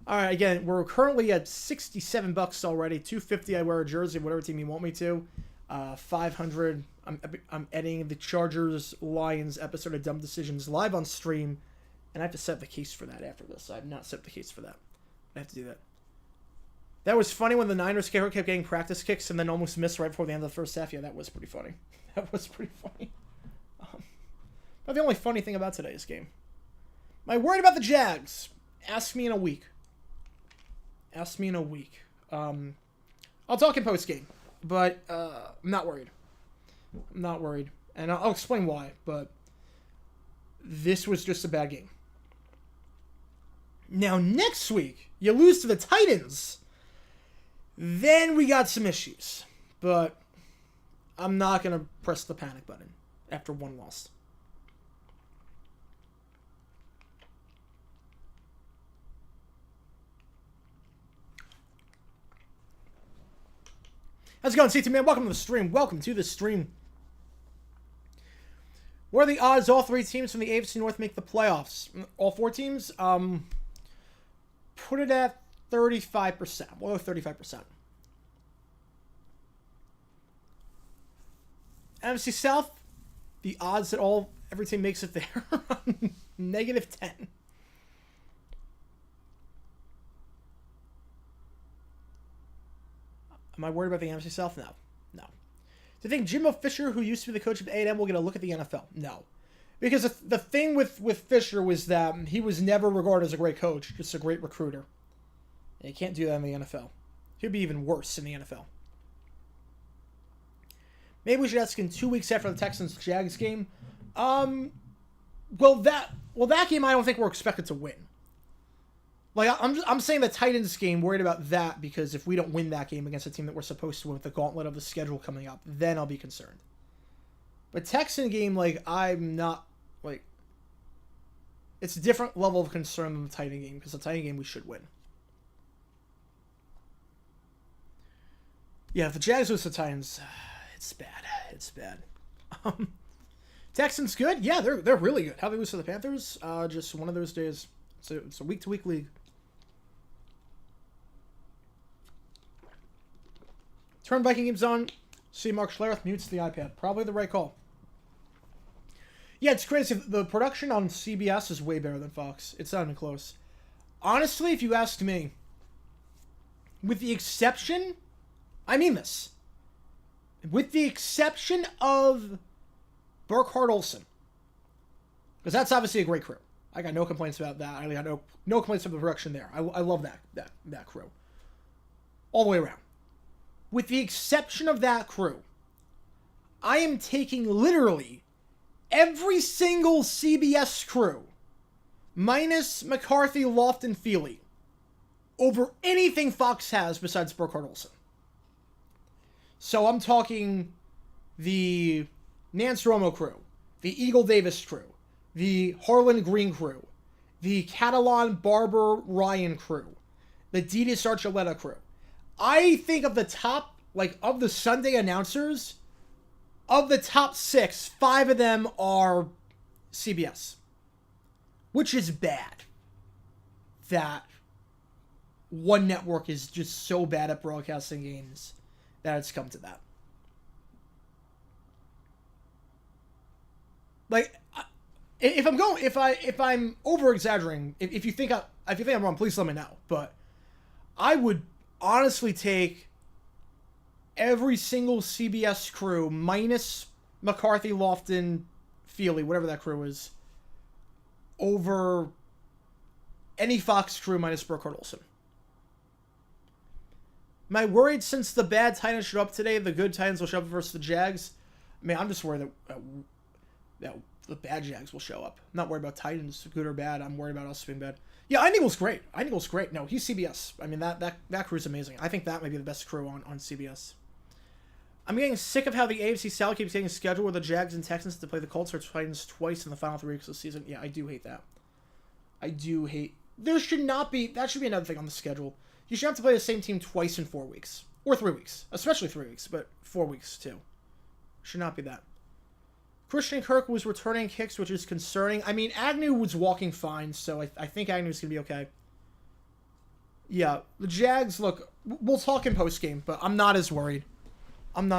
All right, again, we're currently at $67 already. $250. I wear a jersey, whatever team you want me to. $500. I'm editing the Chargers Lions episode of Dumb Decisions live on stream, and I have to set the case for that after this. I have not set the case for that. I have to do that. That was funny when the Niners kicker kept getting practice kicks and then almost missed right before the end of the first half. Yeah, that was pretty funny. That was pretty funny. But the only funny thing about today's game. Am I worried about the Jags? Ask me in a week. Ask me in a week. I'll talk in post-game, but I'm not worried. I'm not worried. And I'll explain why, but this was just a bad game. Now, next week, you lose to the Titans. Then we got some issues. But I'm not going to press the panic button after one loss. How's it going, CT Man? Welcome to the stream. Welcome to the stream. What are the odds all 3 teams from the AFC North make the playoffs? All 4 teams? Put it at 35%. Well, 35%. NFC South, the odds that every team makes it there, -10. Am I worried about the NFC South? No. No. Do you think Jimbo Fisher, who used to be the coach of A&M, will get a look at the NFL? No. Because the thing with Fisher was that he was never regarded as a great coach, just a great recruiter. And you can't do that in the NFL. He'd be even worse in the NFL. Maybe we should ask in 2 weeks after the Texans-Jags game. Well, that game I don't think we're expected to win. Like, I'm saying the Titans game, worried about that, because if we don't win that game against a team that we're supposed to win with the gauntlet of the schedule coming up, then I'll be concerned. But Texan game, like, I'm not, like, it's a different level of concern than the Titan game, because the Titan game we should win. Yeah, if the Jags lose to the Titans, it's bad. It's bad. Texans good? Yeah, they're really good. How they lose to the Panthers? Just one of those days. It's a week-to-week league. Turn Viking games on. See Mark Schlereth mutes the iPad. Probably the right call. Yeah, it's crazy. The production on CBS is way better than Fox. It's not even close. Honestly, if you ask me, with the exception, I mean this, with the exception of Burkhart Olsen, because that's obviously a great crew. I got no complaints about that. I got no complaints about the production there. I love that crew. All the way around. With the exception of that crew, I am taking literally every single CBS crew, minus McCarthy, Lofton, Feely, over anything Fox has besides Burkhart Olsen. So I'm talking the Nance Romo crew, the Eagle Davis crew, the Harlan Green crew, the Catalan Barber Ryan crew, the Ditas Archuleta crew. I think of the top, of the Sunday announcers, of the top 6, 5 of them are CBS. Which is bad. That one network is just so bad at broadcasting games that it's come to that. If I'm over exaggerating, if you think I'm wrong, please let me know. But I would honestly take every single CBS crew minus McCarthy, Lofton, Feely, whatever that crew is, over any Fox crew minus Burkhart Olsen. Am I worried since the bad Titans showed up today, the good Titans will show up versus the Jags? I mean, I'm just worried that the bad Jags will show up. I'm not worried about Titans, good or bad. I'm worried about us being bad. Yeah, Einigel's great. Einigel's great. No, he's CBS. I mean, that crew's amazing. I think that might be the best crew on CBS. I'm getting sick of how the AFC South keeps getting scheduled with the Jags and Texans to play the Colts or Titans twice in the final 3 weeks of the season. Yeah, I do hate that. There should not be, that should be another thing on the schedule. You should have to play the same team twice in 4 weeks. Or 3 weeks. Especially 3 weeks, but 4 weeks too. Should not be that. Christian Kirk was returning kicks, which is concerning. I mean, Agnew was walking fine, so I think Agnew's going to be okay. Yeah, the Jags, look, we'll talk in post-game, but I'm not as worried. I don't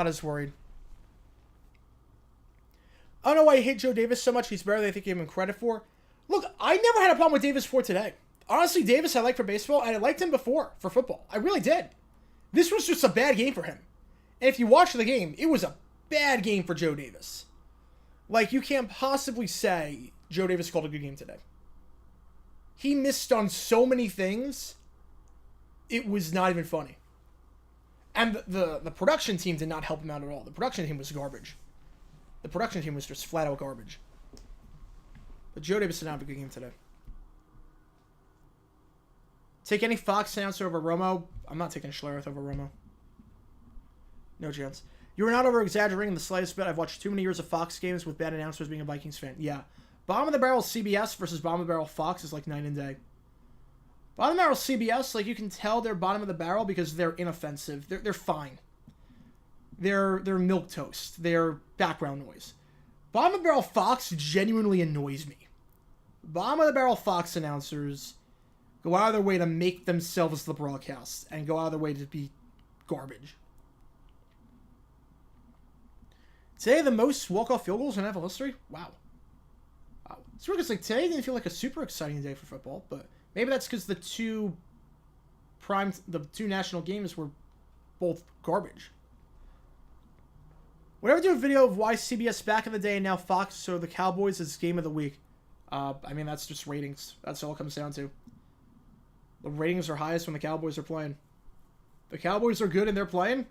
know why I hate Joe Davis so much. He's better than I think I gave him credit for. Look, I never had a problem with Davis for today. Honestly, Davis I like for baseball, and I liked him before for football. I really did. This was just a bad game for him. And if you watch the game, it was a bad game for Joe Davis. You can't possibly say Joe Davis called a good game today. He missed on so many things, it was not even funny. And the production team did not help him out at all. The production team was garbage. The production team was just flat out garbage. But Joe Davis did not have a good game today. Take any Fox announcer over Romo. I'm not taking Schlereth over Romo. No chance. You are not over-exaggerating the slightest bit. I've watched too many years of Fox games with bad announcers being a Vikings fan. Yeah. Bottom of the barrel CBS versus bottom of the barrel Fox is like night and day. Bottom of the barrel CBS, you can tell they're bottom of the barrel because they're inoffensive. They're fine. They're milquetoast. They're background noise. Bottom of the barrel Fox genuinely annoys me. Bottom of the barrel Fox announcers go out of their way to make themselves the broadcast and go out of their way to be garbage. Today, the most walk-off field goals in NFL history? Wow. It's weird because today didn't feel like a super exciting day for football, but maybe that's because the two national games were both garbage. Would I ever do a video of why CBS back in the day and now Fox so the Cowboys is game of the week? I mean, that's just ratings. That's all it comes down to. The ratings are highest when the Cowboys are playing. The Cowboys are good and they're playing.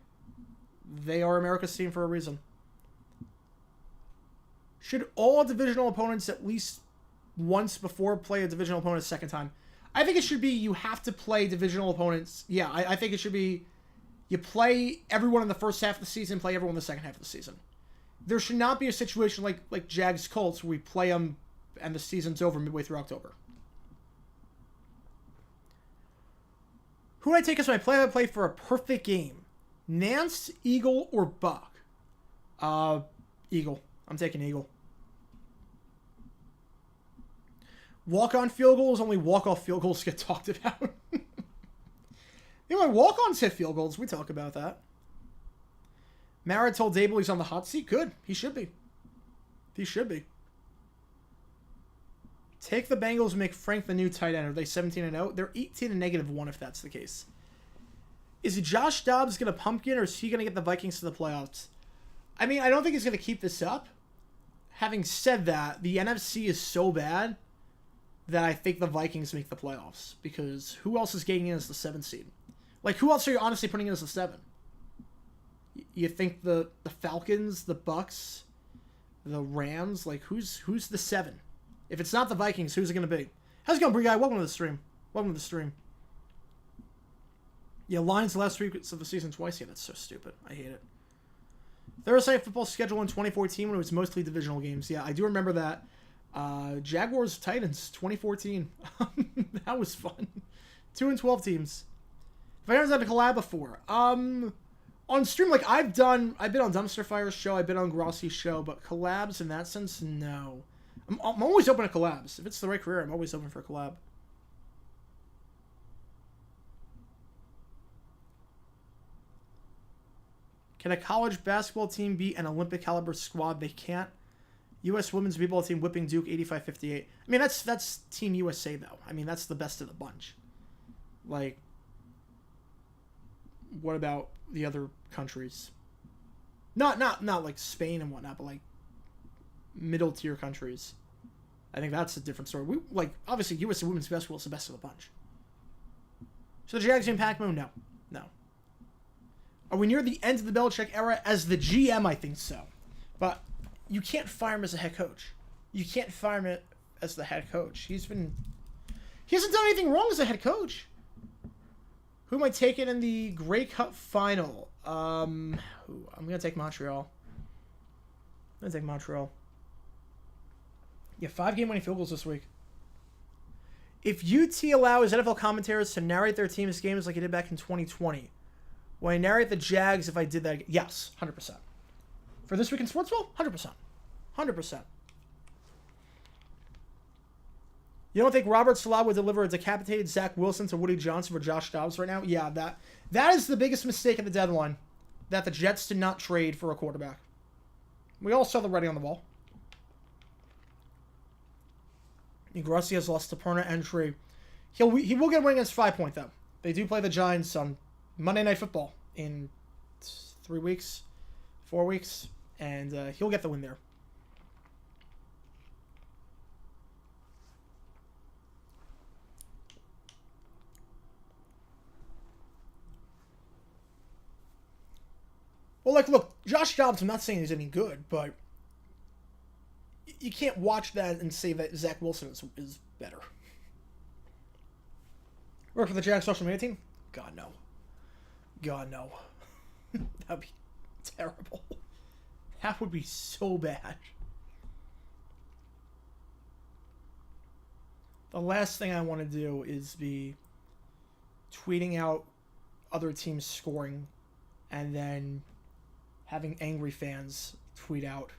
They are America's team for a reason. Should all divisional opponents at least once before play a divisional opponent a second time? I think it should be you have to play divisional opponents. Yeah, I think it should be you play everyone in the first half of the season, play everyone in the second half of the season. There should not be a situation like Jags Colts where we play them and the season's over midway through October. Who would I take as my play-by-play for a perfect game? Nance, Eagle, or Buck? Eagle. I'm taking Eagle. Walk-on field goals, only walk-off field goals get talked about. Anyway, walk-ons hit field goals. We talk about that. Mara told Dable he's on the hot seat. Good. He should be. He should be. Take the Bengals and make Frank the new tight end. Are they 17-0? They're 18 and -1 if that's the case. Is Josh Dobbs going to pumpkin or is he going to get the Vikings to the playoffs? I mean, I don't think he's going to keep this up. Having said that, the NFC is so bad that I think the Vikings make the playoffs. Because who else is getting in as the 7th seed? Like, who else are you honestly putting in as the 7? You think the Falcons, the Bucks, the Rams? Like, who's the 7? If it's not the Vikings, who's it going to be? How's it going, Brie Guy? Welcome to the stream. Welcome to the stream. Yeah, Lions last week of the season twice. Yeah, that's so stupid. I hate it. Thursday football schedule in 2014 when it was mostly divisional games. Yeah, I do remember that. Jaguars Titans 2014. That was fun. 2-12 teams. If I never done a collab before, on stream, like I've been on Dumpster Fire's show, I've been on Grossi's show, but collabs in that sense, no. I'm always open to collabs. If it's the right career, I'm always open for a collab. Can a college basketball team beat an Olympic caliber squad? They can't. U.S. women's b-ball team whipping Duke 85-58. I mean, that's Team USA though. I mean, that's the best of the bunch. Like, what about the other countries? Not like Spain and whatnot, but like middle tier countries. I think that's a different story. We like obviously USA women's basketball is the best of the bunch. So the Jags in Pac-Man? No. Are we near the end of the Belichick era as the GM? I think so. But you can't fire him as a head coach. You can't fire him as the head coach. He hasn't done anything wrong as a head coach. Who am I taking in the Grey Cup final? I'm going to take Montreal. Yeah, 5-game winning field goals this week. If UT allows NFL commentators to narrate their team's games like it did back in 2020, will I narrate the Jags if I did that? Yes, 100%. For This Week in Sportsville? 100%. 100%. You don't think Robert Salah would deliver a decapitated Zach Wilson to Woody Johnson for Josh Dobbs right now? Yeah, that is the biggest mistake at the deadline, that the Jets did not trade for a quarterback. We all saw the writing on the wall. Grossi has lost to Perna entry. He will get a win against 5 Point, though. They do play the Giants on Monday Night Football in 4 weeks, and he'll get the win there. Well, like, look, Josh Dobbs, I'm not saying he's any good, but you can't watch that and say that Zach Wilson is better. Work for the Jags social media team? God, no. That'd be terrible. That would be so bad. The last thing I want to do is be tweeting out other teams scoring and then having angry fans tweet out.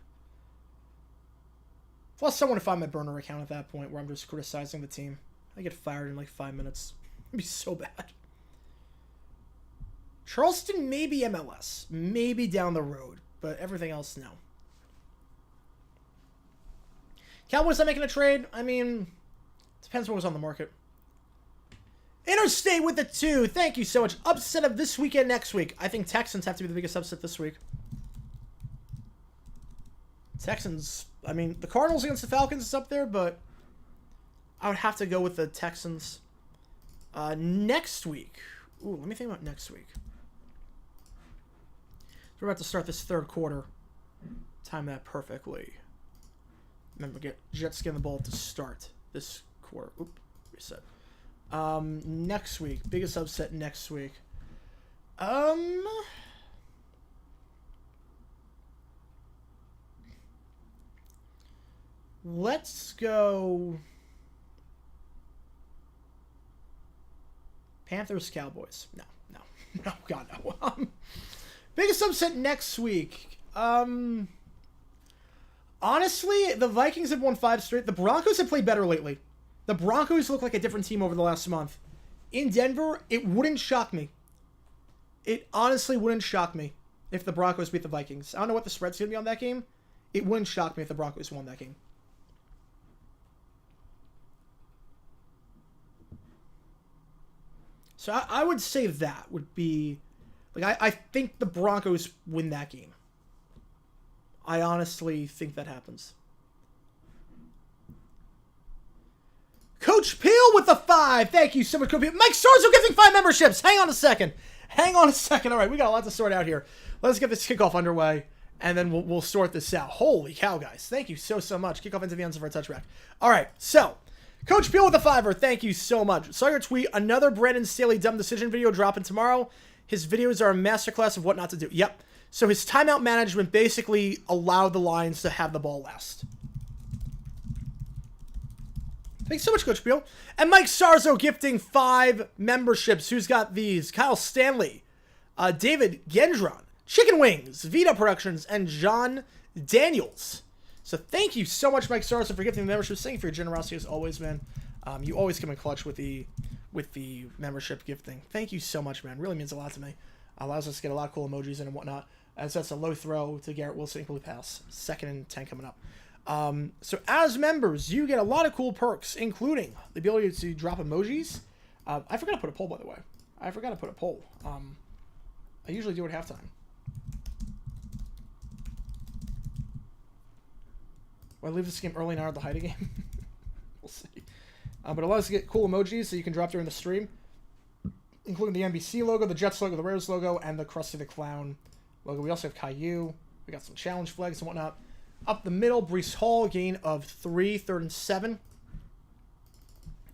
Plus, someone to find my burner account at that point where I'm just criticizing the team. I get fired in like 5 minutes. It'd be so bad. Charleston, maybe MLS. Maybe down the road. But everything else, no. Cowboys not making a trade? I mean, depends what was on the market. Interstate with the 2. Thank you so much. Upset of this weekend, next week. I think Texans have to be the biggest upset this week. Texans, I mean, the Cardinals against the Falcons is up there, but I would have to go with the Texans. Next week. Ooh, let me think about next week. We're about to start this third quarter. Time that perfectly. Remember, get Jets getting the ball to start this quarter. Oop, reset. Next week. Biggest upset next week. Let's go Panthers, Cowboys. No, God, no. Biggest upset next week. Honestly, the Vikings have won 5 straight. The Broncos have played better lately. The Broncos look like a different team over the last month. In Denver, it wouldn't shock me. It honestly wouldn't shock me if the Broncos beat the Vikings. I don't know what the spread's going to be on that game. It wouldn't shock me if the Broncos won that game. So I would say that would be... Like, I think the Broncos win that game. I honestly think that happens. Coach Peel with the 5. Thank you so much, Coach Peel. Mike Sarzo giving 5 memberships. Hang on a second. All right, we got a lot to sort out here. Let's get this kickoff underway, and then we'll sort this out. Holy cow, guys. Thank you so much. Kickoff into the ends of our touchback. All right, so... Coach Peel with the 5. Thank you so much. Saw your tweet. Another Brandon Staley dumb decision video dropping tomorrow. His videos are a masterclass of what not to do. Yep. So his timeout management basically allowed the Lions to have the ball last. Thanks so much, Coach Peel. And Mike Sarzo gifting 5 memberships. Who's got these? Kyle Stanley, David Gendron, Chicken Wings, Vita Productions, and John Daniels. So thank you so much, Mike Sarzo, for gifting the memberships. Thank you for your generosity as always, man. You always come in clutch with the membership gifting. Thank you so much, man. Really means a lot to me. Allows us to get a lot of cool emojis in and whatnot. As that's a low throw to Garrett Wilson, incomplete pass. 2nd and 10 coming up. So as members, you get a lot of cool perks, including the ability to drop emojis. I forgot to put a poll, by the way. I usually do it at halftime. Will I leave this game early now or the hiding game? We'll see. But it allows us to get cool emojis so you can drop during the stream, including the NBC logo, the Jets logo, the Raiders logo, and the Krusty the Clown logo. We also have Caillou. We got some challenge flags and whatnot. Up the middle, Breece Hall, gain of 3, 3rd and 7.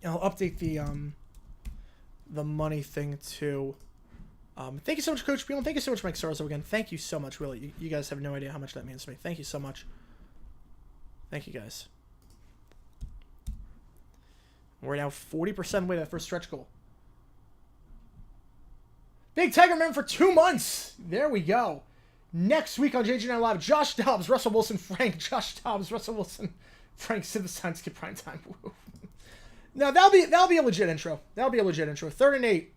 And I'll update the money thing too. Thank you so much, Coach Peel, and thank you so much, Mike Sarzo, again. Thank you so much, really. You guys have no idea how much that means to me. Thank you so much. Thank you, guys. We're now 40% away to that first stretch goal. Big Tiger Man for 2 months. There we go. Next week on JG9 Live, Josh Dobbs, Russell Wilson, Frank. Josh Dobbs, Russell Wilson, Frank. Synthesize, skip prime time. Now that'll be a legit intro. 3rd and 8.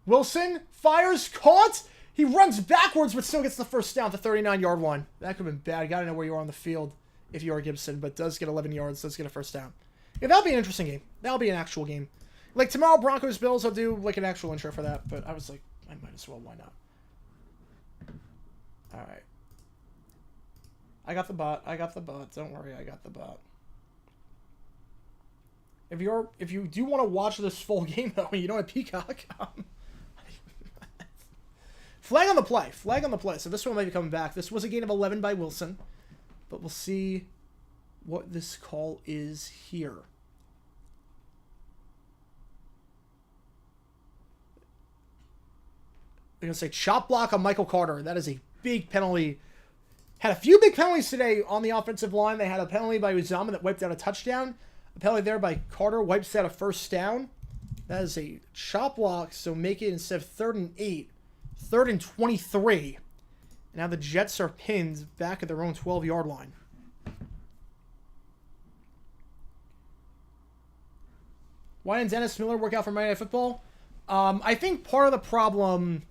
Wilson fires, caught. He runs backwards, but still gets the first down at the 39-yard line. That could have been bad. Gotta know where you are on the field if you are Gibson, but does get 11 yards, does get a first down. Yeah, that'll be an interesting game. That'll be an actual game. Like tomorrow, Broncos Bills, I'll do like an actual intro for that, but I was like, I might as well, why not? Alright. I got the bot. Don't worry, I got the bot. If you do want to watch this full game though, you don't have Peacock, flag on the play. So this one might be coming back. This was a gain of 11 by Wilson. But we'll see what this call is here. They're going to say chop block on Michael Carter. That is a big penalty. Had a few big penalties today on the offensive line. They had a penalty by Uzama that wiped out a touchdown. A penalty there by Carter wipes out a first down. That is a chop block, so make it instead of 3rd and 8, 3rd and 23. Now the Jets are pinned back at their own 12-yard line. Why didn't Dennis Miller work out for Monday Night Football? I think part of the problem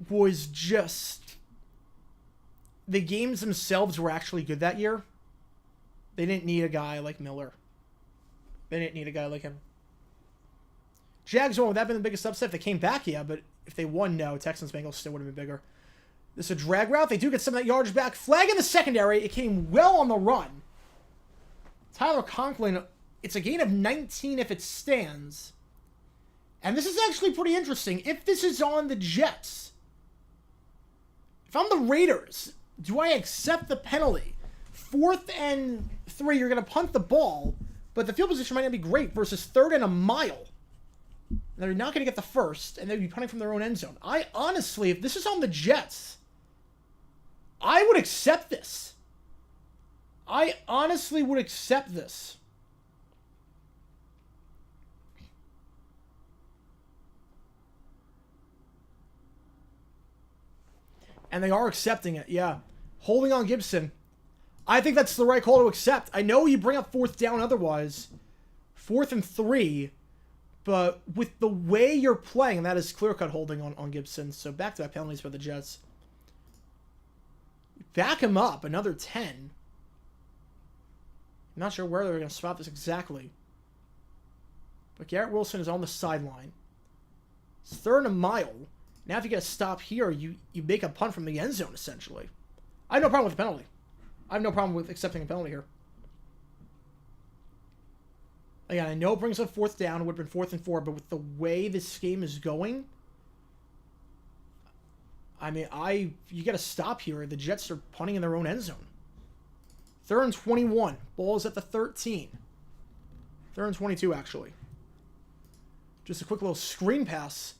was just the games themselves were actually good that year. They didn't need a guy like Miller. They didn't need a guy like him. Jags won. Would that have been the biggest upset? If they came back, yeah, but if they won, no. Texans Bengals still would have been bigger. This is a drag route. They do get some of that yardage back. Flag in the secondary. It came well on the run. Tyler Conklin, it's a gain of 19 if it stands. And this is actually pretty interesting. If this is on the Jets, if I'm the Raiders, do I accept the penalty? 4th and 3, you're going to punt the ball, but the field position might not be great versus 3rd and a mile. They're not going to get the first, and they'd be punting from their own end zone. I honestly, if this is on the Jets, I would accept this. I honestly would accept this. And they are accepting it, yeah. Holding on Gibson. I think that's the right call to accept. I know you bring up 4th down otherwise, 4th and 3, but with the way you're playing, and that is clear-cut holding on Gibson, so back-to-back penalties for the Jets. Back him up, another 10. I'm not sure where they're going to spot this exactly. But Garrett Wilson is on the sideline. It's 3rd and a mile. Now if you get a stop here, you make a punt from the end zone, essentially. I have no problem with the penalty. I have no problem with accepting a penalty here. Again, I know it brings up 4th down. It would have been 4th and 4, but with the way this game is going, I mean, you got to stop here. The Jets are punting in their own end zone. 3rd and 21. Ball's at the 13. 3rd and 22, actually. Just a quick little screen pass,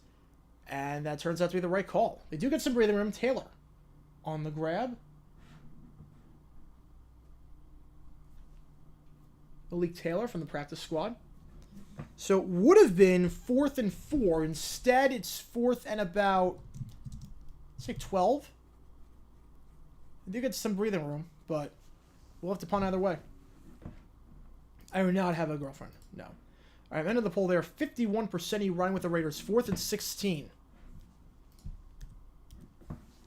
and that turns out to be the right call. They do get some breathing room. Taylor on the grab. Malik Taylor from the practice squad. So it would have been 4th and 4. Instead, it's 4th and about, say, 12. They do get some breathing room, but we'll have to punt either way. I do not have a girlfriend. No. All right, end of the poll there. 51% you run with the Raiders. 4th and 16.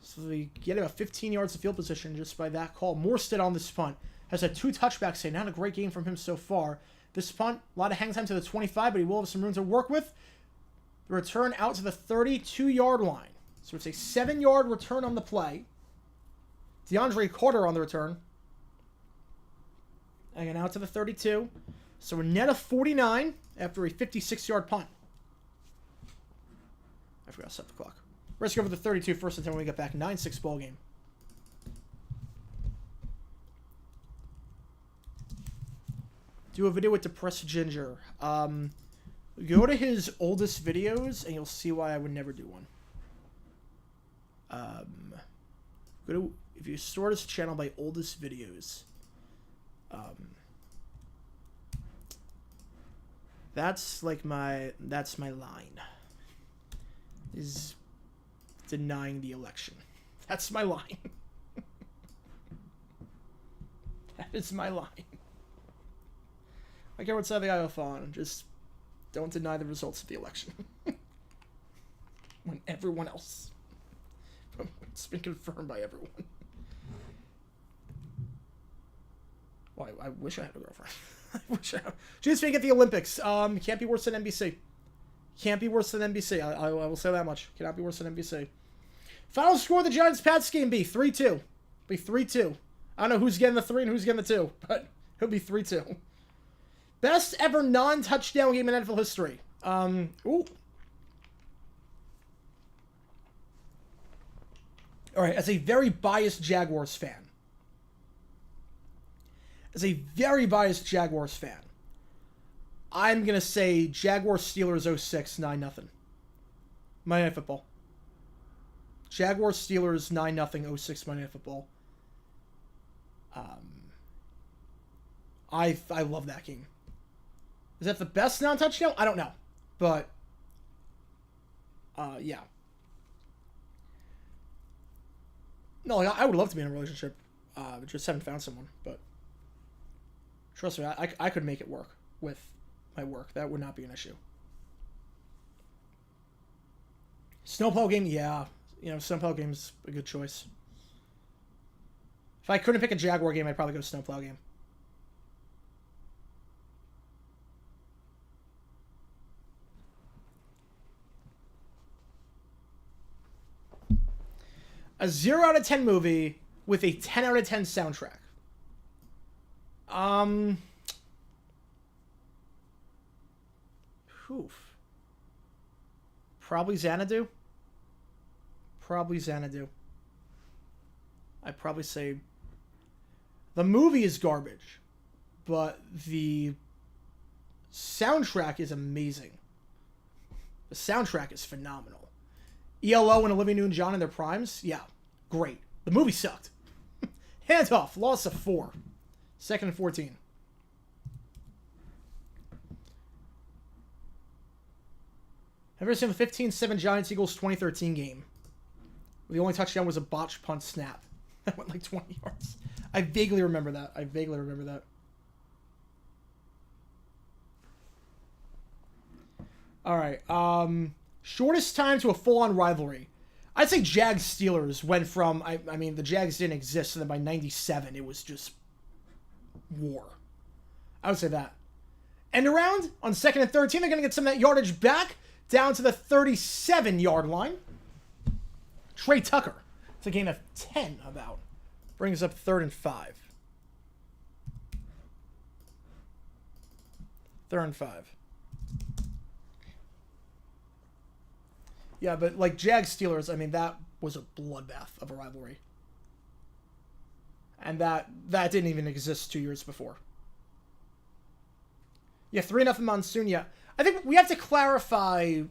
So they get about 15 yards of field position just by that call. Morstead on this punt has had 2 touchbacks today. Not a great game from him so far. This punt, a lot of hang time to the 25, but he will have some room to work with. The return out to the 32-yard line. So it's a 7-yard return on the play. DeAndre Carter on the return. Again, out to the 32. So a net of 49 after a 56-yard punt. I forgot to set the clock. Let's go over the 32 first and 10 when we get back. 9-6 ball game. Do a video with Depressed Ginger. Go to his oldest videos and you'll see why I would never do one. If you sort his channel by oldest videos, that's my line. Is denying the election. That's my line. That is my line. I care what side of the aisle fall on. Just don't deny the results of the election. When everyone else. It's been confirmed by everyone. Well, I wish I had a girlfriend. I wish I had. She's speaking at the Olympics. Can't be worse than NBC. Can't be worse than NBC. I will say that much. Cannot be worse than NBC. Final score of the Giants-Pats game be 3-2. Be 3-2. I don't know who's getting the 3 and who's getting the 2, but it'll be 3-2. Best ever non-touchdown game in NFL history. Ooh. All right, as a very biased Jaguars fan. I'm going to say Jaguars-Steelers 06, 9-0. Monday Night Football. Jaguars-Steelers 9-0, 06 Monday Night Football. I love that game. Is that the best non-touchdown? I don't know. But, yeah. No, like, I would love to be in a relationship. Just haven't found someone. But trust me, I could make it work with my work. That would not be an issue. Snowplow game, yeah. You know, Snowplow game's a good choice. If I couldn't pick a Jaguar game, I'd probably go Snowplow game. A 0 out of 10 movie with a 10 out of 10 soundtrack. Probably Xanadu. I'd probably say the movie is garbage, but the soundtrack is amazing. The soundtrack is phenomenal. ELO and Olivia Newton-John in their primes, yeah, great. The movie sucked. Hands off, loss of 4. 2nd and 14. Have you ever seen the 15-7 Giants-Eagles 2013 game? The only touchdown was a botched punt snap. That went like 20 yards. I vaguely remember that. All right. Shortest time to a full-on rivalry. I'd say Jags Steelers went from, I mean, the Jags didn't exist, and then by 97, it was just war. I would say that. End around on 2nd and 13, they're going to get some of that yardage back down to the 37-yard line. Trey Tucker. It's a gain of 10 about. Brings up 3rd and 5. 3rd and 5. Yeah, but like Jags Steelers, I mean, that was a bloodbath of a rivalry. And that didn't even exist 2 years before. Yeah, 3-0 Monsoon, yeah. I think we have to clarify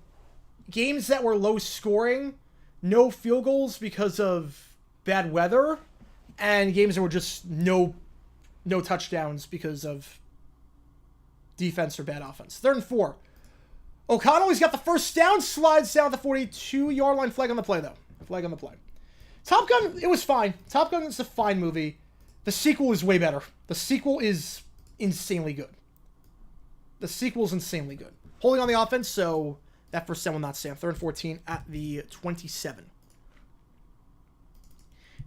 games that were low scoring, no field goals because of bad weather, and games that were just no touchdowns because of defense or bad offense. 3rd and 4. O'Connell, he's got the first down, slides down the 42-yard line. Flag on the play, though. Flag on the play. Top Gun, it was fine. Top Gun is a fine movie. The sequel is way better. The sequel is insanely good. The sequel is insanely good. Holding on the offense, so that first down will not stand. 3rd and 14 at the 27.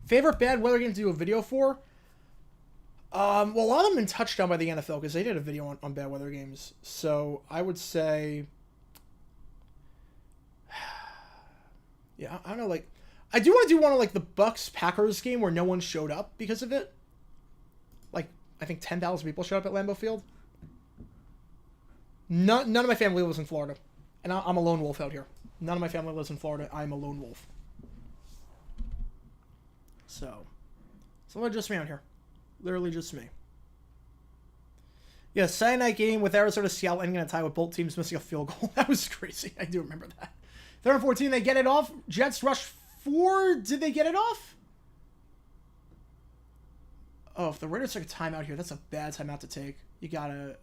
Favorite bad weather game to do a video for? Well, a lot of them have been touched on by the NFL because they did a video on bad weather games. So I would say, yeah, I don't know. Like, I do want to do one of like the Bucks-Packers game where no one showed up because of it. Like, I think 10,000 people showed up at Lambeau Field. None of my family lives in Florida, and I'm a lone wolf out here. None of my family lives in Florida. I'm a lone wolf. So just me out here. Literally just me. Yeah, Saturday night game with Arizona Seattle ending in a tie with both teams missing a field goal. That was crazy. I do remember that. 3rd and 14, they get it off. Jets rush 4. Did they get it off? Oh, if the Raiders took a timeout here, that's a bad timeout to take. You gotta...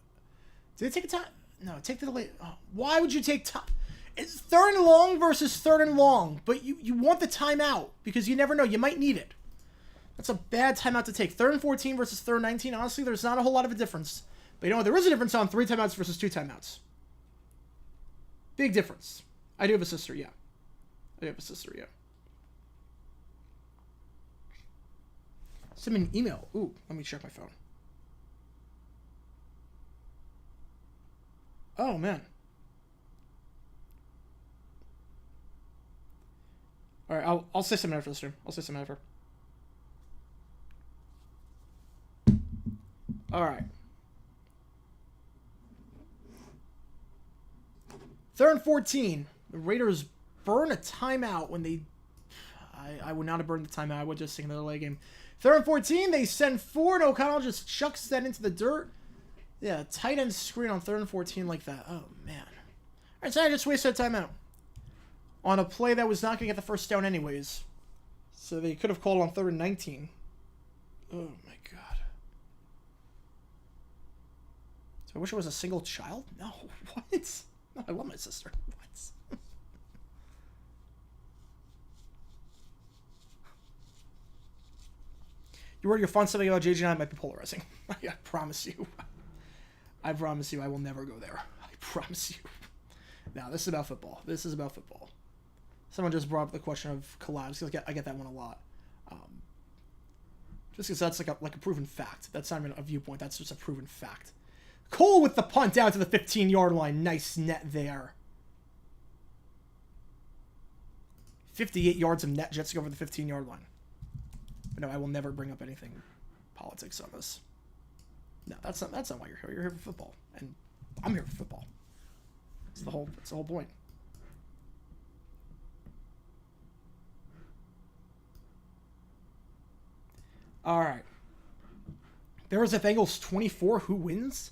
Did they take a time? No, take the late... Oh, why would you take time? It's 3rd and long versus 3rd and long, but you want the timeout because you never know. You might need it. That's a bad timeout to take. 3rd and 14 versus 3rd and 19. Honestly, there's not a whole lot of a difference. But you know what? There is a difference on 3 timeouts versus 2 timeouts. Big difference. I do have a sister, yeah. Send me an email. Ooh, let me check my phone. Oh, man. All right, I'll say something after the stream. All right. 3rd and 14. The Raiders burn a timeout when they... I would not have burned the timeout. I would just take another late game. 3rd and 14. They send 4, and O'Connell just chucks that into the dirt. Yeah, tight end screen on 3rd and 14 like that. Oh, man. All right, so I just wasted a timeout on a play that was not going to get the first down anyways. So they could have called on 3rd and 19. Oh, my God. So I wish I was a single child? No, what? No, I love my sister. What? You wrote your fun something about JJ and I might be polarizing. I promise you. I promise you I will never go there. I promise you. Now, this is about football. Someone just brought up the question of collabs. I get that one a lot. Just because that's like a proven fact. That's not even a viewpoint. That's just a proven fact. Cole with the punt down to the 15-yard line. Nice net there. 58 yards of net. Jets go over the 15-yard line. But no, I will never bring up anything politics on this. No, that's not why you're here. You're here for football. And I'm here for football. That's the whole point. All right. Bears at Bengals 24. Who wins?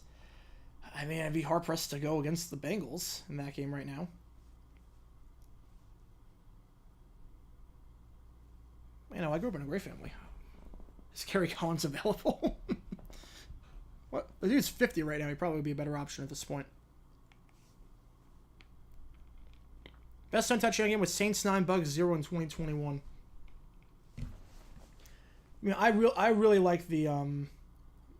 I mean, I'd be hard-pressed to go against the Bengals in that game right now. You know, I grew up in a great family. Is Kerry Collins available? What? The dude's 50 right now. He'd probably be a better option at this point. Best untouchdown game was Saints 9, Bucks 0 in 2021. I mean, I really like the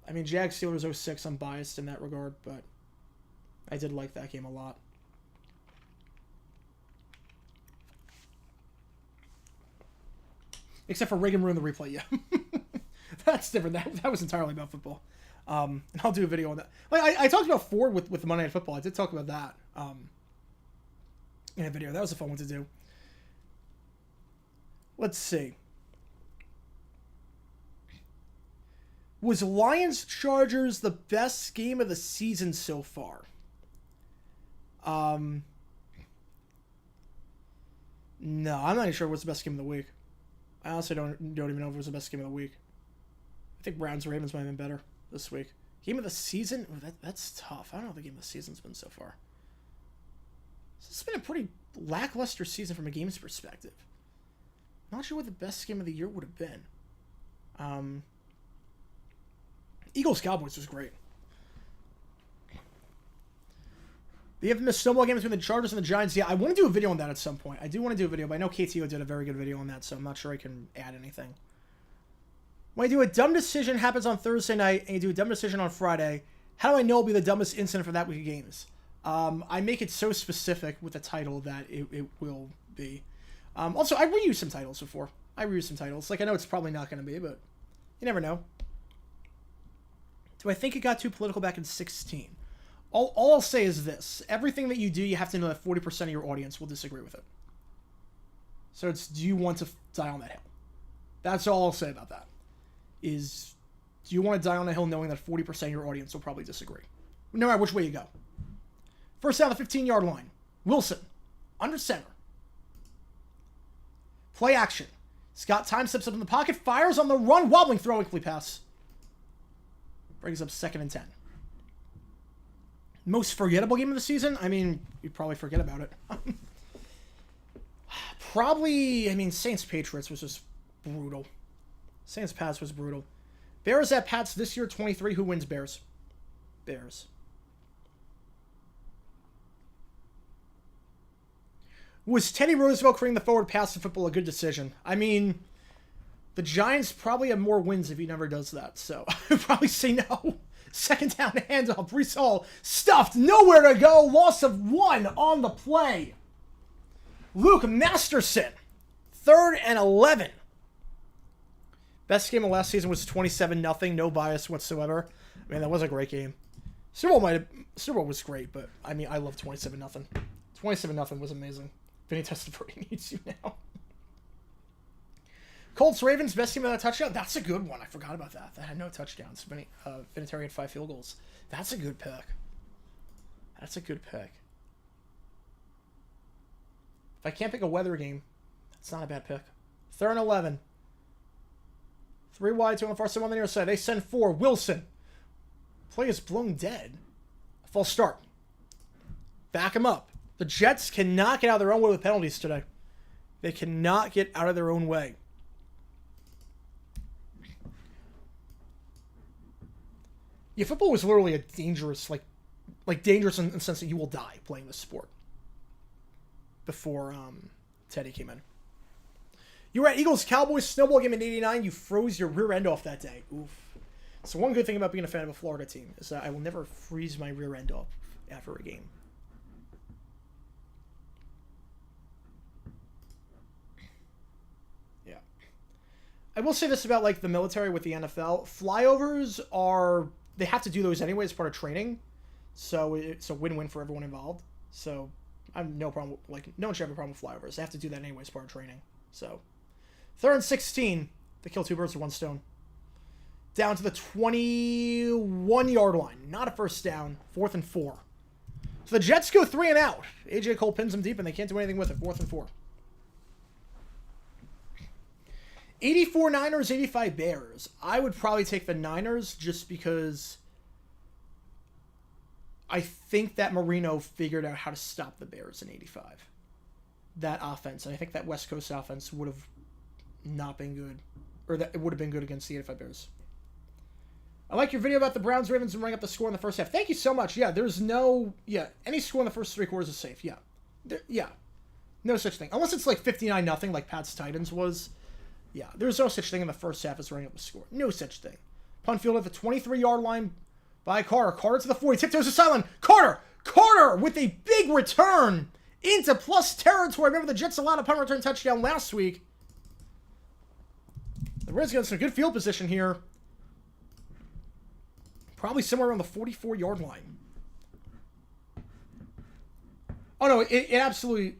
I mean, Jags Steelers 06. I'm biased in that regard, but I did like that game a lot. Except for Reagan ruined the replay, yeah. That's different. That was entirely about football. And I'll do a video on that. Like I talked about Ford with the Monday Night Football. I did talk about that in a video. That was a fun one to do. Let's see. Was Lions-Chargers the best game of the season so far? No, I'm not even sure what's the best game of the week. I honestly don't even know if it was the best game of the week. I think Browns-Ravens might have been better this week. Game of the season? Ooh, that's tough. I don't know what the game of the season's been so far. It's been a pretty lackluster season from a games perspective. Not sure what the best game of the year would have been. Eagles-Cowboys was great. The infamous snowball game between the Chargers and the Giants. Yeah, I want to do a video on that at some point. I do want to do a video, but I know KTO did a very good video on that, so I'm not sure I can add anything. When I do a dumb decision happens on Thursday night, and you do a dumb decision on Friday, how do I know it'll be the dumbest incident for that week of games? I make it so specific with the title that it will be. Also, I reused some titles before. Like, I know it's probably not going to be, but you never know. Do I think it got too political back in 2016? All I'll say is this. Everything that you do, you have to know that 40% of your audience will disagree with it. So it's, do you want to die on that hill? That's all I'll say about that. Is, do you want to die on a hill knowing that 40% of your audience will probably disagree? No matter which way you go. First down, the 15-yard line. Wilson, under center. Play action. Scott time steps up in the pocket, fires on the run, wobbling throw, complete pass. Brings up 2nd and 10. Most forgettable game of the season? I mean, you'd probably forget about it. Probably, I mean, Saints-Patriots was just brutal. Saints-Pats was brutal. Bears at Pats this year, 23. Who wins Bears? Bears. Was Teddy Roosevelt creating the forward pass in football a good decision? I mean, the Giants probably have more wins if he never does that, so I would probably say no. 2nd down handoff. Breece Hall stuffed. Nowhere to go. Loss of 1 on the play. Luke Masterson. 3rd and 11. Best game of last season was 27-0. No bias whatsoever. I mean, that was a great game. Super Bowl was great, but I mean, I love 27-0. 27-0 was amazing. Vinny Testaverde needs you now. Colts Ravens, best game without a touchdown. That's a good one. I forgot about that. That had no touchdowns. Vinatieri had 5 field goals. That's a good pick. That's a good pick. If I can't pick a weather game, that's not a bad pick. 3rd and 11. 3 wide, 2 on the far side, 1 on the near side. They send 4. Wilson. Play is blown dead. A false start. Back him up. The Jets cannot get out of their own way with penalties today. They cannot get out of their own way. Yeah, football was literally a dangerous, like dangerous in the sense that you will die playing this sport. Before Teddy came in. You were at Eagles-Cowboys snowball game in '89. You froze your rear end off that day. Oof. So one good thing about being a fan of a Florida team is that I will never freeze my rear end off after a game. Yeah. I will say this about like the military with the NFL. Flyovers are... They have to do those anyway as part of training. So it's a win-win for everyone involved. So I have no problem, no one should have a problem with flyovers. They have to do that anyway as part of training. So 3rd and 16. They kill 2 birds with 1 stone. Down to the 21-yard line. Not a first down. 4th and 4. So the Jets go 3 and out. AJ Cole pins them deep and they can't do anything with it. 4th and 4. 84 Niners, 85 Bears. I would probably take the Niners just because I think that Marino figured out how to stop the Bears in 85. That offense. And I think that West Coast offense would have not been good. Or that it would have been good against the 85 Bears. I like your video about the Browns Ravens and running up the score in the first half. Thank you so much. Yeah, there's no... Yeah, any score in the first 3 quarters is safe. Yeah. Yeah. No such thing. Unless it's like 59-0 like Pat's Titans was... Yeah, there's no such thing in the first half as running up the score. No such thing. Punt field at the 23-yard line by Carter. Carter to the 40. Tiptoes to sideline. Carter with a big return into plus territory. Remember the Jets allowed a punt return touchdown last week. The Reds got some good field position here. Probably somewhere around the 44-yard line. Oh, no, it absolutely...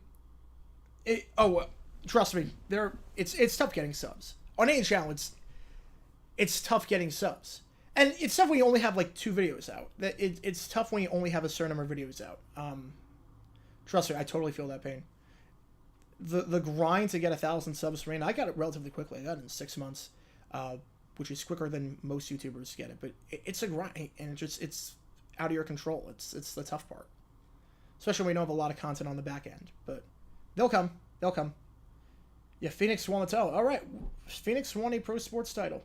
trust me, it's tough getting subs. On any channel, it's tough getting subs. And it's tough when you only have, like, 2 videos out. It's tough when you only have a certain number of videos out. Trust me, I totally feel that pain. The grind to get 1,000 subs for me, and I got it relatively quickly. I got it in 6 months, which is quicker than most YouTubers get it. But it's a grind, and it's out of your control. It's the tough part. Especially when we don't have a lot of content on the back end. But they'll come. They'll come. Yeah, Phoenix won the title. All right. Phoenix won a pro sports title.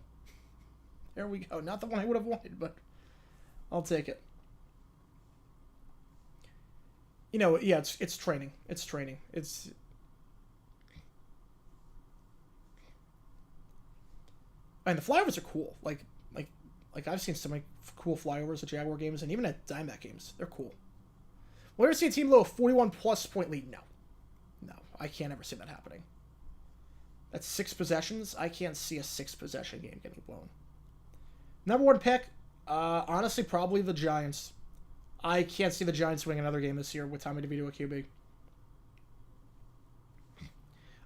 There we go. Not the one I would have wanted, but I'll take it. You know, yeah, it's training. It's training. And the flyovers are cool. Like I've seen so many cool flyovers at Jaguar games and even at Diamondback games. They're cool. Will you ever see a team low 41-plus point lead? No. No, I can't ever see that happening. That's 6 possessions. I can't see a 6-possession game getting blown. Number 1 pick, honestly, probably the Giants. I can't see the Giants winning another game this year with Tommy DeVito at QB.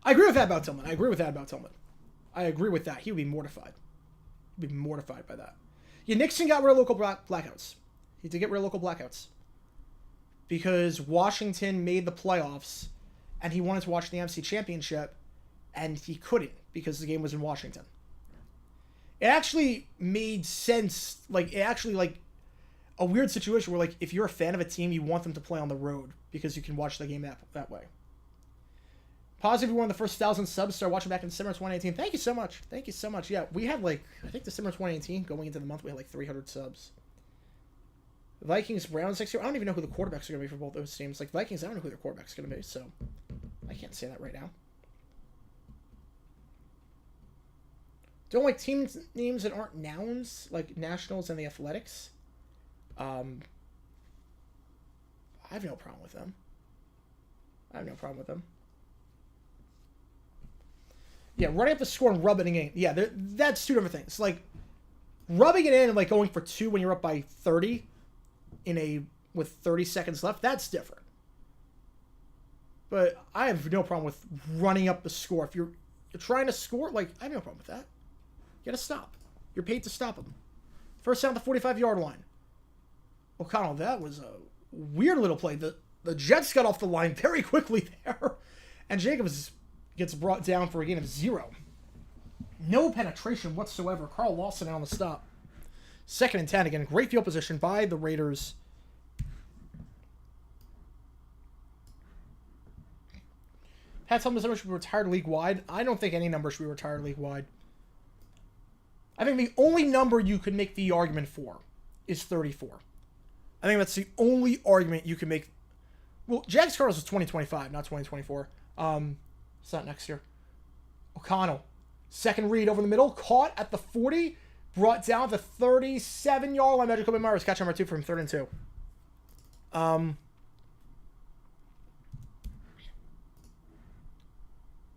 I agree with that about Tillman. I agree with that. He would be mortified. He'd be mortified by that. Yeah, Nixon got rid of local blackouts. He did get rid of local blackouts. Because Washington made the playoffs, and he wanted to watch the NFC Championship, and he couldn't because the game was in Washington. It actually made sense. Like, a weird situation where, like, if you're a fan of a team, you want them to play on the road because you can watch the game that way. Positive, we were on the first 1,000 subs. Started watching back in December 2018. Thank you so much. Thank you so much. Yeah, we had, like, I think December 2018, going into the month, we had, like, 300 subs. Vikings, Browns next year. I don't even know who the quarterbacks are going to be for both those teams. Like, Vikings, I don't know who their quarterback's going to be, so I can't say that right now. Don't like team names that aren't nouns, like Nationals and the Athletics. I have no problem with them. Yeah, running up the score and rubbing it in. Yeah, that's 2 different things. Like, rubbing it in and, like, going for 2 when you're up by 30 with 30 seconds left, that's different. But I have no problem with running up the score. If you're trying to score, like, I have no problem with that. You gotta stop. You're paid to stop them. First down at the 45-yard line. O'Connell, that was a weird little play. The Jets got off the line very quickly there. And Jacobs gets brought down for a gain of 0. No penetration whatsoever. Carl Lawson on the stop. 2nd and 10. Again, great field position by the Raiders. Pat Tillman's number should be retired league-wide. I don't think any number should be retired league-wide. I think the only number you could make the argument for is 34. I think that's the only argument you can make. Well, Jags Cardinals is 2025, not 2024. It's not next year. O'Connell, 2nd read over the middle, caught at the 40, brought down the 37-yard line. Magic Kobe Myers, catch number 2 from 3rd and 2.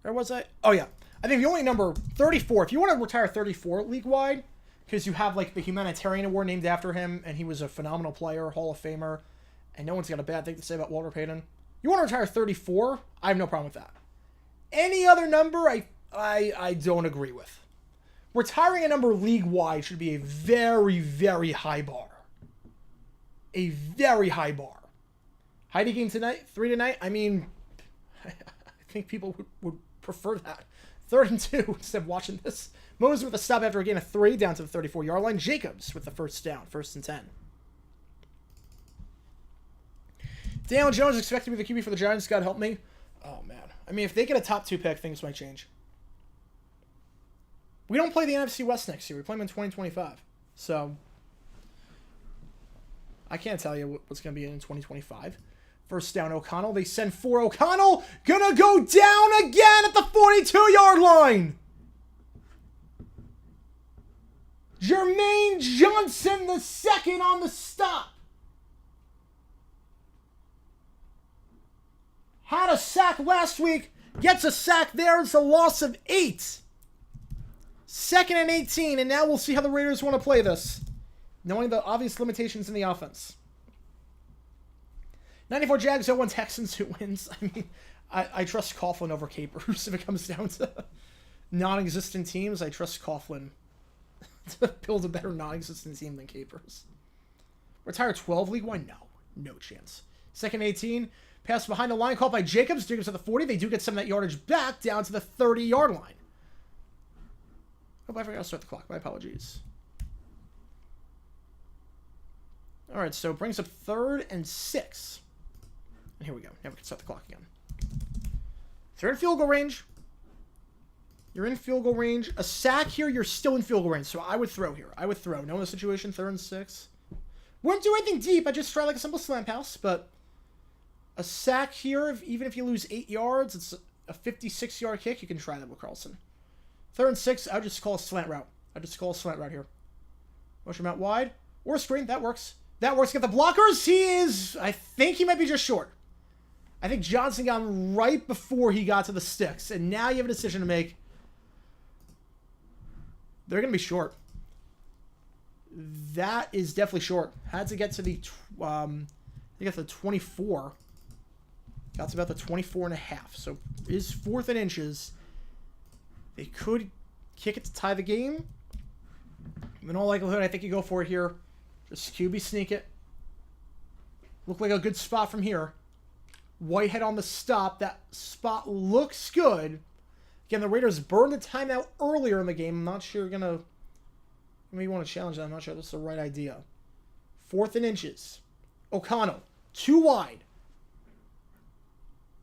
Where was I? Oh, yeah. I think the only number, 34, if you want to retire 34 league-wide, because you have, like, the Humanitarian Award named after him, and he was a phenomenal player, Hall of Famer, and no one's got a bad thing to say about Walter Payton. You want to retire 34? I have no problem with that. Any other number, I don't agree with. Retiring a number league-wide should be a very, very high bar. A very high bar. Heidi game tonight, 3 tonight, I mean, I think people would prefer that. 3rd and 2 instead of watching this. Moses with a stop after a gain of 3 down to the 34-yard line. Jacobs with the first down, 1st and 10. Daniel Jones expected to be the QB for the Giants. God help me. Oh, man. I mean, if they get a top 2 pick, things might change. We don't play the NFC West next year. We play them in 2025. So, I can't tell you what's going to be in 2025. First down, O'Connell. They send 4. O'Connell gonna go down again at the 42-yard line. Jermaine Johnson, the 2nd on the stop. Had a sack last week. Gets a sack there. It's a loss of 8. 2nd and 18, and now we'll see how the Raiders want to play this, knowing the obvious limitations in the offense. 94 Jags, 0-1 Texans. Who wins? I mean, I trust Coughlin over Capers if it comes down to non-existent teams. I trust Coughlin to build a better non-existent team than Capers. Retire 12 league one? No. No chance. 2nd 18. Pass behind the line caught by Jacobs. Jacobs at the 40. They do get some of that yardage back down to the 30-yard line. Oh, I forgot to start the clock. My apologies. All right, so it brings up 3rd and 6. And here we go. Now we can start the clock again. So you're in field goal range. You're in field goal range. A sack here, you're still in field goal range. So I would throw here. I would throw. Knowing the situation, 3rd and 6. Wouldn't do anything deep. I just try like a simple slant pass. But a sack here, even if you lose 8 yards, it's a 56-yard kick. You can try that with Carlson. 3rd and 6, I would just call a slant route. I just call a slant route here. Motion him out wide. Or a screen. That works. That works. Get the blockers. He is... I think he might be just short. I think Johnson got him right before he got to the sticks. And now you have a decision to make. They're going to be short. That is definitely short. Had to get to the... I think it's the 24. Got to about the 24 and a half. So is 4th and inches. They could kick it to tie the game. In all likelihood, I think you go for it here. Just QB sneak it. Look like a good spot from here. Whitehead on the stop. That spot looks good. Again, the Raiders burned the timeout earlier in the game. I'm not sure you're going to... Maybe you want to challenge that. I'm not sure that's the right idea. 4th and inches. O'Connell. 2 wide.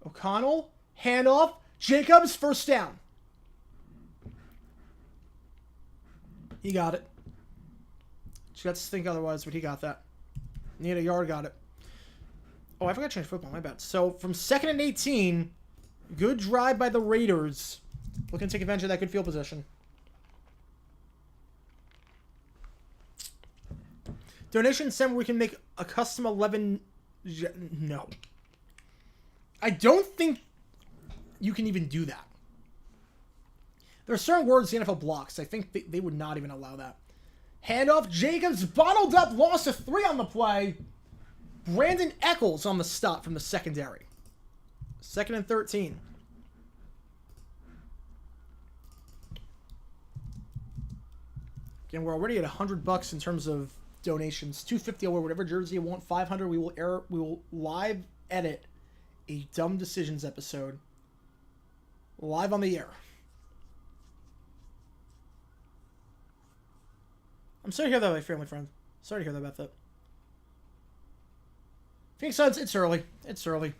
O'Connell. Handoff. Jacobs. First down. He got it. She got to think otherwise, but he got that. Need a yard, got it. Oh, I forgot to change football. My bad. So, from 2nd and 18, good drive by the Raiders. Looking to take advantage of that good field position. Donation sent where we can make a custom 11... No. I don't think you can even do that. There are certain words the NFL blocks. I think they would not even allow that. Handoff. Jacobs bottled up. Loss of 3 on the play. Brandon Eccles on the stop from the secondary. 2nd and 13. Again, we're already at $100 in terms of donations. $250 or whatever jersey you want. $500. We will live edit a Dumb Decisions episode live on the air. I'm sorry to hear that, my family friend. Sorry to hear that about that. Phoenix Suns, it's early. It's early.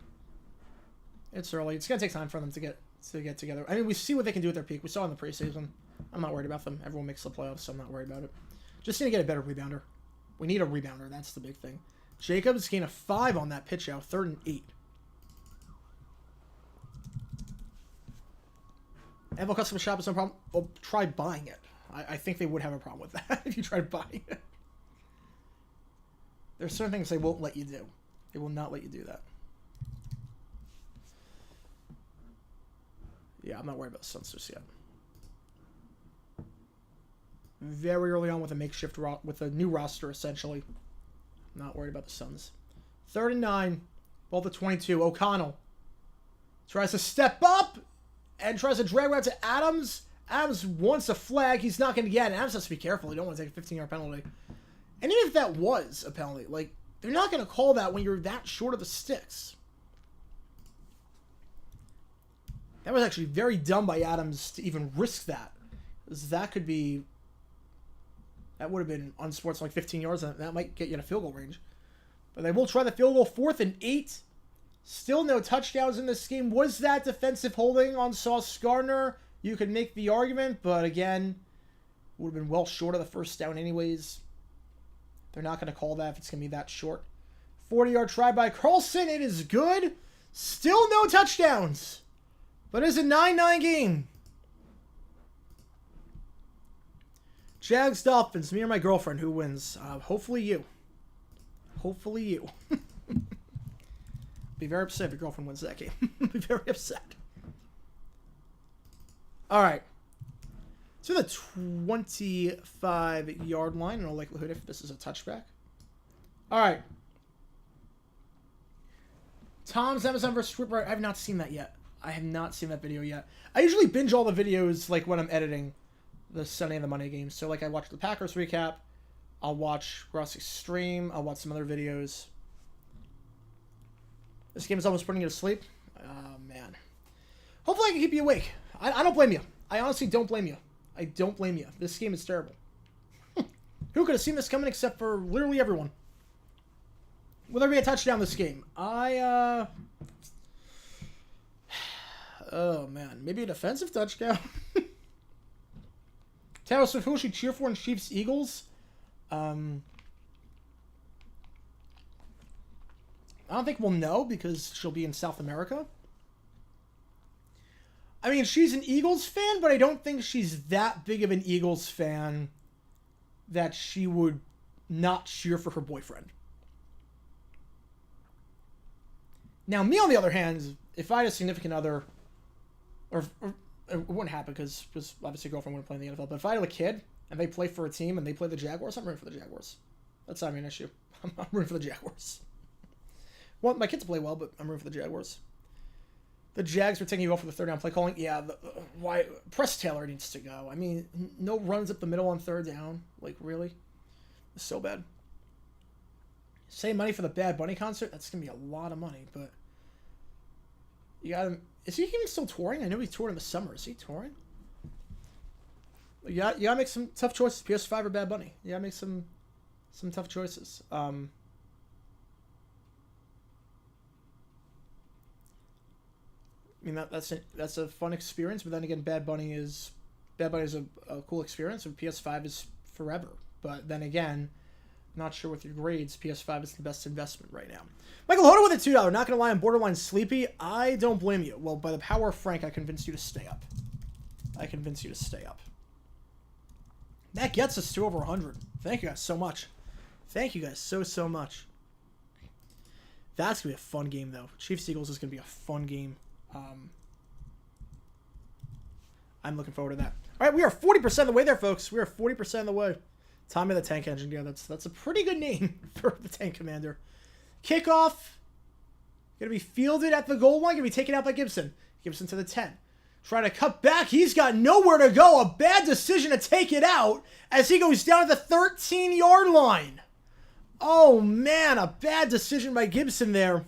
It's early. It's going to take time for them to get together. I mean, we see what they can do at their peak. We saw in the preseason. I'm not worried about them. Everyone makes the playoffs, so I'm not worried about it. Just need to get a better rebounder. We need a rebounder. That's the big thing. Jacobs gained a 5 on that pitch out. 3rd and 8. Evo Custom Shop is no problem. Well, try buying it. I think they would have a problem with that if you tried buying it. There's certain things they won't let you do. They will not let you do that. Yeah, I'm not worried about the Suns just yet. Very early on with a makeshift with a new roster, essentially. Not worried about the Suns. 3rd and 9. Ball to 22. O'Connell tries to step up and tries to drag out to Adams. Adams wants a flag. He's not going to get it. Adams has to be careful. He don't want to take a 15-yard penalty. And even if that was a penalty, like, they're not going to call that when you're that short of the sticks. That was actually very dumb by Adams to even risk that. Because that could be... That would have been unsportsmanlike 15 yards, and that might get you in a field goal range. But they will try the field goal. 4th and 8. Still no touchdowns in this game. Was that defensive holding on Sauce Gardner? You could make the argument, but again, would have been well short of the first down anyways. They're not going to call that if it's going to be that short. 40-yard try by Carlson. It is good. Still no touchdowns. But it's a 9-9 game. Jags Dolphins. Me or my girlfriend. Who wins? Hopefully you. Hopefully you. Be very upset if your girlfriend wins that game. Be very upset. All right. to the 25-yard line, in all likelihood, if this is a touchback. All right. Tom's Amazon vs. Scriptwriter. I have not seen that yet. I have not seen that video yet. I usually binge all the videos like when I'm editing the Sunday and the Monday games. So like I watch the Packers recap. I'll watch Grossi's stream. I'll watch some other videos. This game is almost putting you to sleep. Oh, man. Hopefully I can keep you awake. I don't blame you. I honestly don't blame you. I don't blame you. This game is terrible. Who could have seen this coming except for literally everyone? Will there be a touchdown this game? Oh, man. Maybe a defensive touchdown? Taylor Swift, who will she cheer for in Chiefs-Eagles? I don't think we'll know because she'll be in South America. I mean, she's an Eagles fan, but I don't think she's that big of an Eagles fan that she would not cheer for her boyfriend. Now, me, on the other hand, if I had a significant other, or it wouldn't happen because obviously a girlfriend wouldn't play in the NFL, but if I had a kid and they play for a team and they play the Jaguars, I'm rooting for the Jaguars. That's not an issue. I'm rooting for the Jaguars. I want my kids to play well, but I'm rooting for the Jaguars. The Jags were taking you off for the third down play calling. Yeah, why? Press Taylor needs to go. I mean, no runs up the middle on third down. Like, really? It's so bad. Save money for the Bad Bunny concert? That's going to be a lot of money, but you got him. Is he even still touring? I know he toured in the summer. Is he touring? You got to make some tough choices. PS5 or Bad Bunny. You got to make some tough choices. I mean, that's a fun experience, but then again, Bad Bunny is a cool experience, and PS5 is forever. But then again, not sure with your grades, PS5 is the best investment right now. Michael Hoda with a $2. Not gonna lie, I'm borderline sleepy. I don't blame you. Well, by the power of Frank, I convinced you to stay up. That gets us to over 100. Thank you guys so much. Thank you guys so much. That's gonna be a fun game, though. Chiefs Eagles is gonna be a fun game. I'm looking forward to that. All right, we are 40% of the way there, folks. We are 40% of the way. Tommy the Tank Engine. Yeah, that's a pretty good name for the Tank Commander. Kickoff. Going to be fielded at the goal line. Going to be taken out by Gibson. Gibson to the 10. Trying to cut back. He's got nowhere to go. A bad decision to take it out as he goes down to the 13-yard line. Oh, man. A bad decision by Gibson there.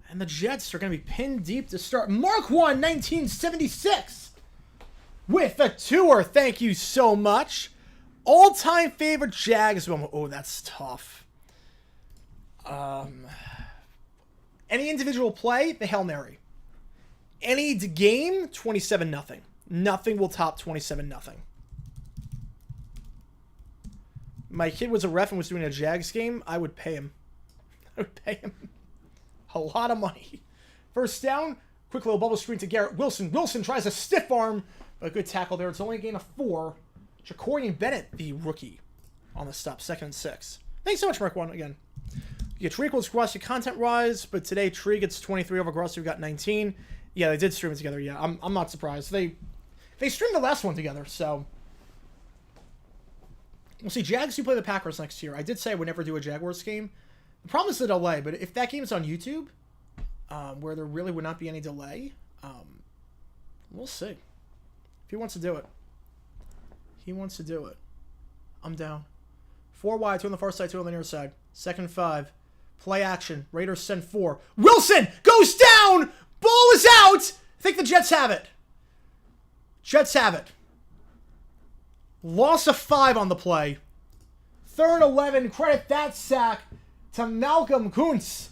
And the Jets are going to be pinned deep to start. Mark 1, 1976. With a tour. Thank you so much. All-time favorite Jags moment. Oh, that's tough. Any individual play, the Hail Mary. Any game, 27-0. Nothing will top 27-0. My kid was a ref and was doing a Jags game. I would pay him. A lot of money. First down. Quick little bubble screen to Garrett Wilson. Wilson tries a stiff arm, but a good tackle there. It's only a gain of 4. Jacorian Bennett, the rookie, on the stop. 2nd and 6. Thanks so much, Mark 1, again. You get Tree equals Grossi content-wise, but today Tree gets 23 over Grossi. We got 19. Yeah, they did stream it together. Yeah, I'm not surprised. They streamed the last one together, so we'll see. Jags do play the Packers next year. I did say I would never do a Jaguars game. The problem is the delay, but if that game is on YouTube, where there really would not be any delay, we'll see. If he wants to do it. I'm down. 4 wide, 2 on the far side, 2 on the near side. 2nd and 5. Play action. Raiders send 4. Wilson goes down! Ball is out! I think the Jets have it. Loss of 5 on the play. 3rd and 11. Credit that sack to Malcolm Kuntz.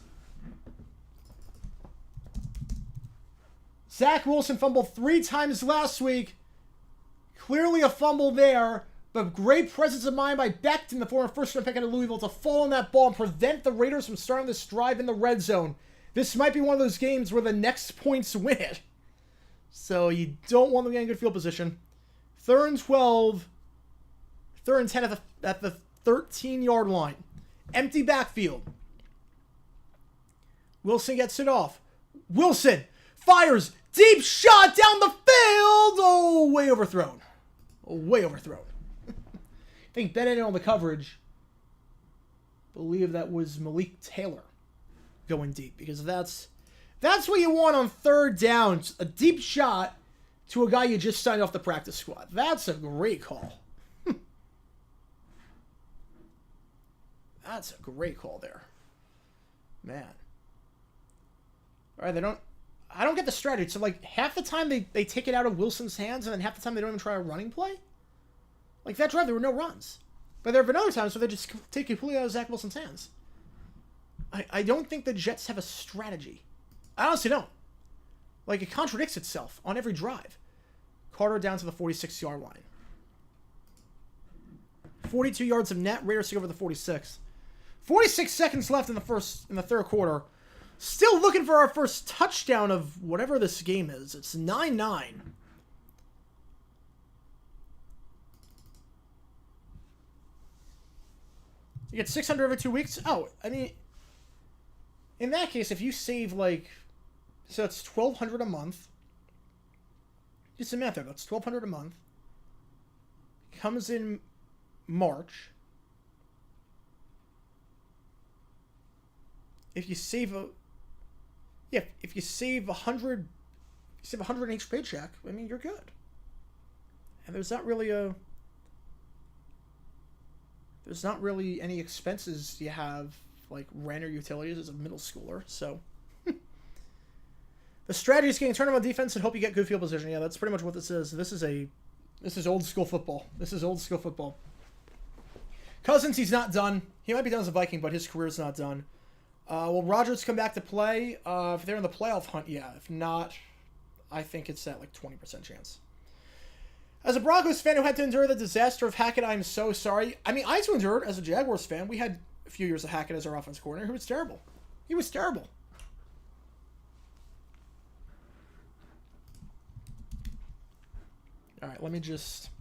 Zach Wilson fumbled 3 times last week. Clearly a fumble there, but great presence of mind by Becton, the former first-round pick out of Louisville, to fall on that ball and prevent the Raiders from starting this drive in the red zone. This might be one of those games where the next points win it. So you don't want them getting good field position. 3rd and 12. 3rd and 10 at the 13-yard line. Empty backfield. Wilson gets it off. Wilson fires. Deep shot down the field. field. Oh, way overthrown. Way overthrown. I think Bennett on the coverage. Believe that was Malik Taylor going deep, because that's what you want on third down. A deep shot to a guy you just signed off the practice squad. That's a great call. That's a great call there. Man. All right, I don't get the strategy. So, like, half the time they take it out of Wilson's hands, and then half the time they don't even try a running play? Like, that drive, there were no runs. But there have been other times where they just take it completely out of Zach Wilson's hands. I don't think the Jets have a strategy. I honestly don't. Like, it contradicts itself on every drive. Carter down to the 46-yard line. 42 yards of net. Raiders take over the 46. 46 seconds left in the third quarter. Still looking for our first touchdown of whatever this game is. It's 9-9. You get 600 every 2 weeks? Oh, I mean, in that case, if you save, like, so it's $1,200 a month. Do some math there. That's $1,200 a month. Comes in March. If you save if you save 100, save 100 in each paycheck, I mean, you're good. And there's not really any expenses you have, like rent or utilities as a middle schooler, so. The strategy is getting turned on defense and hope you get good field position. Yeah, that's pretty much what this is. This is old school football. This is old school football. Cousins, he's not done. He might be done as a Viking, but his career's not done. Will Rodgers come back to play? If they're in the playoff hunt, yeah. If not, I think it's at like 20% chance. As a Broncos fan who had to endure the disaster of Hackett, I'm so sorry. I mean, I had to endure it as a Jaguars fan. We had a few years of Hackett as our offense coordinator. He was terrible. He was terrible. All right, let me just...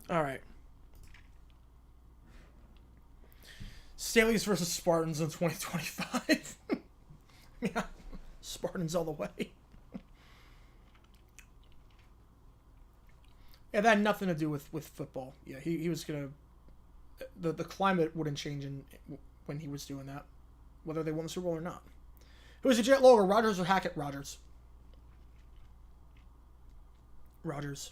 All right. Staley's versus Spartans in 2025. Yeah, Spartans all the way. Yeah, that had nothing to do with football. Yeah, he was gonna. The climate wouldn't change when he was doing that, whether they won the Super Bowl or not. Who was a Jet lower, Rodgers or Hackett? Rodgers. Rodgers.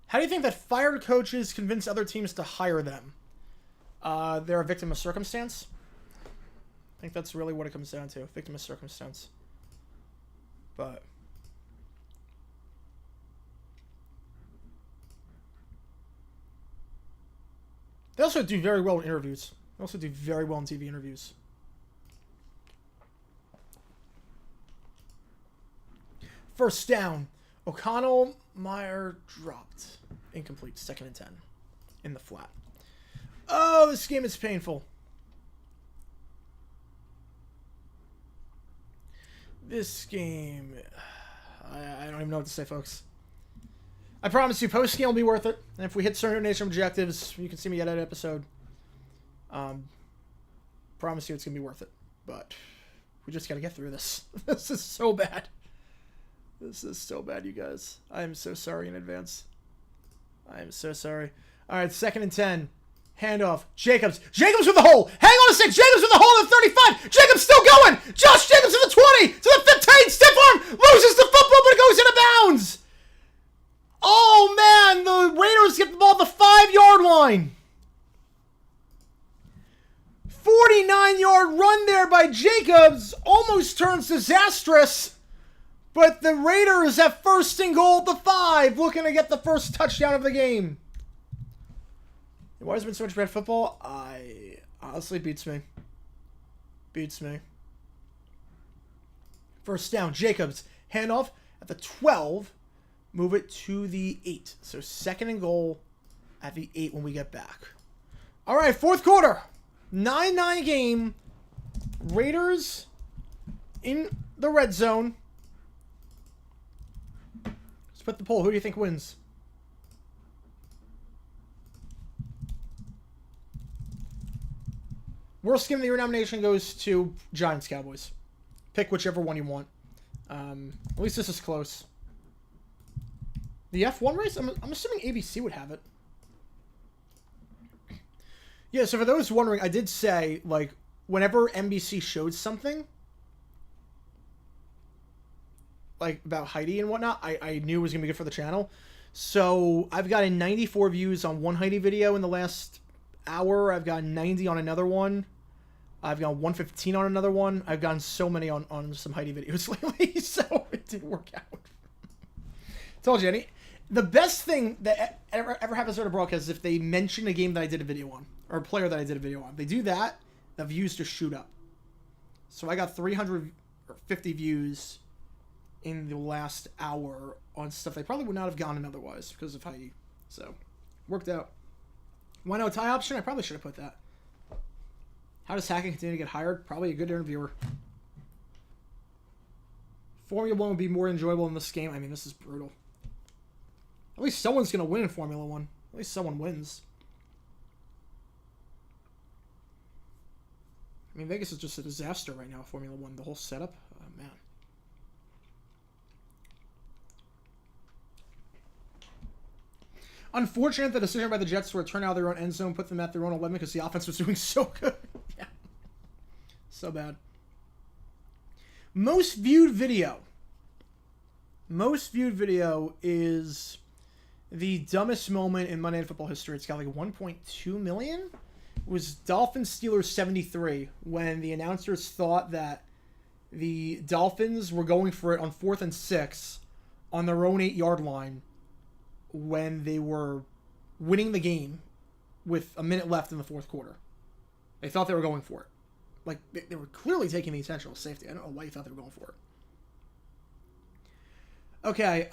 How do you think that fired coaches convince other teams to hire them? They're a victim of circumstance. I think that's really what it comes down to. Victim of circumstance. But... they also do very well in interviews. They also do very well in TV interviews. First down. O'Connell, Meyer dropped. Incomplete. 2nd and 10. In the flat. Oh, this game is painful. This game... I don't even know what to say, folks. I promise you, post-game will be worth it. And if we hit certain nation objectives, you can see me at that episode. Promise you it's going to be worth it. But we just got to get through this. This is so bad. This is so bad, you guys. I am so sorry in advance. I am so sorry. All right, 2nd and 10. Handoff. Jacobs. Jacobs with the hole. Hang on a sec. Jacobs with the hole at 35. Jacobs still going. Josh Jacobs to the 20. To the 15. Stiff arm. Loses the football, but it goes into bounds. Oh, man. The Raiders get the ball at the 5-yard line. 49-yard run there by Jacobs. Almost turns disastrous. But the Raiders have first and goal at the 5, looking to get the first touchdown of the game. Why has there been so much bad football? Honestly, beats me. Beats me. First down, Jacobs. Handoff at the 12. Move it to the 8. So 2nd and goal at the 8 when we get back. All right, fourth quarter. 9-9 game. Raiders in the red zone. Let's put the poll. Who do you think wins? Worst game of the year nomination goes to Giants Cowboys. Pick whichever one you want. At least this is close. The F1 race? I'm assuming ABC would have it. Yeah, so for those wondering, I did say, like, whenever NBC showed something, like, about Heidi and whatnot, I knew it was going to be good for the channel. So, I've gotten 94 views on one Heidi video in the last hour. I've gotten 90 on another one. I've got 115 on another one. I've gotten so many on some Heidi videos lately, so it didn't work out. Told you, the best thing that ever happens at a broadcast is if they mention a game that I did a video on, or a player that I did a video on. If they do that, the views just shoot up. So I got 350 views in the last hour on stuff they probably would not have gotten otherwise because of Heidi. So, worked out. Why no tie option? I probably should have put that. How does hacking continue to get hired? Probably a good interviewer. Formula 1 would be more enjoyable in this game. I mean, this is brutal. At least someone's going to win in Formula 1. At least someone wins. I mean, Vegas is just a disaster right now, Formula 1. The whole setup. Oh, man. Unfortunate the decision by the Jets to return out of their own end zone put them at their own 11 because the offense was doing so good. Yeah. So bad. Most viewed video. Most viewed video is the dumbest moment in Monday Night Football history. It's got like 1.2 million. It was Dolphins Steelers 73 when the announcers thought that the Dolphins were going for it on 4th and 6 on their own 8-yard line when they were winning the game with a minute left in the fourth quarter. They thought they were going for it. Like, they were clearly taking the intentional safety. I don't know why you thought they were going for it. Okay,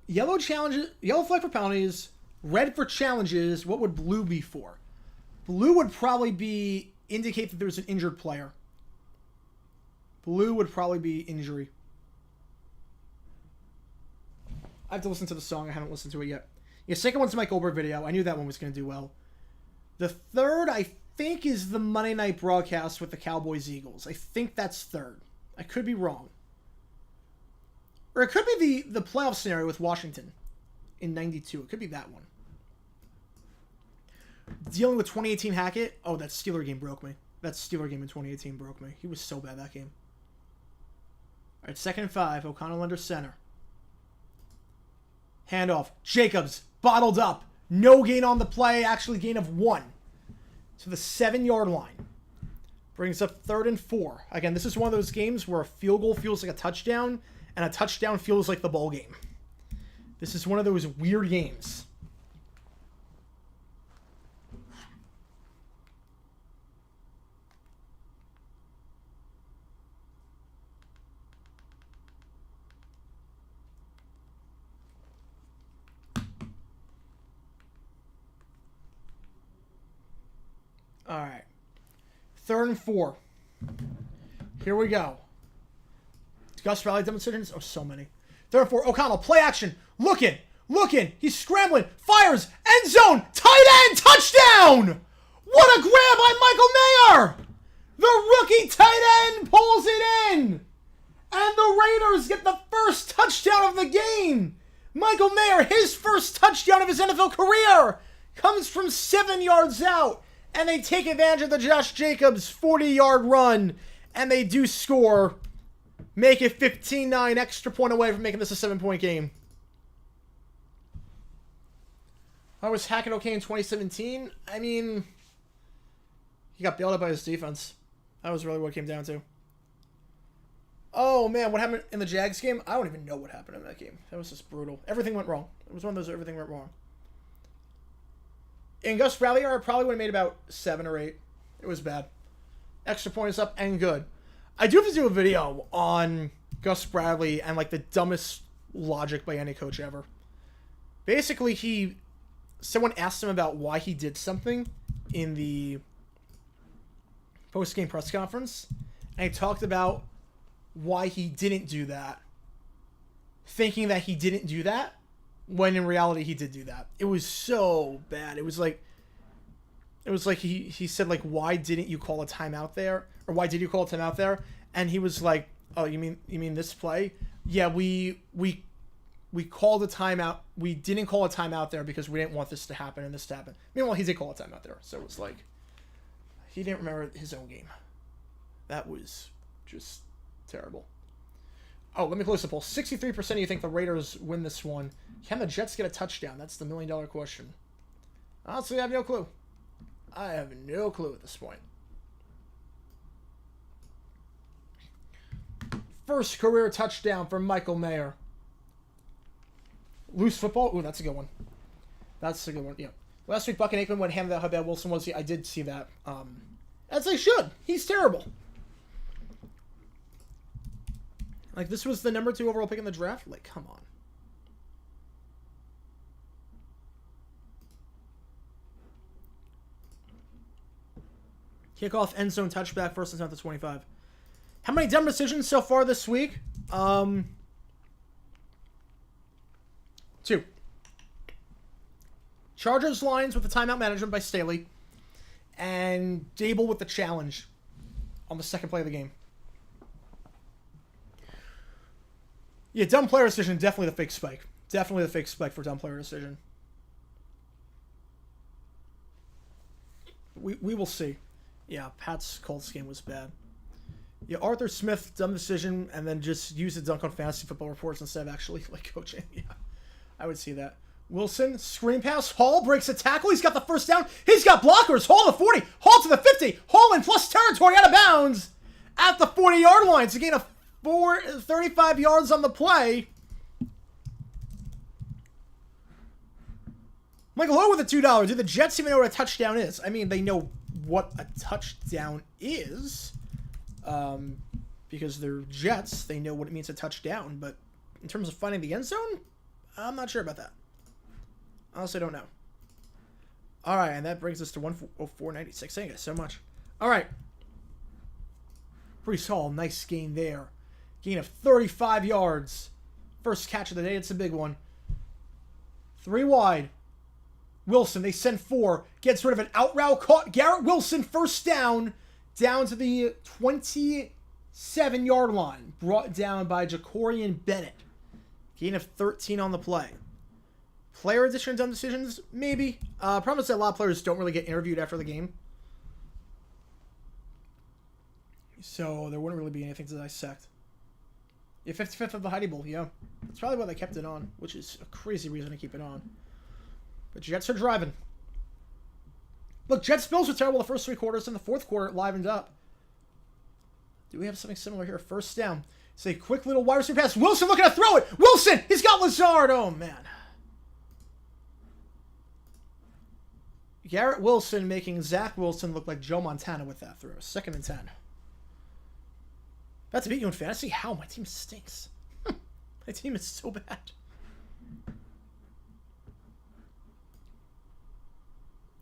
yellow flag for penalties, red for challenges. What would blue be for? Blue would probably indicate that there's an injured player. Blue would probably be injury. I have to listen to the song. I haven't listened to it yet. Yeah, second one's the Mike Goldberg video. I knew that one was going to do well. The third, I think, is the Monday night broadcast with the Cowboys-Eagles. I think that's third. I could be wrong. Or it could be the playoff scenario with Washington in 92. It could be that one. Dealing with 2018 Hackett. Oh, that Steeler game broke me. That Steeler game in 2018 broke me. He was so bad that game. All right, 2nd and 5. O'Connell under center. Handoff. Jacobs. Bottled up. No gain on the play. Actually, gain of 1. To the 7-yard line. Brings up 3rd and 4. Again, this is one of those games where a field goal feels like a touchdown, and a touchdown feels like the ball game. This is one of those weird games. All right. 3rd and 4. Here we go. Gus Bradley demonstrations? Oh, so many. 3rd and 4. O'Connell, play action. Looking. He's scrambling. Fires. End zone. Tight end. Touchdown. What a grab by Michael Mayer. The rookie tight end pulls it in. And the Raiders get the first touchdown of the game. Michael Mayer, his first touchdown of his NFL career, comes from 7 yards out. And they take advantage of the Josh Jacobs 40-yard run. And they do score. Make it 15-9, extra point away from making this a 7-point game. I was Hackett okay in 2017. I mean, he got bailed out by his defense. That was really what it came down to. Oh, man, what happened in the Jags game? I don't even know what happened in that game. That was just brutal. Everything went wrong. It was one of those everything went wrong. In Gus Bradley era, I probably would have made about 7 or 8. It was bad. Extra point is up and good. I do have to do a video on Gus Bradley and, like, the dumbest logic by any coach ever. Basically, he someone asked him about why he did something in the post-game press conference, and he talked about why he didn't do that, thinking that he didn't do that, when in reality he did do that. It was so bad. It was like he said, like, why didn't you call a timeout there? Or why did you call a timeout there? And he was like, oh, you mean this play? Yeah, we called a timeout. We didn't call a timeout there because we didn't want this to happen and this to happen. Meanwhile, he did call a timeout there. So it was like, he didn't remember his own game. That was just terrible. Oh, let me close the poll. 63% of you think the Raiders win this one. Can the Jets get a touchdown? That's the million-dollar question. Honestly, I have no clue. I have no clue at this point. First career touchdown for Michael Mayer. Loose football? Ooh, that's a good one. That's a good one, yeah. Last week, Buck and Aikman went ham about how bad Wilson was. I did see that. As they should. He's terrible. Like, this was the number 2 overall pick in the draft? Like, come on. Kickoff, end zone, touchback, first and 10 to 25. How many dumb decisions so far this week? 2. Chargers lines with the timeout management by Staley. And Dable with the challenge on the second play of the game. Yeah, dumb player decision, definitely the fake spike. Definitely the fake spike for dumb player decision. We will see. Yeah, Pat's Colts game was bad. Yeah, Arthur Smith, dumb decision, and then just use the dunk on fantasy football reports instead of actually, like, coaching. Yeah, I would see that. Wilson, screen pass. Hall breaks a tackle. He's got the first down. He's got blockers. Hall to the 40. Hall to the 50. Hall in plus territory out of bounds at the 40-yard line. It's a gain of 35 yards on the play. Michael O with a $2. Do the Jets even know what a touchdown is? I mean, they know what a touchdown is. Because they're Jets. They know what it means to touchdown. But in terms of finding the end zone, I'm not sure about that. Honestly, don't know. All right, and that brings us to 104.96. Thank you so much. All right. Breece Hall, nice gain there. Gain of 35 yards. First catch of the day. It's a big one. 3 wide. Wilson, they send 4. Gets rid of an out route caught. Garrett Wilson, first down to the 27-yard line. Brought down by Jacorian Bennett. Gain of 13 on the play. Player addition dumb decisions? Maybe. Problem is that a lot of players don't really get interviewed after the game. So there wouldn't really be anything to dissect. Yeah, 55th of the Heidi Bowl, yeah. That's probably why they kept it on, which is a crazy reason to keep it on. But Jets are driving. Look, Jets Bills were terrible the first 3 quarters. In the fourth quarter, it livened up. Do we have something similar here? First down. It's a quick little wide receiver pass. Wilson looking to throw it. Wilson! He's got Lazard. Oh, man. Garrett Wilson making Zach Wilson look like Joe Montana with that throw. 2nd and 10. About to beat you in fantasy? How? My team stinks. My team is so bad.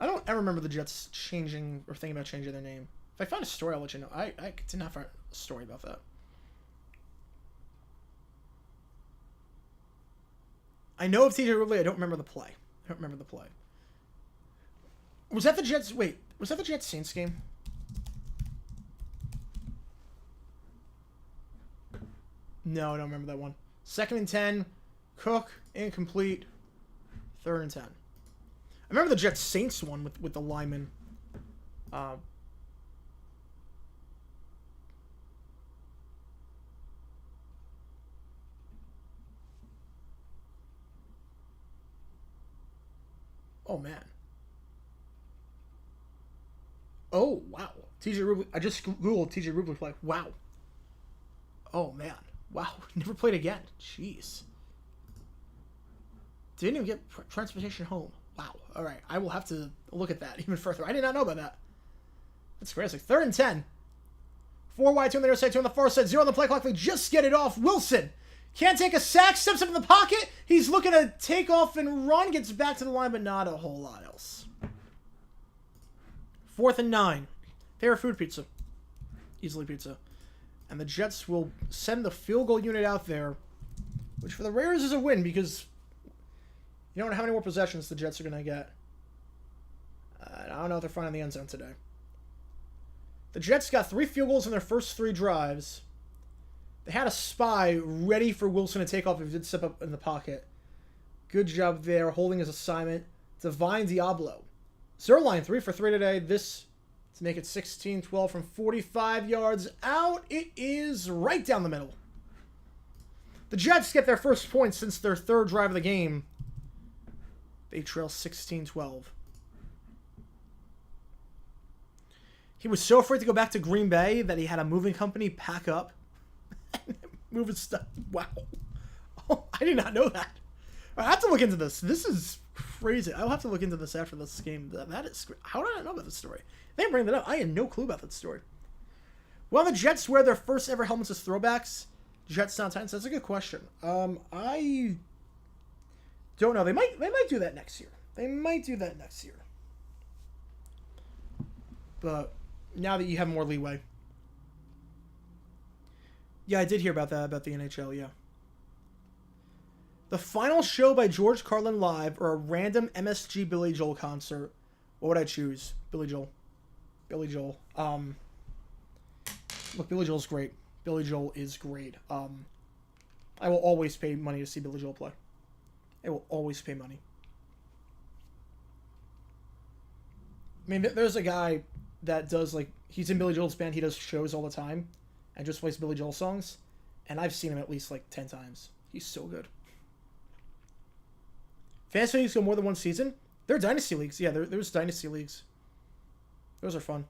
I don't ever remember the Jets changing or thinking about changing their name. If I find a story, I'll let you know. I did not find a story about that. I know of TJ Ridley. I don't remember the play. Was that the Jets? Wait, was that the Jets Saints game? No, I don't remember that one. 2nd and 10. Cook, incomplete. 3rd and 10. I remember the Jets Saints one with the lineman. Oh, man. Oh, wow. TJ Ridley. I just Googled TJ Ridley play. Wow. Oh, man. Wow. Never played again. Jeez. Didn't even get transportation home. Wow. All right. I will have to look at that even further. I did not know about that. That's crazy. 3rd and 10. 4 wide, 2 on the near side, 2 on the far side. 0 on the play clock. They just get it off. Wilson Can't take a sack, steps up in the pocket. He's looking to take off and run, gets back to the line, but not a whole lot else. 4th and 9. Favorite food, pizza. Easily pizza. And the Jets will send the field goal unit out there, which for the Raiders is a win because you don't know how many more possessions the Jets are going to get. I don't know if they're finding the end zone today. The Jets got 3 field goals in their first 3 drives. They had a spy ready for Wilson to take off if he did step up in the pocket. Good job there, holding his assignment. Divine Diablo. Zerline, 3 for 3 today. This to make it 16-12 from 45 yards out. It is right down the middle. The Jets get their first point since their 3rd drive of the game. They trail 16-12. He was so afraid to go back to Green Bay that he had a moving company pack up. Move his stuff. Wow. Oh, I did not know that. I have to look into this. This is crazy. I'll have to look into this after this game. That is... How did I know about this story? They didn't bring that up. I had no clue about that story. Well, the Jets wear their first ever helmets as throwbacks. Jets not Titans. That's a good question. I don't know. They might do that next year. They might do that next year. But now that you have more leeway. Yeah, I did hear about that, about the NHL, yeah. The final show by George Carlin live or a random MSG Billy Joel concert. What would I choose? Billy Joel. Billy Joel. Look, Billy Joel's great. Billy Joel is great. I will always pay money to see Billy Joel play. I will always pay money. I mean, there's a guy that does, like, he's in Billy Joel's band. He does shows all the time and just plays Billy Joel songs. And I've seen him at least, like, 10 times. He's so good. Fantasy leagues go more than one season? They're dynasty leagues. Yeah, there's dynasty leagues. Those are fun.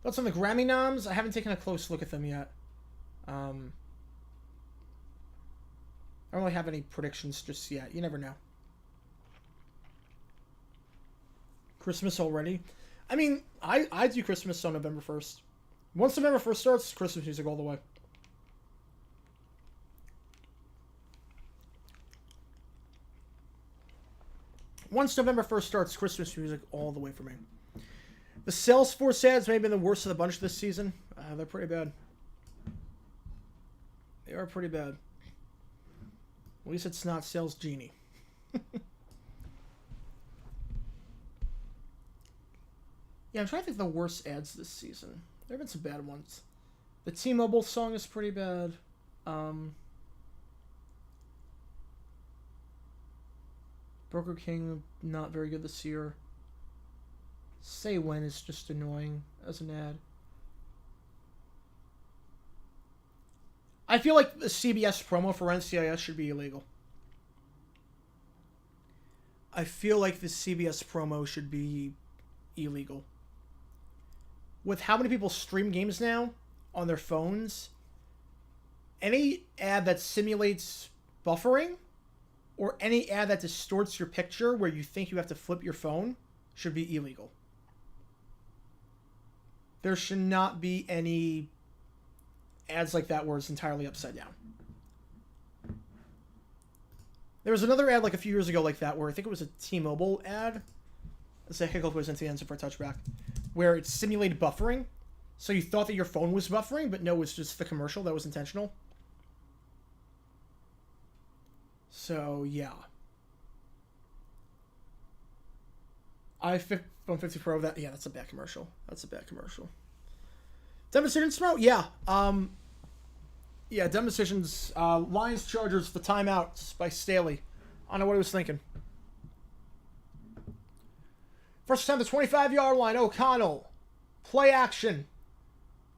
Thoughts on the Grammy noms? I haven't taken a close look at them yet. I don't really have any predictions just yet. You never know. Christmas already? I mean, I do Christmas on November 1st. Once November 1st starts, Christmas music all the way. Once November 1st starts, Christmas music all the way for me. The Salesforce ads may have been the worst of the bunch this season. They're pretty bad. They are pretty bad. At least it's not Sales Genie. Yeah, I'm trying to think of the worst ads this season. There have been some bad ones. The T-Mobile song is pretty bad. Burger King, not very good this year. Say When is just annoying as an ad. I feel like the CBS promo for NCIS should be illegal. I feel like the CBS promo should be illegal. With how many people stream games now on their phones, any ad that simulates buffering or any ad that distorts your picture where you think you have to flip your phone should be illegal. There should not be any ads like that where it's entirely upside down. There was another ad like a few years ago like that where I think it was a T-Mobile ad. Let's say Hickle goes into the end for a touchback. Where it simulated buffering. So you thought that your phone was buffering, but no, it's just the commercial that was intentional. So, yeah. iPhone 50 Pro, that's a bad commercial. That's a bad commercial. Dumb Decisions, Smo? Yeah. Yeah, Dumb Decisions. Lions Chargers, the timeout by Staley. I don't know what he was thinking. First time, the 25-yard line. O'Connell. Play action.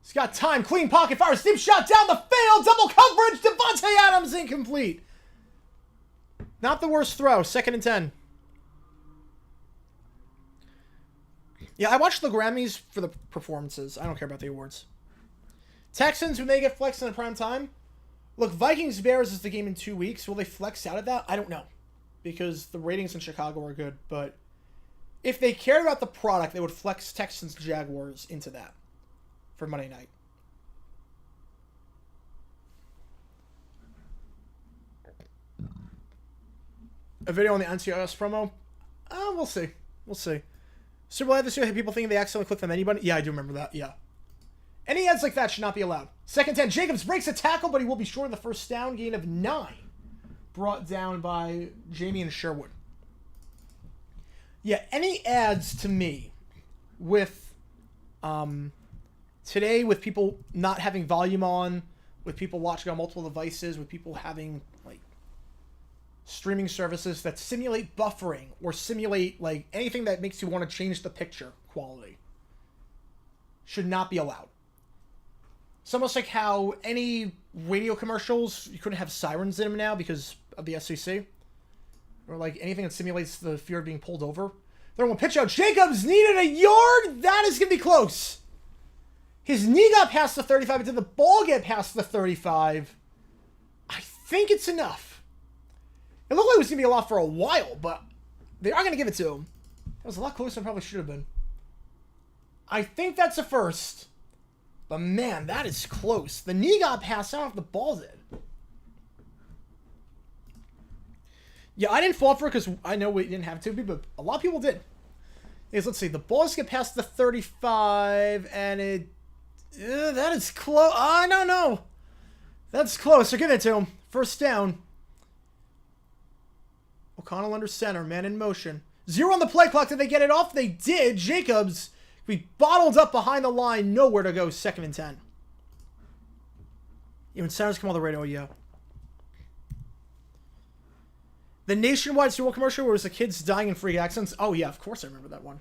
He's got time. Clean pocket. Fires deep shot down the field. Double coverage. Devontae Adams incomplete. Not the worst throw. 2nd and 10. Yeah, I watched the Grammys for the performances. I don't care about the awards. Texans, when they get flexed in a prime time. Look, Vikings-Bears is the game in 2 weeks. Will they flex out of that? I don't know. Because the ratings in Chicago are good. But if they cared about the product, they would flex Texans-Jaguars into that for Monday night. A video on the NCIS promo? We'll see. We'll see. Super Bowl ad this year had people thinking they accidentally clicked the menu button. Yeah, I do remember that. Yeah. Any ads like that should not be allowed. Second 10. Jacobs breaks a tackle, but he will be short of the first down. Gain of 9. Brought down by Jamie and Sherwood. Yeah, any ads to me with today, with people not having volume on, with people watching on multiple devices, with people having like streaming services that simulate buffering or simulate like anything that makes you want to change the picture quality should not be allowed. It's almost like how any radio commercials, you couldn't have sirens in them now because of the SEC. Or like anything that simulates the fear of being pulled over. They're going to pitch out. Jacobs needed a yard. That is going to be close. His knee got past the 35, but did the ball get past the 35? I think it's enough. It looked like it was going to be a lot for a while, but they are going to give it to him. That was a lot closer than it probably should have been. I think that's a first. But man, that is close. The knee got past. I don't know if the ball did. Yeah, I didn't fall for it because I know we didn't have to be, but a lot of people did. Let's see. The balls get past the 35, and it... that is close. I don't know. That's close. They're giving it to him. First down. O'Connell under center. Man in motion. 0 on the play clock. Did they get it off? They did. Jacobs... We bottled up behind the line. Nowhere to go. 2nd and 10. Even centers come on the radio, yeah. The Nationwide Super Bowl commercial where it was the kids dying in freak accents. Oh, yeah, of course I remember that one.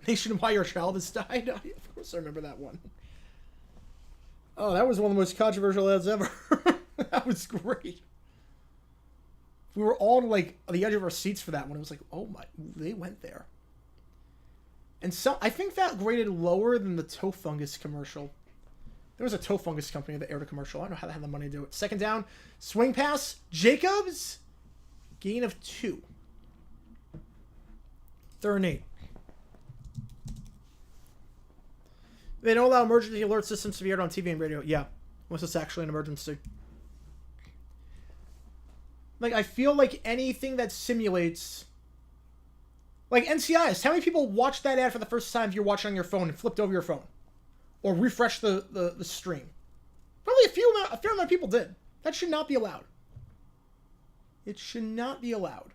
Nationwide, your child has died. Oh, yeah, of course I remember that one. Oh, that was one of the most controversial ads ever. That was great. We were all like on the edge of our seats for that one. It was like, oh my, they went there. And so I think that graded lower than the toe fungus commercial. There was a toe fungus company that aired a commercial. I don't know how they had the money to do it. 2nd down, swing pass, Jacobs, gain of 2. 3rd and 8. They don't allow emergency alert systems to be aired on TV and radio. Yeah, unless it's actually an emergency. Like, I feel like anything that simulates... Like NCIS, how many people watched that ad for the first time if you're watching on your phone and flipped over your phone? Or refreshed the stream? Probably a fair amount of people did. That should not be allowed. It should not be allowed.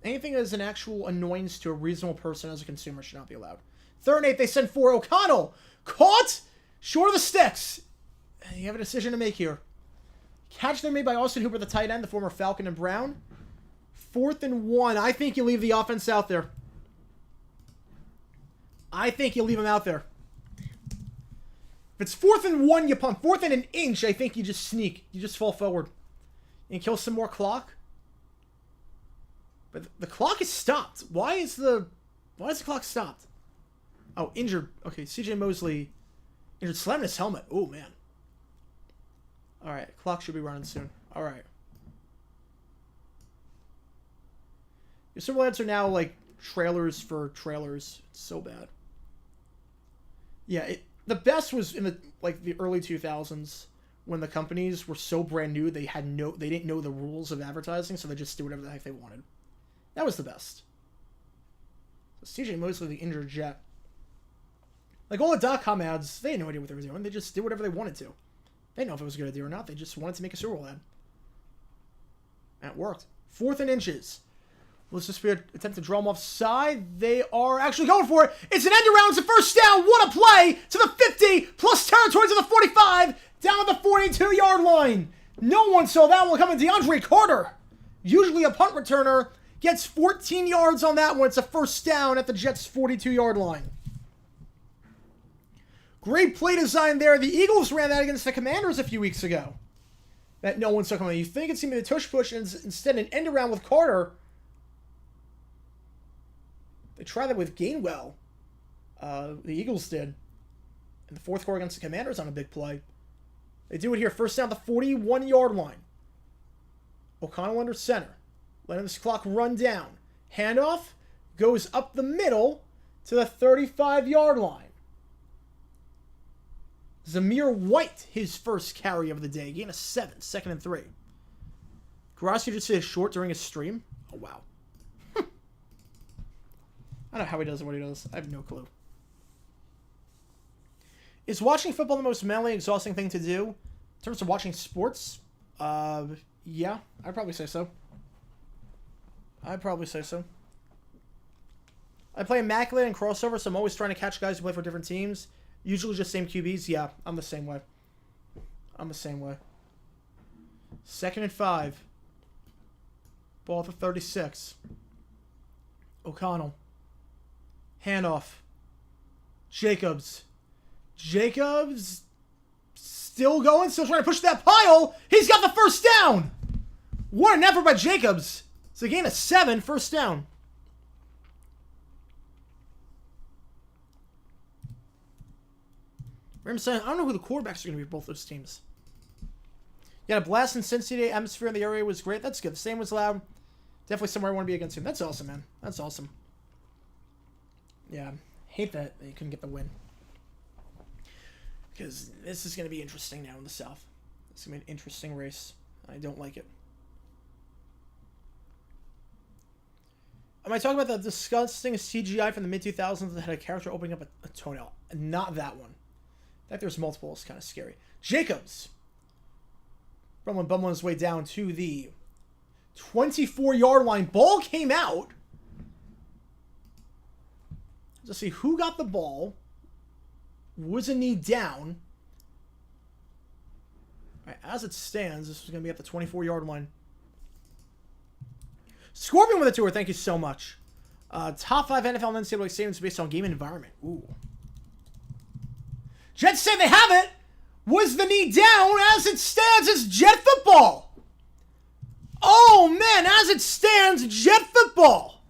Anything that is an actual annoyance to a reasonable person as a consumer should not be allowed. 3rd and 8, they send 4. O'Connell, caught short of the sticks. You have a decision to make here. Catch there made by Austin Hooper, the tight end, the former Falcon and Brown. 4th and 1. I think you leave the offense out there. I think you leave him out there. If it's 4th and 1, you punt. 4th and an inch, I think you just sneak. You just fall forward. And kill some more clock. But the clock is stopped. Why is the clock stopped? Oh, injured. Okay, CJ Mosley injured. Slamming his helmet. Oh, man. All right, clock should be running soon. All right. Your Super Bowl ads are now like trailers for trailers. It's so bad. Yeah, the best was in the early 2000s when the companies were so brand new they didn't know the rules of advertising, so they just did whatever the heck they wanted. That was the best. So CJ Mosley, the injured Jet. Like all the .com ads, they had no idea what they were doing. They just did whatever they wanted to. They didn't know if it was a good idea or not. They just wanted to make a Super Bowl ad. And it worked. 4th and inches. Let's just attempt to draw them offside. They are actually going for it. It's an end around. It's a first down. What a play to the 50, plus territory to the 45, down at the 42-yard line. No one saw that one coming. DeAndre Carter, usually a punt returner, gets 14 yards on that one. It's a first down at the Jets' 42-yard line. Great play design there. The Eagles ran that against the Commanders a few weeks ago. That no one saw coming. You think it's going to be a tush push, and instead an end around with Carter. They tried that with Gainwell. The Eagles did. In the 4th quarter against the Commanders on a big play. They do it here. First down the 41-yard line. O'Connell under center. Letting this clock run down. Handoff goes up the middle to the 35-yard line. Zamir White, his first carry of the day. Gain of 7, 2nd and 3. Grassi just said short during his stream. Oh, wow. I don't know how he does what he does. I have no clue. Is watching football the most mentally exhausting thing to do? In terms of watching sports? Yeah, I'd probably say so. I play Immaculate and Crossover, so I'm always trying to catch guys who play for different teams. Usually just same QBs. Yeah, I'm the same way. 2nd and 5. Ball for 36. O'Connell. Handoff. Jacobs. Still going. Still trying to push that pile. He's got the first down. What an effort by Jacobs. It's a gain of 7. First down. Remember saying, I don't know who the quarterbacks are going to be for both those teams. Yeah, a blast in Cincinnati. Atmosphere in the area was great. That's good. The same was loud. Definitely somewhere I want to be against him. That's awesome, man. That's awesome. Yeah, hate that they couldn't get the win. Because this is going to be interesting now in the South. It's going to be an interesting race. I don't like it. Am I talking about the disgusting CGI from the mid-2000s that had a character opening up a toenail? Not that one. In fact, there's multiple. It's kind of scary. Jacobs. Bumbling his way down to the 24-yard line. Ball came out. Let's see who got the ball. Was a knee down. All right, as it stands, this is going to be at the 24-yard line. Scorpion with a tour, thank you so much. Top 5 NFL and NCAA stadiums based on game environment. Ooh. Jets say they have it. Was the knee down? As it stands, it's Jet football. Oh, man, as it stands, Jet football.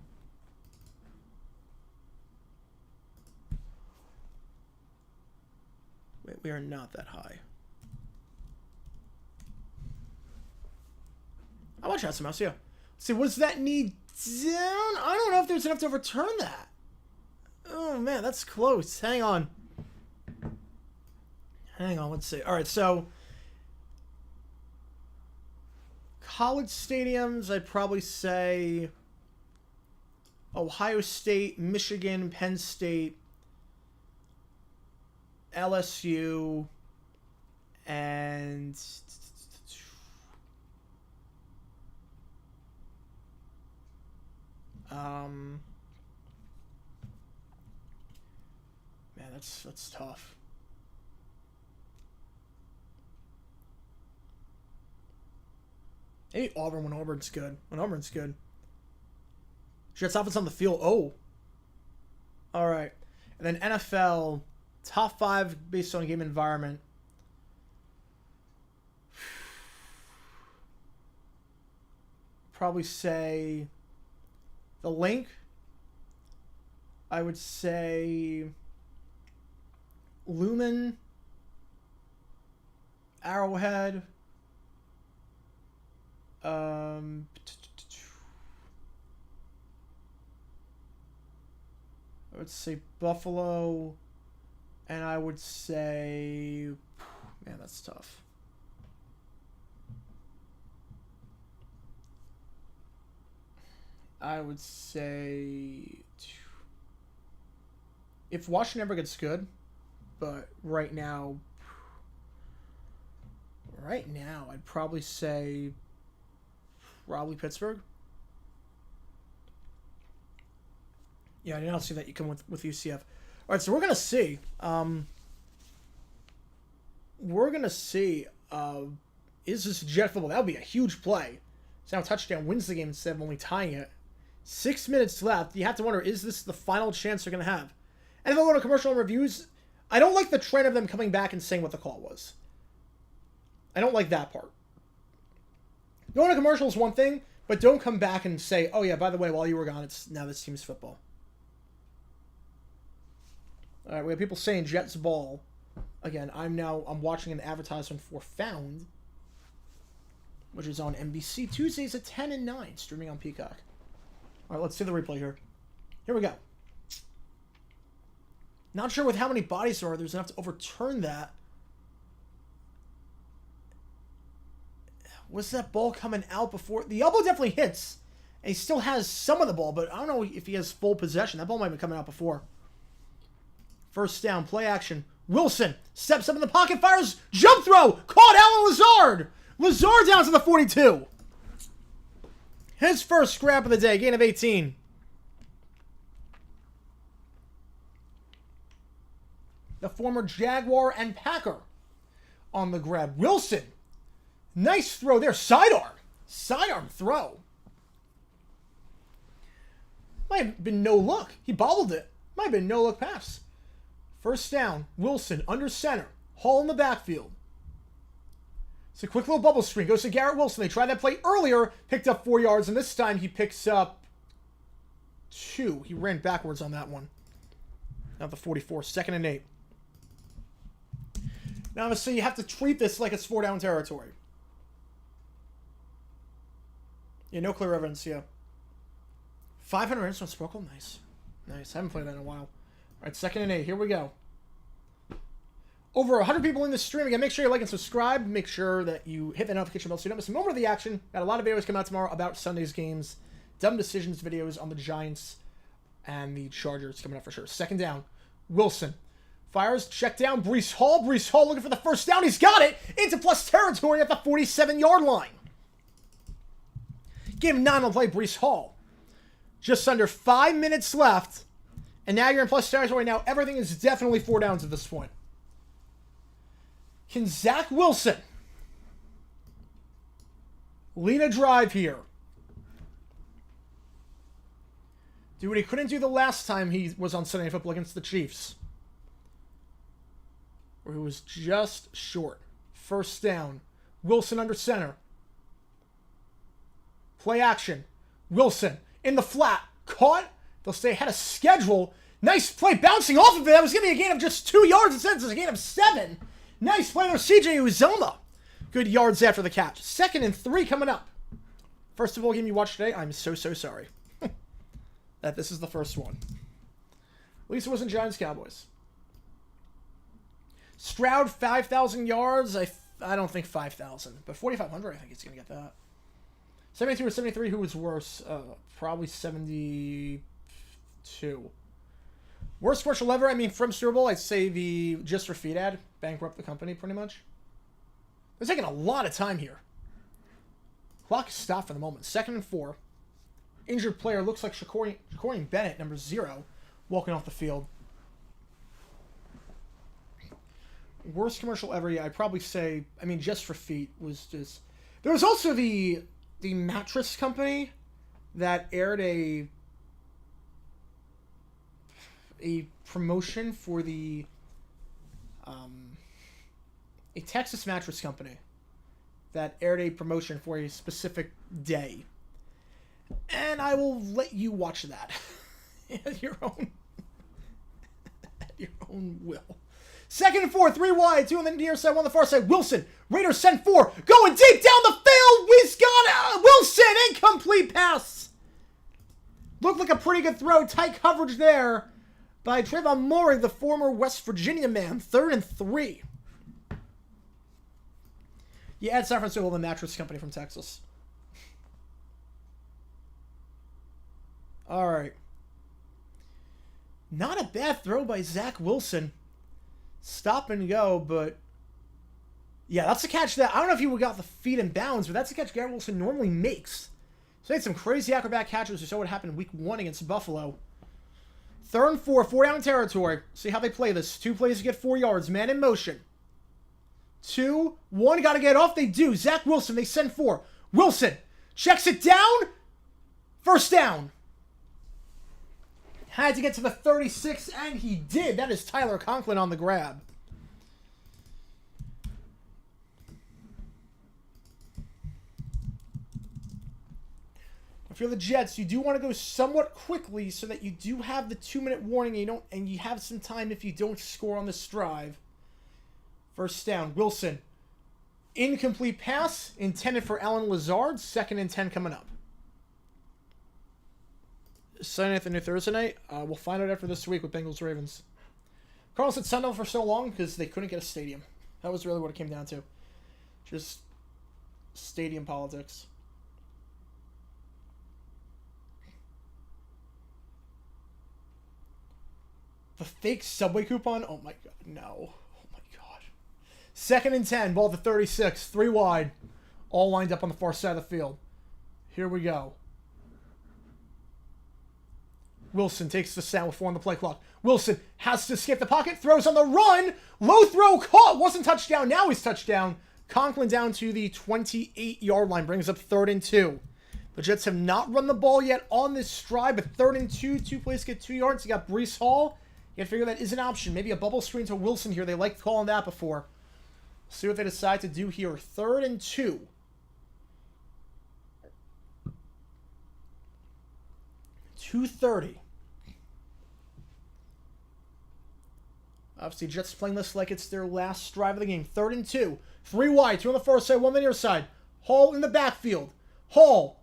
Wait, we are not that high. I'll watch that some else, yeah. Let's see, was that knee down? I don't know if there's enough to overturn that. Oh, man, that's close. Hang on, let's see. All right, so college stadiums, I'd probably say Ohio State, Michigan, Penn State, LSU, and man, that's tough. Maybe Auburn when Auburn's good. Jets offense on the field. Oh. All right. And then NFL, top 5 based on game environment. Probably say the Link. I would say Lumen, Arrowhead. I would say Buffalo, and I would say, man, that's tough. I would say if Washington ever gets good, but right now, I'd probably say Pittsburgh. Yeah, I did not see that you come with UCF. All right, so we're gonna see. Is this Jet football? That would be a huge play. So now touchdown wins the game instead of only tying it. 6 minutes left. You have to wonder, is this the final chance they're gonna have? And if I go to commercial and reviews, I don't like the trend of them coming back and saying what the call was. I don't like that part. Going to commercial is one thing, but don't come back and say, oh yeah, by the way, while you were gone, it's now this team's football. All right, we have people saying Jets ball. Again, I'm watching an advertisement for Found, which is on NBC Tuesdays at 10 and 9, streaming on Peacock. All right, let's see the replay here. Here we go. Not sure with how many bodies there are, there's enough to overturn that. Was that ball coming out before? The elbow definitely hits. And he still has some of the ball, but I don't know if he has full possession. That ball might have been coming out before. First down, play action. Wilson steps up in the pocket, fires, jump throw, caught Alan Lazard. Lazard down to the 42. His first scrap of the day, gain of 18. The former Jaguar and Packer on the grab. Wilson, nice throw there, sidearm. Sidearm throw. Might have been no look. He bobbled it. Might have been no look pass. First down, Wilson under center. Hall in the backfield. It's a quick little bubble screen. Goes to Garrett Wilson. They tried that play earlier. Picked up 4 yards, and this time he picks up 2. He ran backwards on that one. Now the 44. 2nd and 8. Now, obviously, you have to treat this like it's 4-down territory. Yeah, no clear evidence, yeah. 500 hits on Sprockle. Nice. Nice. I haven't played that in a while. All right, 2nd and 8. Here we go. Over 100 people in this stream. Again, make sure you like and subscribe. Make sure that you hit the notification bell so you don't miss a moment of the action. Got a lot of videos coming out tomorrow about Sunday's games. Dumb decisions videos on the Giants and the Chargers coming up for sure. 2nd down. Wilson. Fires. Check down. Breece Hall. Breece Hall looking for the first down. He's got it. Into plus territory at the 47-yard line. Give him 9 on play. Breece Hall. Just under 5 minutes left. And now you're in plus territory. Now everything is definitely 4 downs at this point. Can Zach Wilson lead a drive here? Do what he couldn't do the last time he was on Sunday Night Football against the Chiefs, where he was just short. First down. Wilson under center. Play action. Wilson in the flat. Caught. They'll stay ahead of schedule. Nice play bouncing off of it. That was going to be a gain of just 2 yards. Instead, it's a gain of 7. Nice play there, CJ Uzoma. Good yards after the catch. 2nd and 3 coming up. First of all, game you watched today, I'm so sorry that this is the first one. At least it wasn't Giants-Cowboys. Stroud, 5,000 yards. I don't think 5,000, but 4,500, I think he's going to get that. 72 or 73, who was worse? Probably 72. Worst commercial ever, I mean, from Super Bowl, I'd say the Just for Feet ad. Bankrupt the company, pretty much. They're taking a lot of time here. Clock is stopped for the moment. 2nd and 4. Injured player looks like Shakorian Bennett, number 0, walking off the field. Worst commercial ever, yeah, I'd probably say, I mean, Just for Feet was just... There was also the mattress company that aired a promotion for the a Texas mattress company that aired a promotion for a specific day, and I will let you watch that at your own will. 2nd and 4, 3 wide, 2 on the near side, 1 on the far side. Wilson, Raiders send 4, going deep down the field. We've got Wilson, incomplete pass. Looked like a pretty good throw, tight coverage there by Trayvon Morey, the former West Virginia man. 3rd and 3. Yeah, at San Francisco, the mattress company from Texas. All right. Not a bad throw by Zach Wilson. Stop and go, but... Yeah, that's a catch that... I don't know if he would got the feet in bounds, but that's a catch Garrett Wilson normally makes. So he had some crazy acrobat catches. We saw what happened in week 1 against Buffalo. 3rd and 4, 4-down territory. See how they play this. 2 plays to get 4 yards. Man in motion. 2, 1, got to get off. They do. Zach Wilson, they send 4. Wilson checks it down. First down. Had to get to the 36, and he did. That is Tyler Conklin on the grab. If you're the Jets, you do want to go somewhat quickly so that you do have the 2-minute warning and you have some time if you don't score on this drive. First down, Wilson. Incomplete pass intended for Alan Lazard. 2nd and 10 coming up. Sunday night, the new Thursday night. We'll find out after this week with Bengals Ravens. Carl said Sunday for so long because they couldn't get a stadium. That was really what it came down to. Just stadium politics. The fake Subway coupon? Oh my god, no. Oh my god. 2nd and 10, ball to 36, 3 wide. All lined up on the far side of the field. Here we go. Wilson takes the snap with 4 on the play clock. Wilson has to escape the pocket, throws on the run. Low throw caught, wasn't touchdown, now he's touchdown. Conklin down to the 28-yard line, brings up 3rd and 2. The Jets have not run the ball yet on this stride, but 3rd and 2, 2 plays get 2 yards. You got Breece Hall. You gotta figure that is an option. Maybe a bubble screen to Wilson here. They liked calling that before. See what they decide to do here. 3rd and 2. .230. Obviously, Jets playing this like it's their last drive of the game. 3rd and 2. 3 wide. 2 on the far side, 1 on the near side. Hall in the backfield. Hall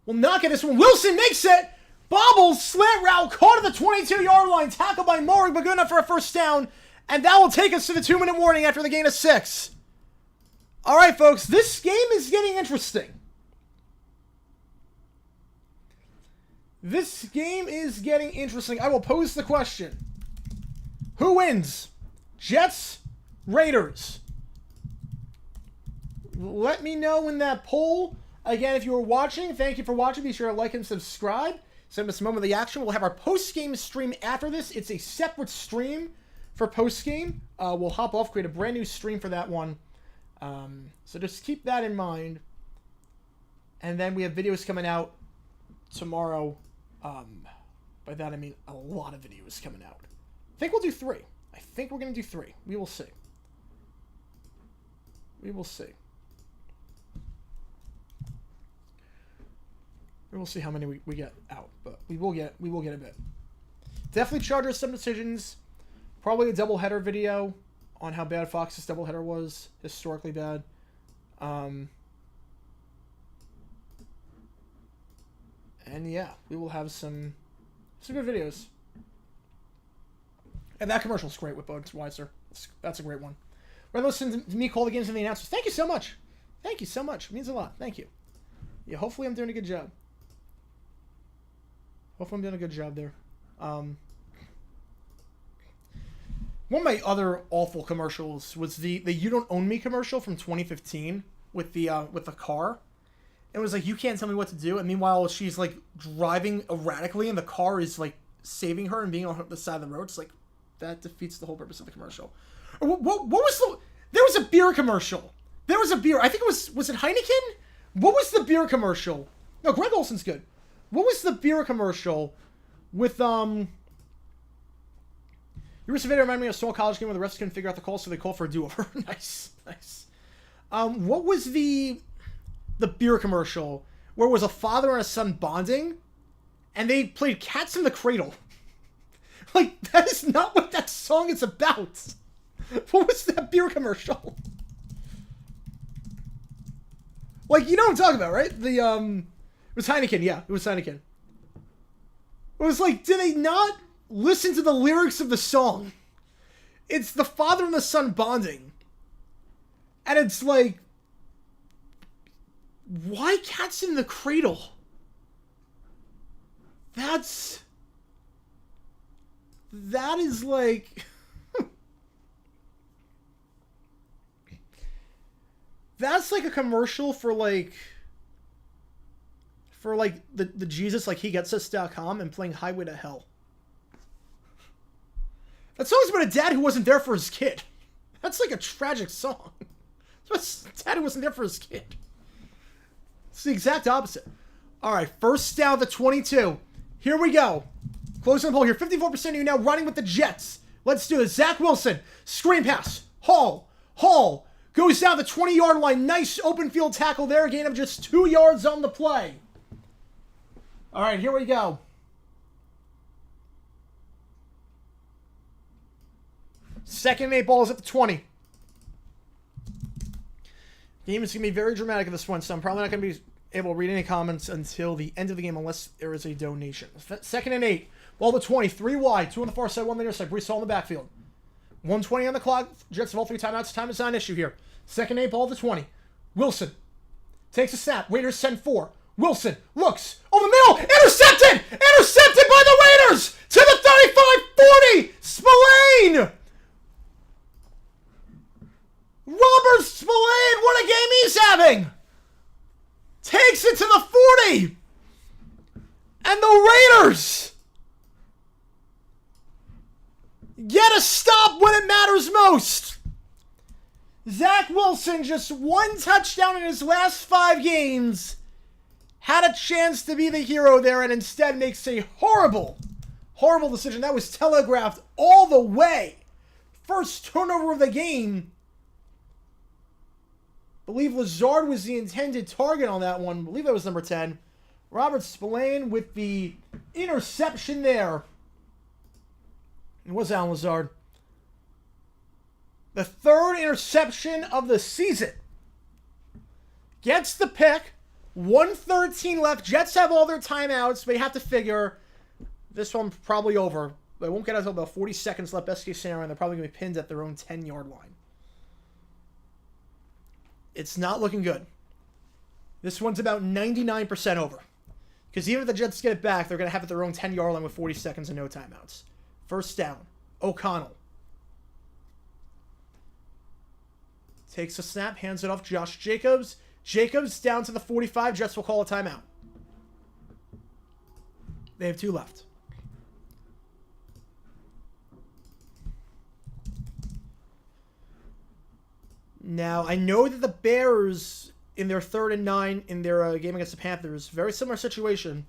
will not get this one. Wilson makes it. Bobbles, slant route, caught at the 22-yard line. Tackled by Murray, but good enough for a first down. And that will take us to the 2-minute warning after the gain of 6. All right, folks. This game is getting interesting. This game is getting interesting. I will pose the question. Who wins? Jets, Raiders? Let me know in that poll. Again, if you were watching, thank you for watching. Be sure to like and subscribe. Send us a moment of the action. We'll have our post-game stream after this. It's a separate stream for post-game. We'll hop off, create a brand new stream for that one. So just keep that in mind. And then we have videos coming out tomorrow. By that I mean a lot of videos coming out. I think we'll do 3. I think we're going to do 3. We will see. We will see. We'll see how many we get out, but we will get a bit. Definitely Chargers some decisions. Probably a doubleheader video on how bad Fox's doubleheader was, historically bad. And yeah, we will have some good videos. And that commercial's great with Budweiser. That's a great one. We're listening to me call the games and the announcers. Thank you so much. Thank you so much. It means a lot. Thank you. Yeah, hopefully I'm doing a good job. Hopefully I'm doing a good job there. One of my other awful commercials was the "You Don't Own Me" commercial from 2015 with the car. It was like, you can't tell me what to do, and meanwhile she's like driving erratically, and the car is like saving her and being on the side of the road. It's like that defeats the whole purpose of the commercial. What was the? There was a beer commercial. There was a beer. I think it was it Heineken? What was the beer commercial? No, Greg Olson's good. What was the beer commercial with Your recent video reminded me of a small college game where the refs couldn't figure out the call, so they called for a do-over. Nice. What was the beer commercial where it was a father and a son bonding, and they played Cats in the Cradle? Like, that is not what that song is about. What was that beer commercial? Like, you know what I'm talking about, right? It was Heineken, yeah. It was Heineken. It was like, did they not listen to the lyrics of the song? It's the father and the son bonding. And it's like, why Cats in the Cradle? That is like... That's like a commercial for like the Jesus like he gets us.com and playing Highway to Hell. That song's about a dad who wasn't there for his kid. That's like a tragic song. It's about a dad who wasn't there for his kid. It's the exact opposite. All right, first down the 22. Here we go. Closing the poll here. 54% of you now running with the Jets. Let's do this. Zach Wilson, screen pass. Hall. Goes down the 20-yard line. Nice open field tackle there. Gain of just 2 yards on the play. All right, here we go. Second and 8 ball is at the 20. Game is going to be very dramatic at this one, so I'm probably not going to be able to read any comments until the end of the game unless there is a donation. Second and 8. Ball to 20. 3 wide. 2 on the far side, 1 on the near side. Breece Hall in the backfield. 1:20 on the clock. Jets have all 3 timeouts. Time is not an issue here. Second 8 ball to 20. Wilson Takes a snap. Raiders send 4. Wilson looks over the middle. Intercepted! Intercepted by the Raiders! To the 35-40! Spillane! Robert Spillane, what a game he's having! Takes it to the 40! And the Raiders get a stop when it matters most. Zach Wilson, just 1 touchdown in his last 5 games, had a chance to be the hero there and instead makes a horrible, horrible decision. That was telegraphed all the way. First turnover of the game. I believe Lazard was the intended target on that one. I believe that was number 10. Robert Spillane with the interception there. It was Alan Lazard. The 3rd interception of the season. Gets the pick. 1:13 left. Jets have all their timeouts. They have to figure this one's probably over. They won't get out until about 40 seconds left. Best case scenario, and they're probably going to be pinned at their own 10-yard line. It's not looking good. This one's about 99% over. Because even if the Jets get it back, they're going to have it at their own 10-yard line with 40 seconds and no timeouts. First down. O'Connell. Takes a snap, hands it off Josh Jacobs. Jacobs down to the 45. Jets will call a timeout. They have 2 left. Now, I know that the Bears, in their 3rd and 9 in their game against the Panthers, very similar situation,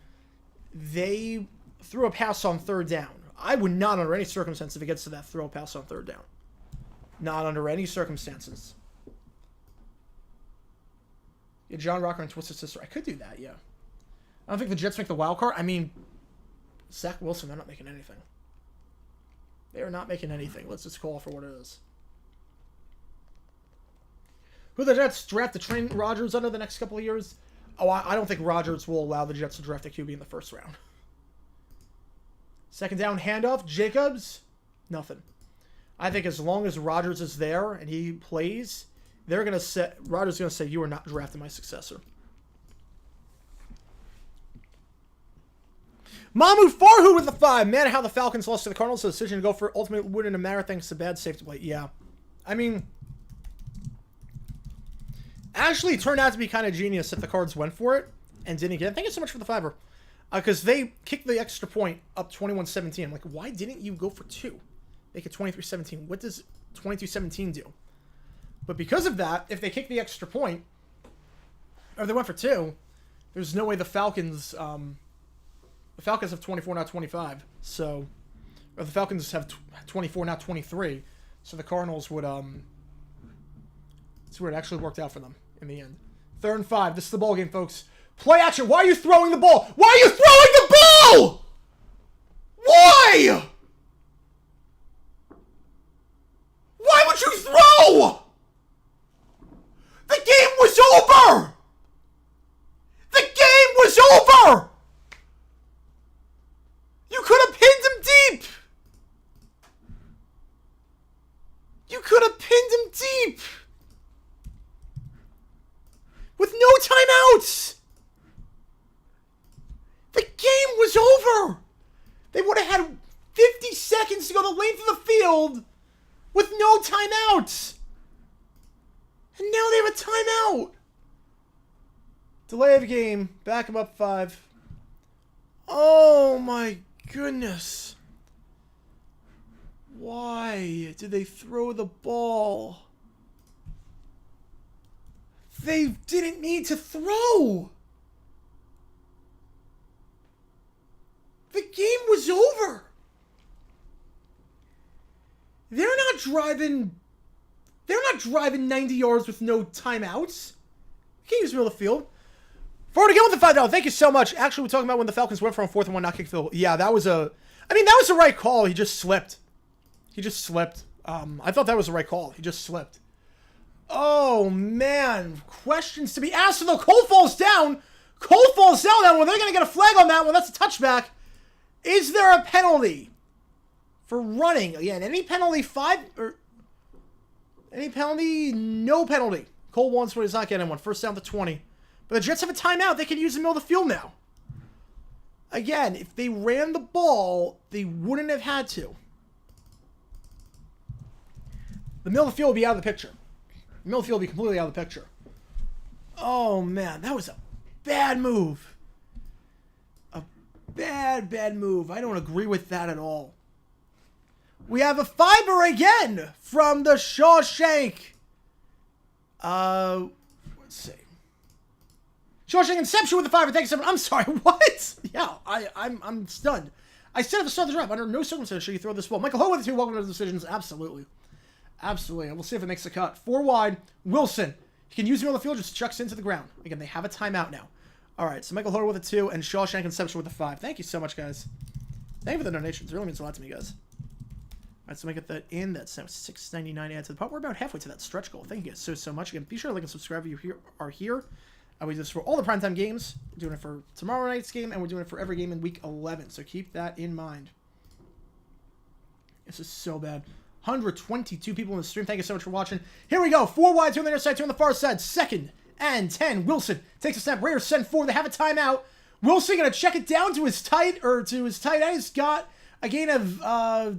they threw a pass on 3rd down. I would not, under any circumstance, if it gets to that, throw a pass on 3rd down. Not under any circumstances. Yeah, John Rocker and Twisted Sister. I could do that, yeah. I don't think the Jets make the wild card. I mean, Zach Wilson, they're not making anything. They are not making anything. Let's just call it for what it is. Who the Jets draft to train Rodgers under the next couple of years? Oh, I don't think Rodgers will allow the Jets to draft a QB in the 1st round. 2nd down handoff. Jacobs. Nothing. I think as long as Rodgers is there and he plays, they're going to say, Rodgers is going to say, you are not drafting my successor. Mahmoud Farhu with the 5. Man, how the Falcons lost to the Cardinals. The decision to go for ultimate win in a matter thanks to bad safety play. Yeah. I mean, actually, it turned out to be kind of genius if the Cards went for it and didn't get it. Thank you so much for the 5. Because they kicked the extra point up 21-17. I'm like, why didn't you go for 2? Make it 23-17. What does 22-17 do? But because of that, if they kick the extra point, or they went for 2, there's no way the Falcons have 24, not 25. So, or the Falcons have 24, not 23. So the Cardinals would, that's where it actually worked out for them in the end. 3rd and 5. This is the ball game, folks. Play action. Why are you throwing the ball? Why are you throwing the ball? Why? Why would you throw? The game was over. The game was over. You could have pinned him deep. You could have pinned him deep. With no timeouts. The game was over. They would have had 50 seconds to go the length of the field with no timeouts. And now they have a timeout. Delay of game. Back them up 5. Oh my goodness. Why did they throw the ball? They didn't need to throw. The game was over. They're not driving 90 yards with no timeouts. Kings middle of the field. Forward again with the $5. Thank you so much. Actually, we're talking about when the Falcons went for a 4th and 1, not kick field goal. Yeah, that was the right call. He just slipped. I thought that was the right call. He just slipped. Oh, man. Questions to be asked. So Cole falls down. Now, they're going to get a flag on that one. That's a touchback. Is there a penalty for running? Again, any penalty, 5 or any penalty, no penalty. Cole wants what he's not getting one. First down to 20. But the Jets have a timeout. They can use the middle of the field now. Again, if they ran the ball, they wouldn't have had to. The middle of the field would be out of the picture. The middle of the field would be completely out of the picture. Oh, man. That was a bad move. A bad move. I don't agree with that at all. We have a fiber again from the Shawshank. Let's see. Shawshank Inception with the fiber. Thank you so much. I'm sorry. What? Yeah, I'm stunned. I said at the start of the draft, under no circumstances should you throw this ball. Michael Ho with the 2. Welcome to the decisions. Absolutely. Absolutely. And we'll see if it makes the cut. 4 wide. Wilson. He can use him on the field. Just chucks into the ground. Again, they have a timeout now. All right. So Michael Ho with a 2 and Shawshank Inception with the 5. Thank you so much, guys. Thank you for the donations. It really means a lot to me, guys. All right, so let me get that in. That's $6.99 add to the pot. We're about halfway to that stretch goal. Thank you guys so much. Again, be sure to like and subscribe if you are here. We do this for all the primetime games. We're doing it for tomorrow night's game, and we're doing it for every game in Week 11. So keep that in mind. This is so bad. 122 people in the stream. Thank you so much for watching. Here we go. 4 wide, 2 on the near side, 2 on the far side. 2nd and 10. Wilson takes a snap. Raiders send 4. They have a timeout. Wilson going to check it down to his tight end. He's got a gain of,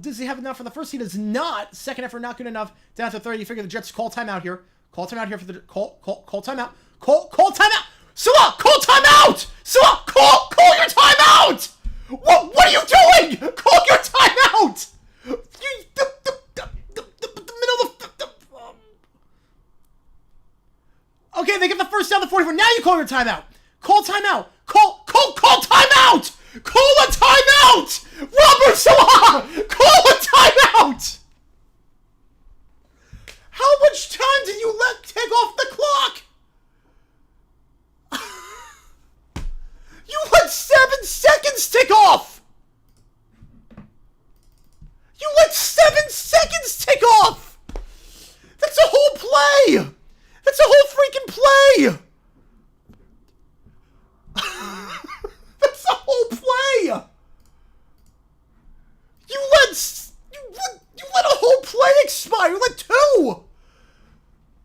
does he have enough for the first? He does not. Second effort, not good enough. Down to 30. You figure the Jets call timeout here. Call timeout here for the, call timeout. Call timeout. Salah, call timeout. Salah, call your timeout. What are you doing? Call your timeout. Okay, they get the first down, the 44. Now you call your timeout. Call timeout. Call timeout. Call a timeout. Robert Salah, call a timeout. How much time did you let take off the clock? You let 7 seconds tick off. You let 7 seconds tick off. That's a whole play. That's a whole freaking play! That's a whole play! You let a whole play expire! You let 2!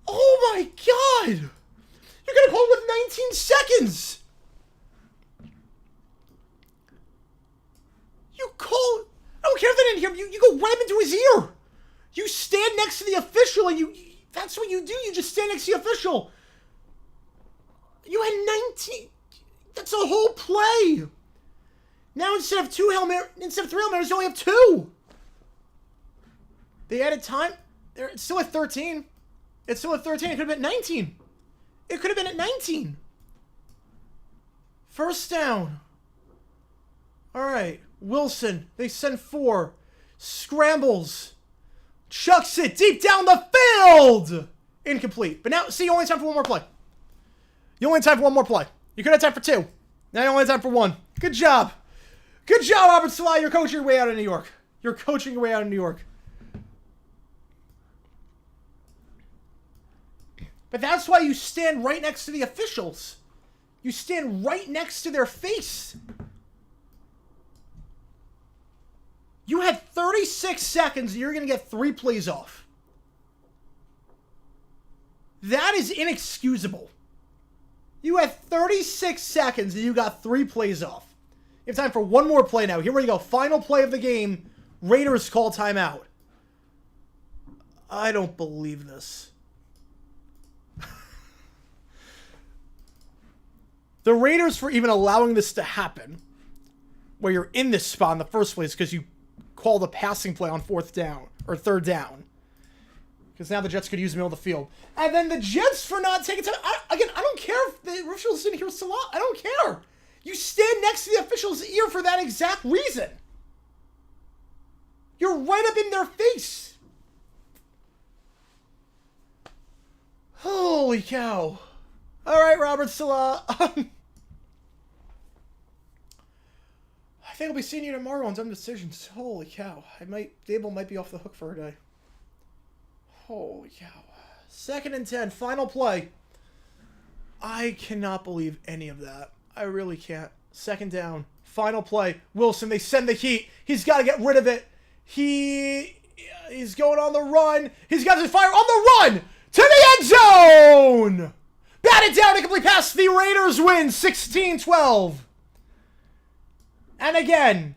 Oh my god! You're gonna call it with 19 seconds! You call... I don't care if they didn't hear him. You go right into his ear! You stand next to the official and you... That's what you do. You just stand next to the official. You had 19. That's a whole play. Now instead of 3 Hail Marys, you only have 2. They added time. It's still at 13. It's still at 13. It could have been 19. It could have been at 19. First down. All right. Wilson. They send 4. Scrambles. Chucks it deep down the field! Incomplete. But now, see, you only have time for one more play. You only have time for one more play. You could have time for 2. Now you only have time for 1. Good job. Good job, Robert Salah. You're coaching your way out of New York. You're coaching your way out of New York. But that's why you stand right next to the officials. You stand right next to their face. You had 36 seconds and you're going to get 3 plays off. That is inexcusable. You had 36 seconds and you got 3 plays off. You have time for one more play now. Here we go. Final play of the game. Raiders call timeout. I don't believe this. The Raiders, for even allowing this to happen, where you're in this spot in the first place because you called a passing play on 4th down, or 3rd down. Because now the Jets could use the middle of the field. And then the Jets for not taking time. I don't care if the officials didn't hear Salah. I don't care. You stand next to the official's ear for that exact reason. You're right up in their face. Holy cow. All right, Robert Salah. I think I'll be seeing you tomorrow on Dumb Decisions. Holy cow. Dable might be off the hook for a day. Holy cow. 2nd and 10. Final play. I cannot believe any of that. I really can't. 2nd down. Final play. Wilson, they send the heat. He's got to get rid of it. He's going on the run. He's got to fire on the run to the end zone. Batted down, incomplete pass. The Raiders win 16-12. And again,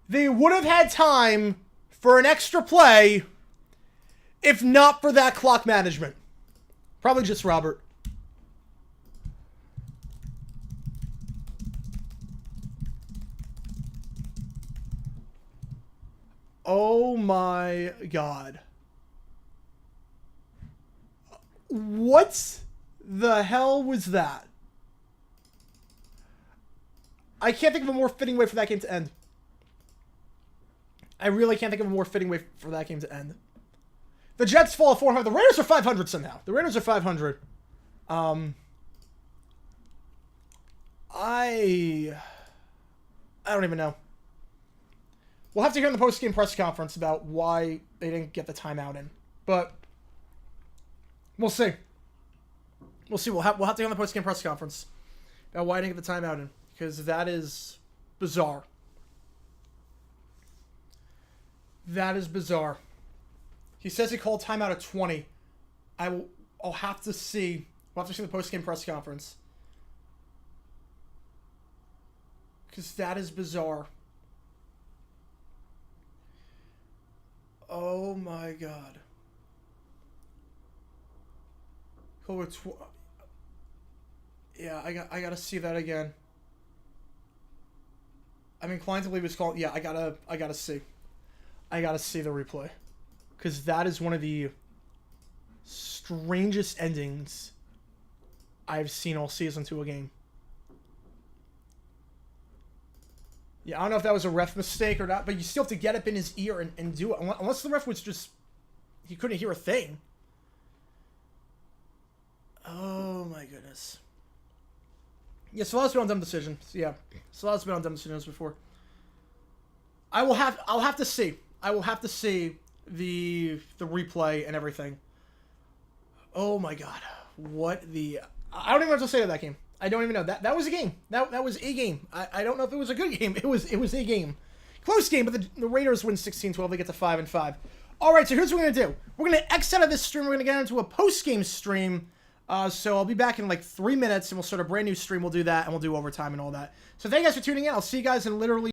they would have had time for an extra play if not for that clock management. Probably just Robert. Oh my God. What the hell was that? I can't think of a more fitting way for that game to end. I really can't think of a more fitting way for that game to end. The Jets fall 400. The Raiders are 500 somehow. The Raiders are 500. I don't even know. We'll have to hear in the post-game press conference about why they didn't get the timeout in. But we'll see. We'll see. We'll have to hear in the post-game press conference about why they didn't get the timeout in. Because that is bizarre. That is bizarre. He says he called timeout at 20. I'll have to see. We'll have to see the post-game press conference. Because that is bizarre. Oh my God. Yeah, I gotta see that again. I'm inclined to believe it's called. Yeah, I gotta see. I gotta see the replay. Because that is one of the strangest endings I've seen all season to a game. Yeah, I don't know if that was a ref mistake or not, but you still have to get up in his ear and do it. Unless the ref was just... He couldn't hear a thing. Oh my goodness. Yeah, Salah's been on dumb decisions. Yeah, Salah's been on dumb decisions before. I'll have to see. I will have to see the replay and everything. Oh my God. What the... I don't even know what to say to that game. I don't even know. That was a game. That was a game. I don't know if it was a good game. It was a game. Close game, but the Raiders win 16-12. They get to 5-5. All right, so here's what we're going to do. We're going to X out of this stream. We're going to get into a post-game stream. So I'll be back in like 3 minutes, and we'll start a brand new stream. We'll do that, and we'll do overtime and all that. So thank you guys for tuning in. I'll see you guys in literally...